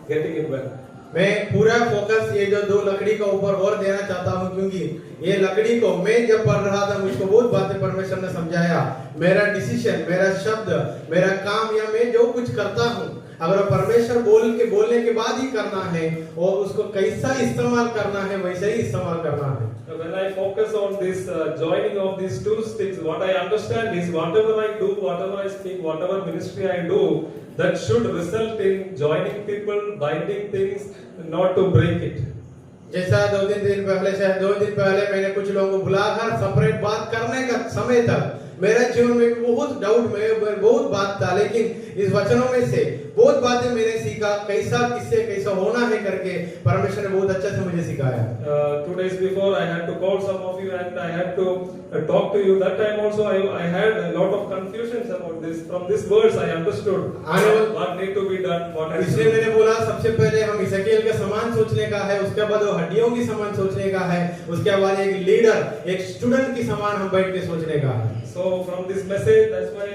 [SPEAKER 1] getting it well.
[SPEAKER 2] मैं पूरा फोकस ये जो दो लकड़ी का ऊपर और देना चाहता हूँ, क्योंकि ये लकड़ी को मैं जब पढ़ रहा था मुझको बहुत बातें परमेश्वर ने समझाया। मेरा डिसीजन, मेरा शब्द, मेरा काम या मैं जो कुछ करता हूँ, अगर परमेश्वर बोलने के बाद ही करना है और उसको कैसा इस्तेमाल करना है वैसे ही इस्तेमाल करना है।
[SPEAKER 1] When I focus on this joining of these two sticks, what I understand is whatever I do, whatever I speak, whatever ministry I do, that should result in joining people, binding things, not to break it.
[SPEAKER 2] जैसा दो दिन पहले मैंने कुछ लोगों को बुलाकर separate बात करने का समय तक मेरा जीवन में बहुत डाउट में बहुत बात था, लेकिन इस वचनों में से बहुत बातें मैंने सीखा, कैसा किससे कैसा होना है करके परमेश्वर ने बहुत अच्छा से मुझे सिखाया।
[SPEAKER 1] 2 days before I had to call some of you and I had to talk to you. That time also I had a lot of confusions about this. From this verse I understood what need to be done.
[SPEAKER 2] इसलिए मैंने बोला सबसे पहले हम Israel का समान सोचने का है, उसके बाद वो हड्डियों की समान सोचने का है, उसके बाद एक लीडर, एक स्टूडेंट की समान हम बैठ के सोचने का है।
[SPEAKER 1] So from this message, that's why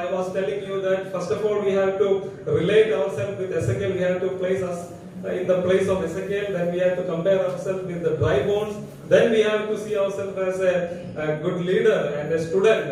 [SPEAKER 1] I was telling you that first of all we have to relate ourselves with Ezekiel. We have to place us in the place of Ezekiel. Then we have to compare ourselves with the dry bones. Then we have to see ourselves as a good leader and a student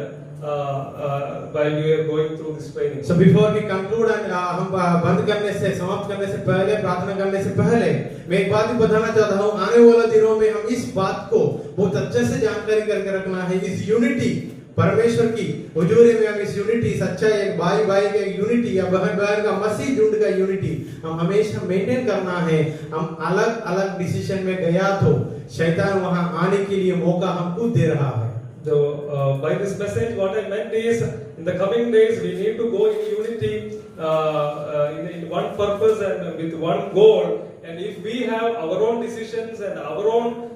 [SPEAKER 1] while we are going through this training.
[SPEAKER 2] So before we conclude and हम बंद करने से, समाप्त करने से पहले, प्रार्थना करने से पहले मैं एक बात भी बताना चाहता हूँ। आने वाले दिनों में हम इस बात को बहुत अच्छे से जानकारी करके रखना है। इस यूनिटी परमेश्वर की हुजूरी में हम इस यूनिटी, सच्चा एक भाई भाई का यूनिटी या बहन बहन का मसीह झुंड का यूनिटी हम हमेशा मेंटेन करना है। हम अलग अलग डिसीजन में गया तो शैतान वहां आने के लिए मौका हमको दे रहा है।
[SPEAKER 1] So by this message, what I meant is, in the coming days, we need to go in unity, in one purpose and with one goal. And if we have our own decisions and our own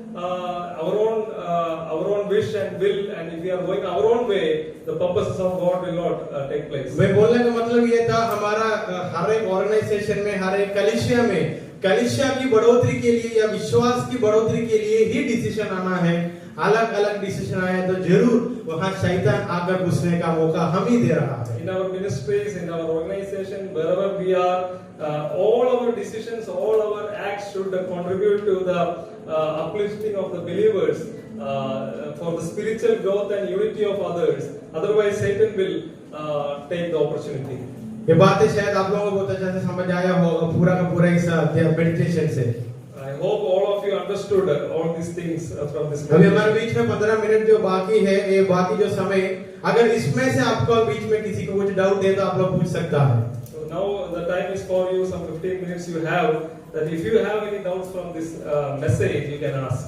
[SPEAKER 1] wish and will, and if we are going our own way, the purposes of God will not take place.
[SPEAKER 2] मैं बोलने का मतलब ये था, हमारा हर एक organisation में, हर एक कलीसिया की बढ़ोतरी के लिए या विश्वास की बढ़ोतरी के लिए ही डिसीजन आना है। अलग अलग डिसीजन आए तो जरूर वहां शैतान आकर घुसने का मौका हम ही दे रहा है।
[SPEAKER 1] In our ministries, in our organization, wherever we are, all our decisions, all our acts should contribute to the uplifting of the believers, for the spiritual growth and unity of others. Otherwise, Satan will take the opportunity.
[SPEAKER 2] ये बातें शायद आप लोगों को बहुत अच्छे से समझ आया होगा पूरा का पूरा इस मेडिटेशन से।
[SPEAKER 1] I hope all of you understood all these things from this
[SPEAKER 2] अभी हमारे बीच में 15 मिनट जो बाकी है, ये बाकी जो समय, अगर इसमें से आपको बीच में किसी को कुछ डाउट है तो आप लोग पूछ सकता है।
[SPEAKER 1] So now the time is for you, some 15 minutes you have, that if you have any doubts from this message, you can ask.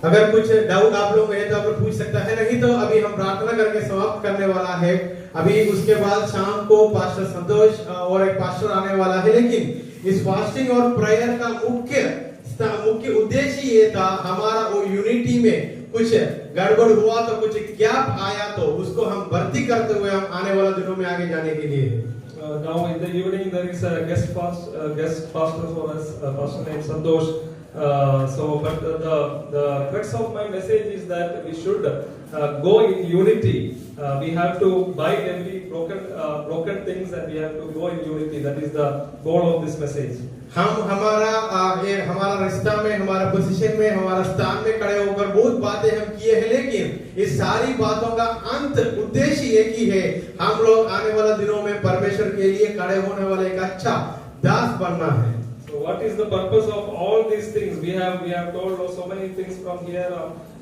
[SPEAKER 2] अगर कुछ डाउट आप लोग है तो आप लोग पूछ सकता है, नहीं तो अभी हम प्रार्थना करके समाप्त करने वाला है। अभी उसके बाद शाम को पास्टर संतोष और एक पास्टर आने वाला है, लेकिन इस फास्टिंग और प्रेयर का मुख्य उद्देश्य ये था, हमारा वो यूनिटी में कुछ गड़बड़ हुआ तो कुछ गैप आया तो उसको हम भर्ती करते हुए हम आने वाले दिनों में आगे जाने के लिए।
[SPEAKER 1] Now in the evening there is a guest pastor for us, pastor named Santosh. But the crux of my message is that we should go in unity. We have to bind every broken things, and we have to go in unity. That is the goal of this message.
[SPEAKER 2] हम हमारा रिश्ता में, हमारा position में, हमारा स्थान में खड़े होकर बहुत बातें हम किए हैं, लेकिन इस सारी बातों का अंत उद्देश्य एक ही है, हम लोग आने वाले दिनों में परमेश्वर के लिए खड़े होने वाले एक अच्छा दास बनना है।
[SPEAKER 1] So what is the purpose of all these things? We have told so many things from here,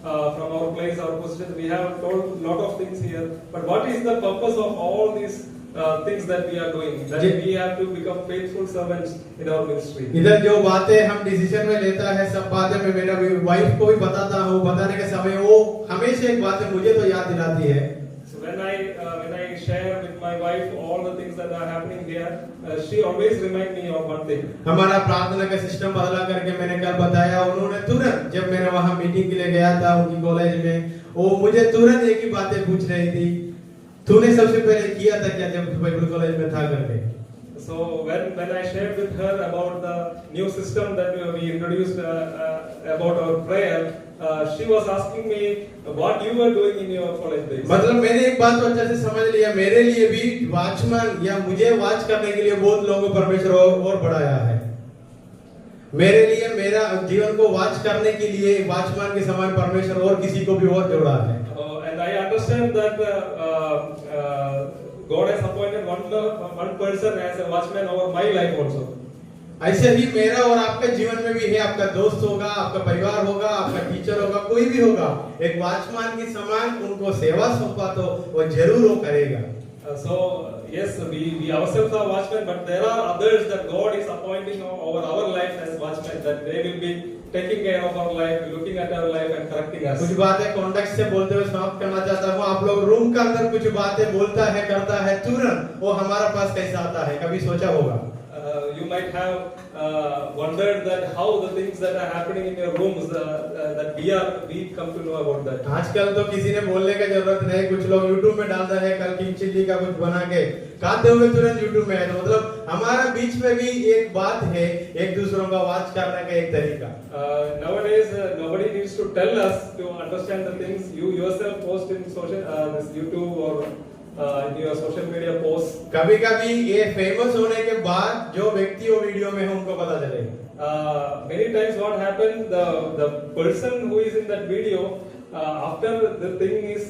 [SPEAKER 1] from our place, our position. We have told lot of things here. But what is the purpose of all these things that we are doing? That we have to become faithful servants in our ministry.
[SPEAKER 2] इधर जो बातें हम decision में लेता है, सब बातें मैं मेरा वाइफ को भी बताता हूँ, बताने के समय वो हमेशा एक बात मुझे तो याद दिलाती है।
[SPEAKER 1] So when I share with my wife all the things that are happening here, she always remind me of one thing.
[SPEAKER 2] हमारा प्रार्थना का सिस्टम बदला करके मैंने कल बताया, उन्होंने तुरंत जब मैंने वहाँ मीटिंग के लिए गया था उनकी कॉलेज में, वो मुझे तुरंत एक ही बातें पूछ रही थी, तूने सबसे पहले किया था क्या जब बाइबल कॉलेज में था करके।
[SPEAKER 1] So when I shared with her about the new system that we introduced about our prayer, she was asking me what you were doing in your college days.
[SPEAKER 2] मतलब मैंने एक बात तो अच्छे से समझ लिया, मेरे लिए भी वॉचमैन या मुझे वॉच करने के लिए बहुत लोगों को परमेश्वर और बढ़ाया है। मेरे लिए मेरा जीवन को वॉच करने के लिए वॉचमैन के समान परमेश्वर और किसी को भी और जोड़ा है।
[SPEAKER 1] And I understand that God has appointed one person as a watchman over my life also.
[SPEAKER 2] ऐसे ही मेरा और आपका जीवन में भी है, आपका दोस्त होगा, आपका परिवार होगा, आपका टीचर होगा, कोई भी होगा, एक वॉचमैन के समान उनको सेवा सौंपा तो वो जरूर वो करेगा।
[SPEAKER 1] So yes, we ourselves are watchmen, but there are others that God is appointing over our life as watchmen, that they will be taking care of our life, looking at our life and correcting us.
[SPEAKER 2] कुछ बातें context से बोलते हुए समाप्त करना चाहता हूँ। आप लोग रूम के अंदर कुछ बातें बोलता है, करता है, तुरंत वो हमारा पास कैसा आता है, कभी सोचा होगा?
[SPEAKER 1] You might have wondered that how the things that are happening in your rooms that we come to know about that.
[SPEAKER 2] आजकल तो किसी ने बोलने की जरूरत नहीं, कुछ लोग YouTube में डालता है, कल किंग चिल्ली का कुछ बना के खाते हुए तुरंत YouTube में है। तो मतलब हमारा बीच में भी एक बात है, एक दूसरों का वॉच करने का एक तरीका।
[SPEAKER 1] Nowadays nobody needs to tell us to understand the things. You yourself post in this YouTube or in your social media posts.
[SPEAKER 2] कभी-कभी ये फेमस होने के बाद जो व्यक्ति वो वीडियो में है उनको पता चलेगा।
[SPEAKER 1] Many times what happened, the person who is in that video, after the things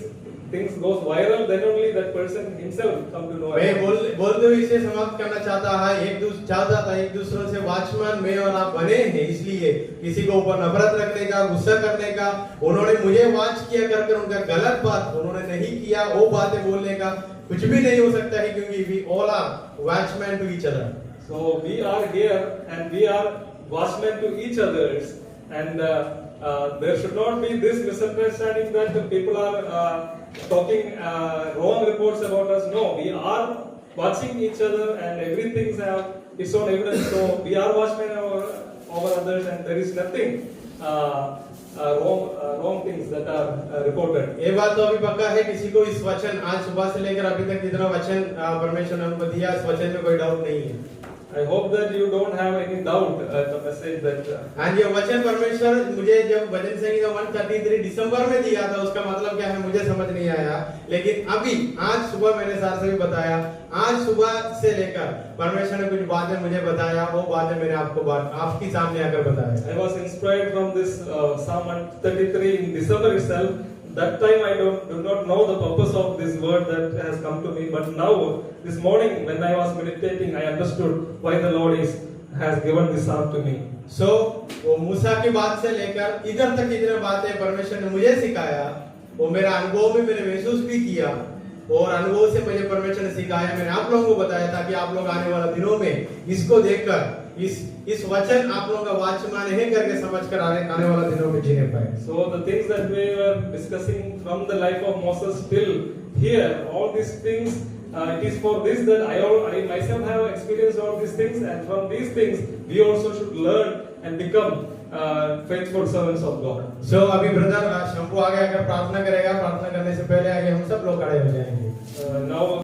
[SPEAKER 1] goes viral, then only that person himself come to know.
[SPEAKER 2] मैं बोलते हुए इसे समाप्त करना चाहता था, एक दूसरों से वॉचमैन में और आप बने हैं, इसलिए किसी को ऊपर नफरत रखने का, गुस्सा करने का, उन्होंने मुझे वॉच किया कर उनका गलत बात उन्होंने नहीं किया, वो बातें बोलने का कुछ भी नहीं हो सकता है, क्योंकि we all are watchmen to each other.
[SPEAKER 1] So we are here and we are watchmen to each others, and there should not be this misunderstanding that the people are talking wrong reports about us. No, we are watching each other, and everything have its own evidence. So we are watchmen over others, and there is nothing wrong things that are reported.
[SPEAKER 2] ये बात तो अभी पक्का है, किसी को इस वचन आज सुबह से लेकर अभी तक जितना वचन परमेश्वर ने हमको दिया, इस वचन में कोई डाउट नहीं है।
[SPEAKER 1] I hope that you don't have any doubt at the message that.
[SPEAKER 2] हाँ, ये वचन परमेश्वर मुझे जब वचन संहिता 133 दिसंबर में दिया था, उसका मतलब क्या है मुझे समझ नहीं आया, लेकिन अभी आज सुबह मैंने सार से भी बताया, आज सुबह से लेकर परमेश्वर ने कुछ बातें मुझे बताया, वो बातें मैंने आपके सामने आकर बताया।
[SPEAKER 1] I was inspired from this Psalm 133 in December itself. That time I do not know the purpose of this word that has come to me, but now this morning when I was meditating, I understood why the Lord has given this psalm to me.
[SPEAKER 2] So वो मूसा की बात से लेकर इधर तक जितने बातें परमेश्वर ने मुझे सिखाया, वो मेरा अनुभव में मैंने महसूस भी किया, और अनुभव से मुझे परमेश्वर ने सिखाया, मैंने आप लोगों को बताया था कि आप लोग आने वाले दिनों में इसको देखकर इस वचन आप लोगों का वाचमान है करके समझकर आने वाला दिनों में जीने पाए।
[SPEAKER 1] So the things that we were discussing from the life of Moses till here, all these things, it is for this that I myself have experienced all these things, and from these things we also should learn and become faithful servants of God.
[SPEAKER 2] So अभी brother Shambhu आगे अगर प्रार्थना करेगा, प्रार्थना करने से पहले आगे हम सब लोग खड़े हो जाएंगे।
[SPEAKER 1] Now